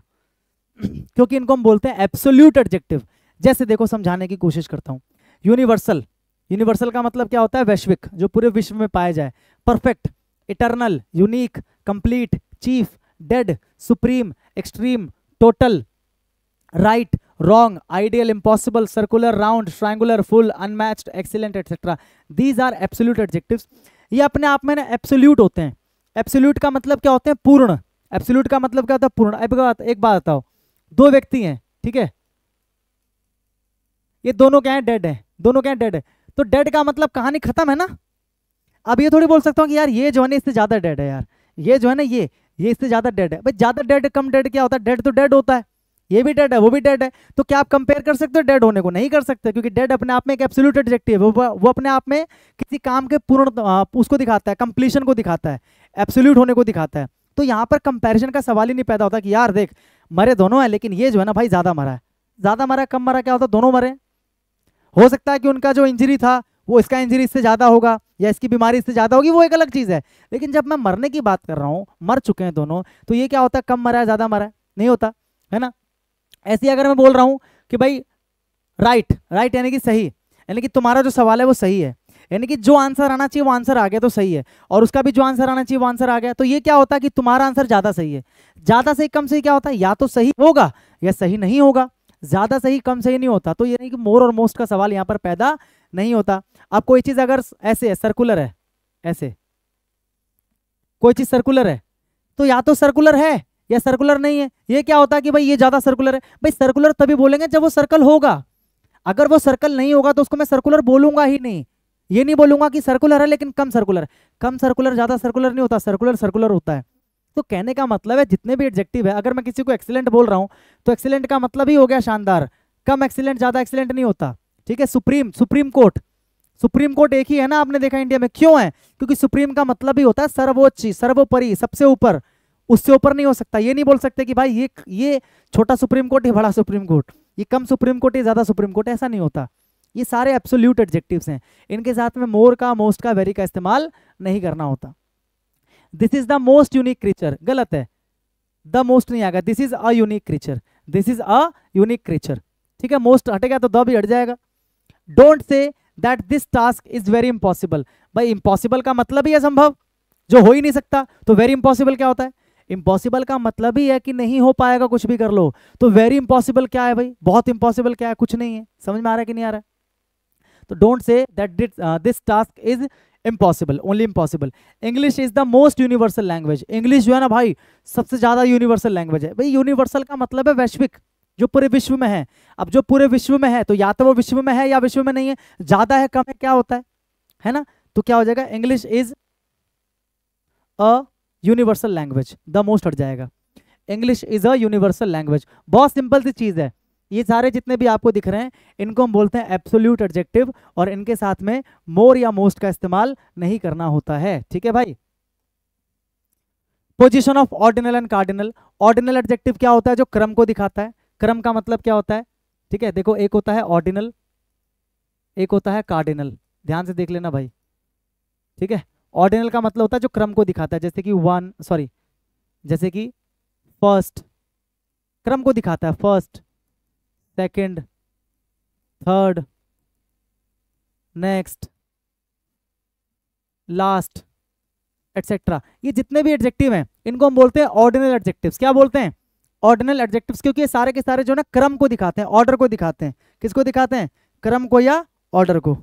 क्योंकि इनको हम बोलते हैं एब्सोल्यूट एडजेक्टिव। जैसे देखो समझाने की कोशिश करता हूं। यूनिवर्सल, यूनिवर्सल का मतलब क्या होता है? वैश्विक, जो पूरे विश्व में पाया जाए। Perfect, eternal, unique, complete, chief, dead, supreme, extreme, total, right, wrong, ideal, impossible, circular, round, triangular, full, unmatched, excellent, etcetera. These are absolute adjectives. ये अपने आप में ना एब्सोल्यूट होते हैं। एब्सोल्यूट का मतलब क्या होता है? पूर्ण। एब्सोल्यूट का मतलब क्या होता है? पूर्ण। एक बात बताओ, दो व्यक्ति हैं, ठीक है, ये दोनों क्या है? डेड है। दोनों क्या है? डेड है। तो डेड का मतलब कहानी खत्म है ना। अब ये थोड़ी बोल सकता हूँ कि यार ये जो है ना इससे ज्यादा डेड है, यार ये जो है ना ये इससे ज्यादा डेड है। भाई ज्यादा डेड कम डेड क्या होता है? डेड तो डेड होता है, ये भी डेड है वो भी डेड है। तो क्या आप कंपेयर कर सकते हो डेड होने को? नहीं कर सकते, क्योंकि डेड अपने आप में एक एब्सोल्यूट एडजेक्टिव है। वो अपने आप में किसी काम के पूर्ण उसको दिखाता है, कंप्लीशन को दिखाता है, एब्सोल्यूट होने को दिखाता है। तो यहाँ पर कंपैरिजन का सवाल ही नहीं पैदा होता कि यार देख मरे दोनों है, लेकिन ये जो है ना भाई ज्यादा मरा है। ज्यादा मरा कम मरा क्या होता? दोनों मरे। हो सकता है कि उनका जो इंजरी था वो इसका इंजरी इससे ज्यादा होगा, या इसकी बीमारी इससे ज्यादा होगी, वो एक अलग चीज है। लेकिन जब मैं मरने की बात कर रहा हूँ, मर चुके हैं दोनों, तो ये क्या होता है? कम मरा है ज्यादा मरा है? नहीं होता, है ना। ऐसे अगर मैं बोल रहा हूं कि भाई राइट, राइट यानी कि सही, यानी कि तुम्हारा जो सवाल है वो सही है, यानी कि जो आंसर आना चाहिए वो आंसर आ गया तो सही है, और उसका भी जो आंसर आना चाहिए वो आंसर आ गया, तो ये क्या होता है कि तुम्हारा आंसर ज्यादा सही है। ज्यादा सही कम सही क्या होता है? या तो सही होगा या सही नहीं होगा, ज्यादा सही कम सही नहीं होता। तो ये नहीं कि मोर और मोस्ट का सवाल यहाँ पर पैदा नहीं होता। अब कोई चीज अगर ऐसे है, सर्कुलर है, ऐसे कोई चीज सर्कुलर है, तो या तो सर्कुलर है या सर्कुलर नहीं है। ये क्या होता है कि भाई ये ज्यादा सर्कुलर है? भाई सर्कुलर तभी बोलेंगे जब वो सर्कल होगा। अगर वो सर्कल नहीं होगा तो उसको मैं सर्कुलर बोलूंगा ही नहीं। ये नहीं बोलूंगा कि सर्कुलर है लेकिन कम सर्कुलर। कम सर्कुलर ज्यादा सर्कुलर नहीं होता, सर्कुलर सर्कुलर होता है। तो कहने का मतलब है जितने भी एडजेक्टिव है, अगर मैं किसी को एक्सीलेंट बोल रहा हूं तो एक्सीलेंट का मतलब ही हो गया शानदार। कम एक्सीलेंट ज्यादा एक्सीलेंट नहीं होता, ठीक है। Supreme, supreme court, supreme court एक ही है ना, आपने देखा इंडिया में। क्यों है? क्योंकि सुप्रीम का मतलब ही होता है सर्वोच्च, सर्वोपरि, सबसे ऊपर, उससे ऊपर नहीं हो सकता। ये नहीं बोल सकते कि भाई ये छोटा सुप्रीम कोर्ट, ये बड़ा सुप्रीम कोर्ट, ये कम सुप्रीम कोर्ट, ये ज्यादा सुप्रीम कोर्ट, ऐसा नहीं होता। ये सारे एब्सोल्यूट एडजेक्टिव्स हैं, इनके साथ में मोर का, मोस्ट का, वेरी का इस्तेमाल नहीं करना होता। This is the most unique creature, गलत है, द मोस्ट नहीं आएगा, this is a unique creature, this is a unique creature, ठीक है। मोस्ट हटेगा तो द भी हट जाएगा। Don't say that this task is very impossible. भाई इंपॉसिबल का मतलब ही है संभव, जो हो ही नहीं सकता। तो वेरी इंपॉसिबल क्या होता है? इंपॉसिबल का मतलब ही है कि नहीं हो पाएगा, कुछ भी कर लो। तो वेरी इंपॉसिबल क्या है भाई? बहुत इंपॉसिबल क्या है? कुछ नहीं है। समझ में आ रहा है कि नहीं आ रहा है? तो don't say that this task is impossible, only impossible. English is the most universal language. English जो है ना भाई सबसे ज्यादा यूनिवर्सल लैंग्वेज है। भाई यूनिवर्सल का मतलब है वैश्विक, जो पूरे विश्व में है। अब जो पूरे विश्व में है तो या तो वो विश्व में है या विश्व में नहीं है। ज्यादा है कम है क्या होता है ना। तो क्या हो जाएगा? English is a universal language, the most हट जाएगा। English is a universal language, बहुत सिंपल सी चीज है। ये सारे जितने भी आपको दिख रहे हैं इनको हम बोलते हैं एब्सोल्यूट एडजेक्टिव, और इनके साथ में मोर या मोस्ट का इस्तेमाल नहीं करना होता है, ठीक है भाई। Position of ordinal and cardinal. Ordinal adjective क्या होता है? जो क्रम को दिखाता है। क्रम का मतलब क्या होता है? ठीक है, देखो एक होता है ऑर्डिनल, एक होता है कार्डिनल, ध्यान से देख लेना भाई, ठीक है। ऑर्डिनल का मतलब होता है जो क्रम को दिखाता है, जैसे कि फर्स्ट, क्रम को दिखाता है, first, second, third, next, last, etcetera. ये जितने भी एडजेक्टिव हैं इनको हम बोलते हैं ऑर्डिनल एडजेक्टिव्स। क्या बोलते हैं? ऑर्डिनल एडजेक्टिव्स, क्योंकि ये सारे के सारे जो ना क्रम को दिखाते हैं, ऑर्डर को दिखाते हैं। किसको दिखाते हैं? क्रम को या ऑर्डर को,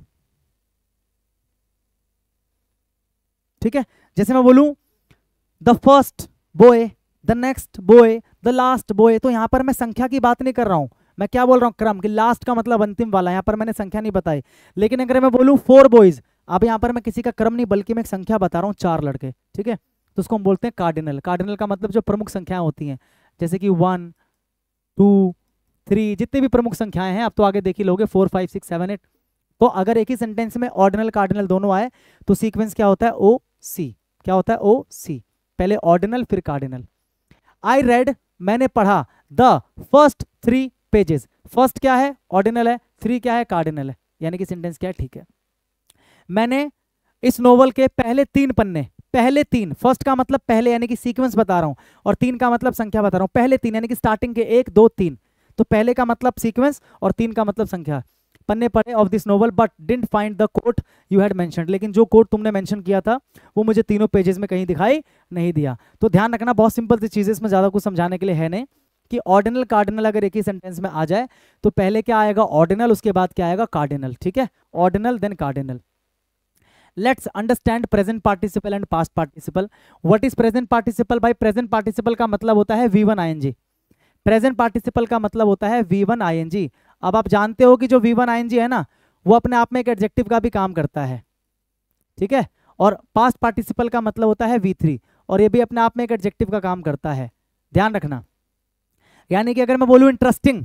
ठीक है। जैसे मैं बोलूं the first boy, the next boy, the last boy, तो यहां पर मैं संख्या की बात नहीं कर रहा हूं, मैं क्या बोल रहा हूँ, क्रम, कि लास्ट का मतलब अंतिम वाला। यहाँ पर मैंने संख्या नहीं बताई, लेकिन अगर मैं बोलूँ 4 बॉयज, अब यहाँ पर मैं किसी का क्रम नहीं बल्कि मैं एक संख्या बता रहा हूँ, 4 लड़के, ठीक है, तो उसको हम बोलते हैं कार्डिनल। कार्डिनल का मतलब जो प्रमुख संख्याएं होती हैं, जैसे कि 1 2 3, जितने भी प्रमुख संख्याएं हैं, आप तो आगे देख ही लोगे, 4 5 6 7 8। तो अगर एक ही सेंटेंस में ऑर्डिनल कार्डिनल दोनों आए तो सीक्वेंस क्या होता है, ओ सी। क्या होता है, ओ सी, पहले ऑर्डिनल फिर कार्डिनल। आई रेड, मैंने पढ़ा, द फर्स्ट 3 पेजेस। फर्स्ट क्या है, ऑर्डिनल है, 3 क्या है, कार्डिनल है, यानी कि सेंटेंस क्या है, ठीक है। मैंने इस नोवेल के पहले 3 पन्ने, पहले 3, फर्स्ट का मतलब पहले यानी कि सीक्वेंस बता रहा हूं, और 3 का मतलब संख्या बता रहा हूं, पहले 3 यानी कि स्टार्टिंग के 1 2 3, तो पहले का मतलब सीक्वेंस और 3 का मतलब संख्या। पन्ने पढ़े of this novel but didn't find the quote you had mentioned, लेकिन जो कोट तुमने मेंशन किया था वो मुझे तीनों पेजेस में कहीं दिखाई नहीं दिया। तो ध्यान रखना, बहुत सिंपल सी चीज़ है, इसमें ज़्यादा कुछ समझाने के लिए है नहीं, कि ऑर्डिनल कार्डिनल अगर एक ही सेंटेंस में आ जाए तो पहले क्या आएगा, ऑर्डिनल, उसके बाद क्या आएगा, कार्डिनल, ठीक है, ordinal then cardinal. Let's understand present participle and past participle. What is present participle? भाई प्रेजेंट पार्टिसिपल का मतलब होता है V1 ING। प्रेजेंट पार्टिसिपल का मतलब होता है V1 ING। अब आप जानते हो कि जो V1 ING है ना, वो अपने आप में एक एडजेक्टिव का भी काम करता है, ठीक है, और पास्ट पार्टिसिपल का मतलब होता है V3, और ये भी अपने आप में एक एडजेक्टिव का काम करता है, ध्यान रखना। यानी कि अगर मैं बोलूं इंटरेस्टिंग,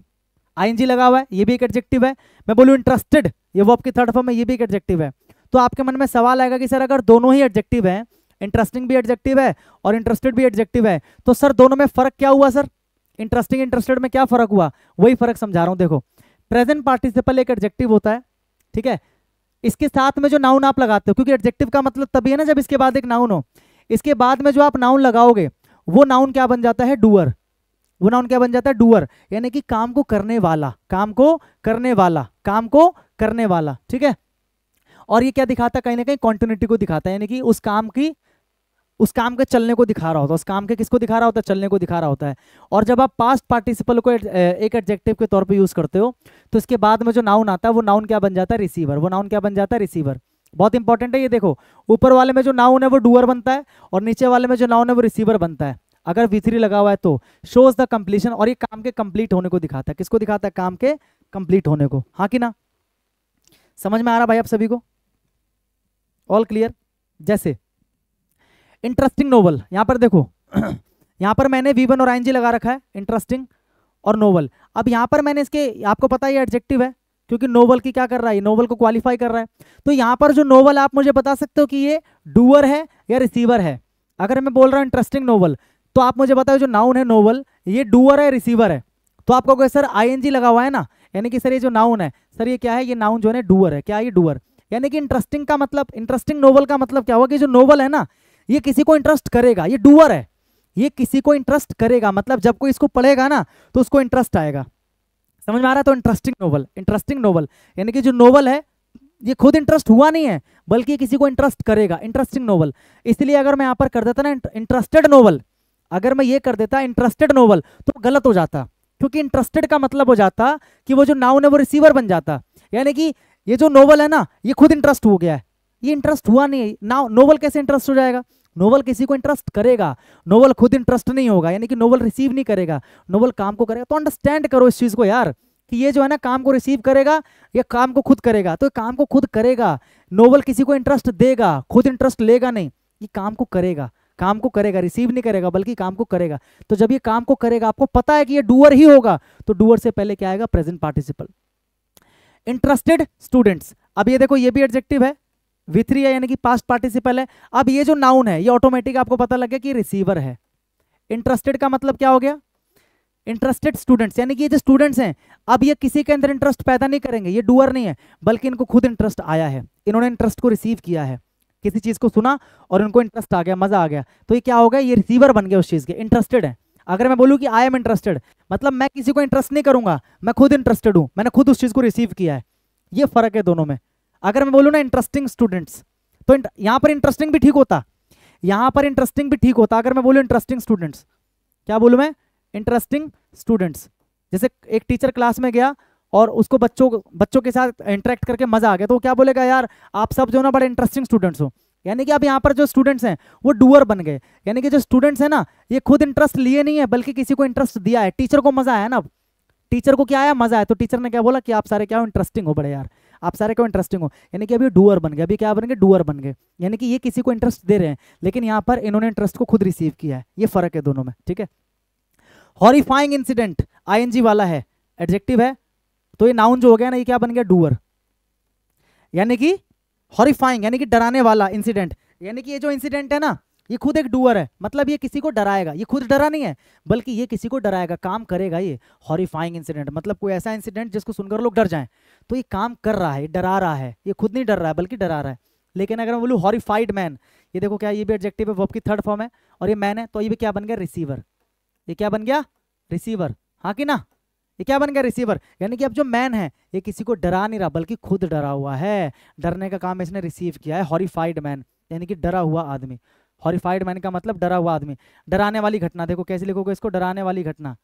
ING लगा हुआ है, ये भी एक एडजेक्टिव है। मैं बोलूं इंटरेस्टेड, ये वर्ब की थर्ड फॉर्म है, ये भी एक एडजेक्टिव है। तो आपके मन में सवाल आएगा कि सर अगर दोनों ही एडजेक्टिव है, इंटरेस्टिंग भी एडजेक्टिव है और इंटरेस्टेड भी एडजेक्टिव है, तो सर दोनों में फर्क क्या हुआ? सर इंटरेस्टिंग इंटरेस्टेड में क्या फर्क हुआ? वही फर्क समझा रहा हूं। देखो, प्रेजेंट पार्टिसिपल एक एडजेक्टिव होता है, ठीक है, इसके साथ में जो नाउन आप लगाते हो, क्योंकि एडजेक्टिव का मतलब तभी है ना जब इसके बाद एक नाउन हो, इसके बाद में जो आप नाउन लगाओगे वो नाउन क्या बन जाता है, डूअर। वो नाउन क्या बन जाता है, डूअर, यानी कि काम को करने वाला, काम को करने वाला, काम को करने वाला, ठीक है। और ये क्या दिखाता है, कहीं ना कहीं कॉन्टिन्यूटी को दिखाता है, यानी कि उस काम के चलने को दिखा रहा होता है, उस काम के किसको दिखा रहा होता है, चलने को दिखा रहा होता है। और जब आप पास्ट पार्टिसिपल को एक एडजेक्टिव के तौर पे यूज करते हो तो इसके बाद में जो नाउन आता है वो नाउन क्या बन जाता है, रिसीवर। वो नाउन क्या बन जाता है, रिसीवर। बहुत इंपॉर्टेंट है ये। देखो, ऊपर वाले में जो नाउन है वो डूअर बनता है और नीचे वाले में जो नाउन है वो रिसीवर बनता है। अगर V3 लगा हुआ है तो शोज द कंप्लीशन, और ये काम के कंप्लीट होने को दिखाता है। किसको दिखाता है, काम के कंप्लीट होने को। हाँ कि ना, समझ में आ रहा भाई आप सभी को? All clear? जैसे इंटरेस्टिंग नोवेल, यहां पर देखो यहां पर मैंने V1 और ING लगा रखा है, इंटरेस्टिंग और नोवेल। अब यहां पर मैंने इसके, आपको पता है ये एडजेक्टिव है, क्योंकि नोवेल की क्या कर रहा है, नोवेल को क्वालिफाई कर रहा है। तो यहां पर जो नोवेल, आप मुझे बता सकते हो कि ये डूअर है या रिसीवर है? अगर मैं बोल रहा हूं इंटरेस्टिंग नोवेल, तो आप मुझे बताओ जो नाउन है नोवेल, ये डूअर है, रिसीवर है? तो आपको कहोगे सर ING लगा हुआ है ना, यानी कि सर ये जो नाउन है, सर ये क्या है, ये नाउन जो है डूअर है। क्या ये डूअर? यानी कि इंटरेस्टिंग का मतलब, इंटरेस्टिंग नोवेल का मतलब क्या हुआ कि जो नोवेल है ना, ये किसी को इंटरेस्ट करेगा, ये डूअर है, ये किसी को इंटरेस्ट करेगा, मतलब जब कोई इसको पढ़ेगा ना तो उसको इंटरेस्ट आएगा। समझ में आ रहा है? तो इंटरेस्टिंग नोवेल, इंटरेस्टिंग नोवेल यानी कि जो नोवेल है ये खुद इंटरेस्ट हुआ नहीं है बल्कि किसी को इंटरेस्ट करेगा, इंटरेस्टिंग नोवेल। इसलिए अगर मैं यहाँ पर कर देता ना इंटरेस्टेड नोवेल, अगर मैं ये कर देता इंटरेस्टेड नोवेल तो गलत हो जाता, क्योंकि इंटरेस्टेड का मतलब हो जाता कि वो जो नाउन है वो रिसीवर बन जाता, यानी कि ये जो नोवेल है ना ये खुद इंटरेस्ट हो गया है, ये इंटरेस्ट हुआ नहीं है। नोवेल कैसे इंटरेस्ट हो जाएगा? नोवेल किसी को इंटरेस्ट करेगा, नोवेल खुद इंटरेस्ट नहीं होगा, यानी कि नोवेल रिसीव नहीं करेगा, नोवेल काम को करेगा। तो अंडरस्टैंड करो इस चीज को यार, कि ये जो है ना काम को रिसीव करेगा या काम को खुद करेगा। तो काम को खुद करेगा, नोवेल किसी को इंटरेस्ट देगा, खुद इंटरेस्ट लेगा नहीं, ये काम को करेगा, काम को करेगा, रिसीव नहीं करेगा बल्कि काम को करेगा। तो जब ये काम को करेगा, आपको पता है कि ये डूअर ही होगा, तो डूअर से पहले क्या आएगा, प्रेजेंट पार्टिसिपल। इंटरेस्टेड स्टूडेंट्स, अब ये देखो ये भी एडजेक्टिव है, V3 है यानी कि पास्ट पार्टिसिपल है। अब ये जो नाउन है ये ऑटोमेटिक आपको पता लग गया कि रिसीवर है। इंटरेस्टेड का मतलब क्या हो गया, इंटरेस्टेड स्टूडेंट्स, यानी कि ये जो स्टूडेंट्स हैं अब ये किसी के अंदर इंटरेस्ट पैदा नहीं करेंगे, ये डूअर नहीं है बल्कि इनको खुद इंटरेस्ट आया है, इन्होंने इंटरेस्ट को रिसीव किया है, किसी चीज को सुना और इनको इंटरेस्ट आ गया, मजा आ गया, तो ये क्या हो गया, ये रिसीवर बन गया उस चीज के, इंटरेस्टेड है। अगर मैं बोलूँ कि आई एम इंटरेस्टेड, मतलब मैं किसी को इंटरेस्ट नहीं करूंगा, मैं खुद इंटरेस्टेड हूं, मैंने खुद उस चीज को रिसीव किया है, ये फर्क है दोनों में। अगर मैं बोलूँ ना इंटरेस्टिंग स्टूडेंट्स, तो यहां पर इंटरेस्टिंग भी ठीक होता, यहां पर इंटरेस्टिंग भी ठीक होता। अगर मैं बोलूँ इंटरेस्टिंग स्टूडेंट्स, क्या बोलूँ मैं, इंटरेस्टिंग स्टूडेंट्स। जैसे एक टीचर क्लास में गया और उसको बच्चों के साथ इंटरेक्ट करके मजा आ गया, तो वो क्या बोलेगा, यार आप सब जो ना बड़े इंटरेस्टिंग स्टूडेंट्स हो। यानी कि अब यहाँ पर जो स्टूडेंट्स हैं वो डूअर बन गए, यानी कि जो स्टूडेंट्स हैं ना ये खुद इंटरेस्ट लिए नहीं है बल्कि किसी को इंटरेस्ट दिया है, टीचर को मजा आया ना, टीचर को क्या आया, मजा आया, तो टीचर ने क्या बोला कि आप सारे क्या हो, इंटरेस्टिंग हो बड़े यार, आप सारे क्यों इंटरेस्टिंग हो, यानी कि अभी डूअर बन गए, अभी क्या बन गए, डूअर बन गए, यानी कि ये किसी को इंटरेस्ट दे रहे हैं, लेकिन यहाँ पर इन्होंने इंटरेस्ट को खुद रिसीव किया है, ये फर्क है दोनों में, ठीक है। हॉरिफाइंग इंसिडेंट आईएनजी वाला है, एडजेक्टिव है, तो ये नाउन जो हो गया ना, ये क्या बन गया, डूअर, यानी कि हॉरिफाइंग यानी कि डराने वाला इंसिडेंट, यानी कि ये जो इंसिडेंट है ना, ये खुद एक डूअर है, मतलब ये किसी को डराएगा, ये खुद डरा नहीं है बल्कि ये किसी को डराएगा, काम करेगा ये। हॉरिफाइंग इंसिडेंट मतलब कोई ऐसा इंसिडेंट जिसको सुनकर लोग डर जाएं, तो ये काम कर रहा है, डरा रहा है, ये खुद नहीं डर रहा है बल्कि डरा रहा है। लेकिन अगर मैं बोलूँ हॉरिफाइड मैन, ये देखो क्या, ये भी एडजेक्टिव है, वर्ब की थर्ड फॉर्म है, और ये मैन है, तो ये भी क्या बन गया, रिसीवर, ये क्या बन गया, रिसीवर, हाँ कि ना, ये क्या बन गया, रिसीवर, यानी कि अब जो मैन है ये किसी को डरा नहीं रहा बल्कि खुद डरा हुआ है, डरने का काम इसने रिसीव किया है। हॉरिफाइड मैन यानी कि डरा हुआ आदमी, हॉरिफाइड मैन का मतलब डरा हुआ आदमी। डराने वाली घटना, देखो कैसे लिखोगे इसको, डराने वाली घटना,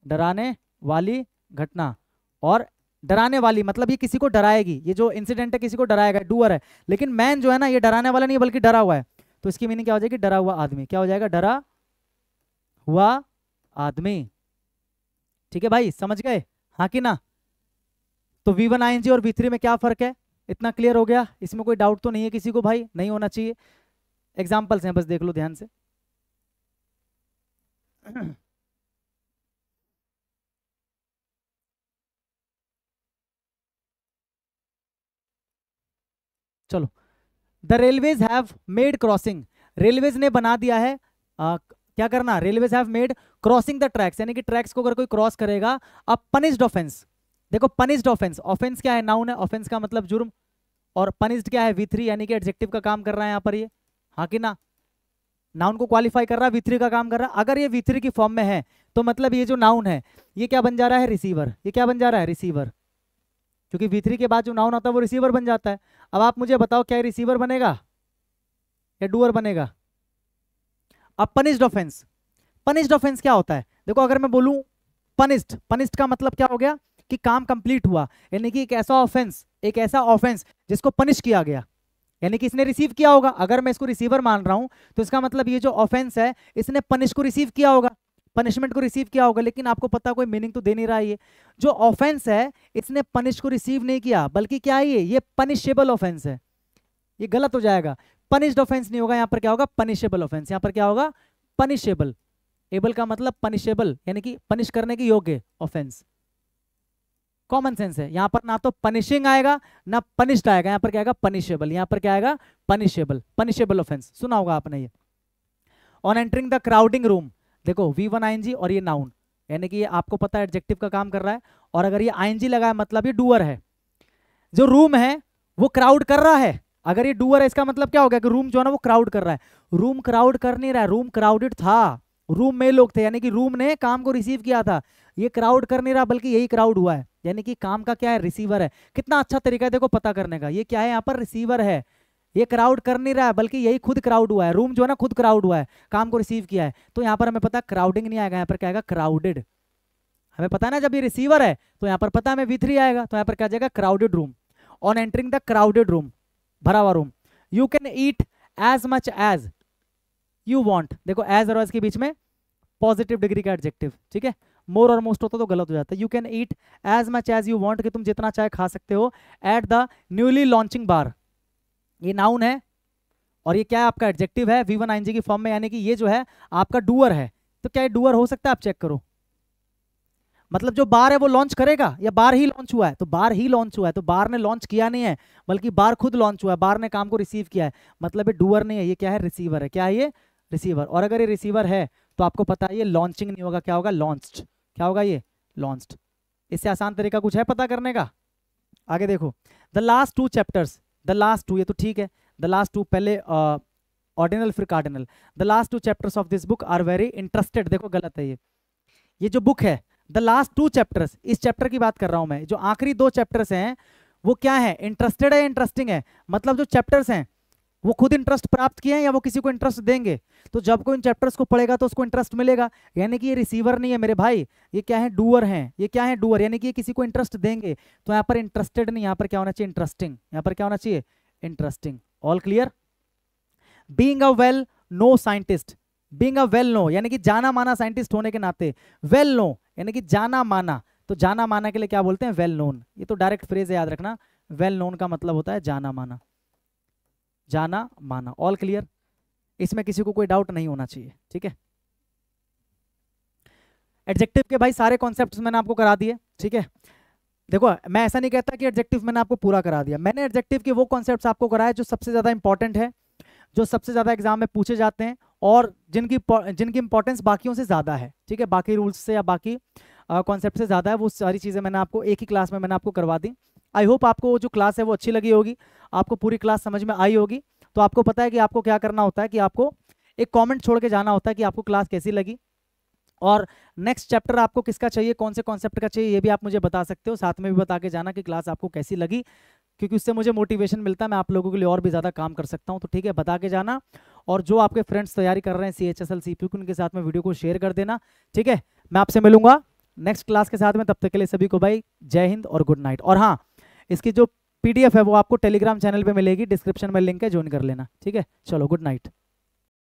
डराने वाली घटना, और डराने वाली मतलब ये किसी को डराएगी, ये जो इंसिडेंट है किसी को डराएगा, डूअर है, लेकिन मैन जो है ना ये डराने वाला नहीं है बल्कि डरा हुआ है, तो इसकी मीनिंग क्या हो जाएगी, डरा हुआ आदमी, क्या हो जाएगा, डरा हुआ आदमी, ठीक है भाई, समझ गए, हाँ कि ना। तो V1 ING और V3 में क्या फर्क है, इतना क्लियर हो गया, इसमें कोई डाउट तो नहीं है किसी को भाई, नहीं होना चाहिए। एग्जाम्पल्स हैं बस देख लो ध्यान से। चलो, the railways have made crossing, railways ने बना दिया है, क्या करना, railways have made crossing the tracks, यानी कि ट्रैक्स को अगर कोई क्रॉस करेगा, अब पनिश्ड ऑफेंस, देखो पनिश्ड ऑफेंस, ऑफेंस क्या है, नाउन है, ऑफेंस का मतलब जुर्म, और पनिश्ड क्या है, V3 यानी कि एडजेक्टिव का काम कर रहा है यहाँ पर ये, हाँ कि ना, नाउन को क्वालिफाई कर रहा है, V3 का काम कर रहा है, अगर ये V3 की फॉर्म में है तो मतलब ये जो नाउन है ये क्या बन जा रहा है, रिसीवर, ये क्या बन जा रहा है, रिसीवर, क्योंकि V3 के बाद जो नाउन आता है वो रिसीवर बन जाता है। अब आप मुझे बताओ क्या रिसीवर बनेगा या डूअर बनेगा। अब पनिश्ड ऑफेंस, पनिश्ड ऑफेंस क्या होता है, देखो अगर मैं बोलूं पनिश्ड, पनिश्ड का मतलब क्या हो गया कि काम कंप्लीट हुआ, यानी कि एक ऐसा ऑफेंस, एक ऐसा ऑफेंस जिसको पनिश किया गया, यानी कि इसने रिसीव किया होगा, अगर मैं इसको रिसीवर मान रहा हूं तो इसका मतलब ये जो ऑफेंस है इसने पनिश को रिसीव किया होगा, पनिशमेंट को रिसीव किया होगा, लेकिन आपको पता कोई मीनिंग तो दे नहीं रहा है, ये जो ऑफेंस है इसने पनिश को रिसीव नहीं किया बल्कि क्या है ये पनिशेबल ऑफेंस है, ये गलत हो जाएगा, पनिश्ड ऑफेंस नहीं होगा, यहाँ पर क्या होगा, पनिशेबल ऑफेंस, यहाँ पर क्या होगा, पनिशेबल, एबल का मतलब पनिशेबल यानी कि पनिश करने के योग्य ऑफेंस, कॉमन सेंस है, यहाँ पर ना तो पनिशिंग आएगा ना पनिश्ड आएगा, यहाँ पर क्या आएगा, पनिशेबल, यहाँ पर क्या आएगा, पनिशेबल, पनिशेबल ऑफेंस, सुना होगा आपने ये। On entering the crowding room, देखो V1 ING और ये नाउन, यानी कि ये आपको पता है एडजेक्टिव का काम कर रहा है, और अगर ये ING लगा है मतलब ये डूअर है, जो रूम है वो क्राउड कर रहा है, अगर ये डूअर है इसका मतलब क्या हो गया कि रूम जो है ना वो क्राउड कर रहा है, रूम क्राउड कर नहीं रहा है, रूम क्राउडेड था, रूम में लोग थे, यानी कि रूम ने काम को रिसीव किया था, ये क्राउड कर नहीं रहा बल्कि यही क्राउड हुआ है, यानी कि काम का क्या है, रिसीवर है। कितना अच्छा तरीका है देखो पता करने का, ये क्या है यहाँ पर, रिसीवर है, ये क्राउड कर नहीं रहा है बल्कि यही खुद क्राउड हुआ है, रूम जो है ना खुद क्राउड हुआ है, काम को रिसीव किया है, तो यहाँ पर हमें पता क्राउडिंग नहीं आएगा, यहाँ पर क्या आएगा, क्राउडेड, हमें पता है ना जब ये रिसीवर है तो यहाँ पर पता है हमें V3 आएगा, तो यहाँ पर क्या जाएगा, crowded room. On entering the crowded room, भरा हुआ room, you can eat as much as you want, देखो एज और एज के बीच में पॉजिटिव डिग्री का एडजेक्टिव, ठीक है, मोर और मोस्ट होता तो गलत हो जाता है, you can eat as much as you want, कि तुम जितना चाहे खा सकते हो, at the newly launching bar, ये नाउन है और ये क्या है, आपका एडजेक्टिव है V1 ING की फॉर्म में, यानी कि ये जो है आपका डूअर है, तो क्या ये डूअर हो सकता है, आप चेक करो, मतलब जो बार है वो लॉन्च करेगा या बार ही लॉन्च हुआ है, तो बार ही लॉन्च हुआ है, तो बार ने लॉन्च किया नहीं है बल्कि बार खुद लॉन्च हुआ है, बार ने काम को रिसीव किया है, मतलब ये डूअर नहीं है, ये क्या है, रिसीवर है, क्या है ये, रिसीवर, और अगर ये रिसीवर है तो आपको पता है ये लॉन्चिंग नहीं होगा, क्या होगा, लॉन्च्ड, क्या होगा ये, लॉन्च्ड। इससे आसान तरीका कुछ है पता करने का, आगे देखो, the last two chapters, the last two, ये तो ठीक है, द लास्ट टू पहले ऑर्डिनल फिर cardinal, the last two chapters of this book are very interested, देखो गलत है ये जो बुक है, द लास्ट टू चैप्टर्स, इस चैप्टर की बात कर रहा हूं मैं, जो आखिरी दो चैप्टर्स हैं वो क्या है, इंटरेस्टेड है, इंटरेस्टिंग है, मतलब जो चैप्टर्स हैं वो खुद इंटरेस्ट प्राप्त किए हैं या वो किसी को इंटरेस्ट देंगे, तो जब कोई इन चैप्टर्स को पढ़ेगा तो उसको इंटरेस्ट मिलेगा, यानी कि ये रिसीवर नहीं है मेरे भाई, ये क्या है, डूअर हैं, ये क्या है, डूअर, यानी कि ये किसी को इंटरेस्ट देंगे, तो यहाँ पर इंटरेस्टेड नहीं, यहाँ पर क्या होना चाहिए, इंटरेस्टिंग, यहाँ पर क्या होना चाहिए, interesting. All clear. Being a well known scientist, being a well known यानी कि जाना माना साइंटिस्ट होने के नाते, वेल नो यानी कि जाना माना, तो जाना माना के लिए क्या बोलते हैं, वेल नोन। ये तो डायरेक्ट फ्रेज है, याद रखना, वेल नोन का मतलब होता है जाना माना, जाना माना। ऑल क्लियर, इसमें किसी को कोई डाउट नहीं होना चाहिए, ठीक है। एडजेक्टिव के भाई सारे कॉन्सेप्ट्स मैंने आपको करा दिए, ठीक है। देखो मैं ऐसा नहीं कहता कि एडजेक्टिव मैंने आपको पूरा करा दिया, मैंने एडजेक्टिव के वो कॉन्सेप्ट्स आपको कराए जो सबसे ज्यादा इंपॉर्टेंट है, जो सबसे ज्यादा एग्जाम में पूछे जाते हैं, और जिनकी इंपॉर्टेंस बाकियों से ज्यादा है, ठीक है, बाकी रूल्स से या बाकी कॉन्सेप्ट से ज्यादा है, वो सारी चीजें मैंने आपको एक ही क्लास में मैंने आपको करवा दी। आई होप आपको वो जो क्लास है वो अच्छी लगी होगी, आपको पूरी क्लास समझ में आई होगी। तो आपको पता है कि आपको क्या करना होता है, कि आपको एक कमेंट छोड़ के जाना होता है कि आपको क्लास कैसी लगी, और नेक्स्ट चैप्टर आपको किसका चाहिए, कौन से कॉन्सेप्ट का चाहिए, ये भी आप मुझे बता सकते हो। साथ में भी बता के जाना कि क्लास आपको कैसी लगी, क्योंकि उससे मुझे मोटिवेशन मिलता है, मैं आप लोगों के लिए और भी ज़्यादा काम कर सकता हूँ। तो ठीक है, बता के जाना, और जो आपके फ्रेंड्स तैयारी कर रहे हैं CHSL CPU की, उनके साथ में वीडियो को शेयर कर देना, ठीक है। मैं आपसे मिलूंगा नेक्स्ट क्लास के साथ में, तब तक के लिए सभी को भाई जय हिंद और गुड नाइट। और हाँ, इसकी जो PDF है वो आपको टेलीग्राम चैनल पे मिलेगी, डिस्क्रिप्शन में लिंक है, ज्वाइन कर लेना, ठीक है। चलो गुड नाइट।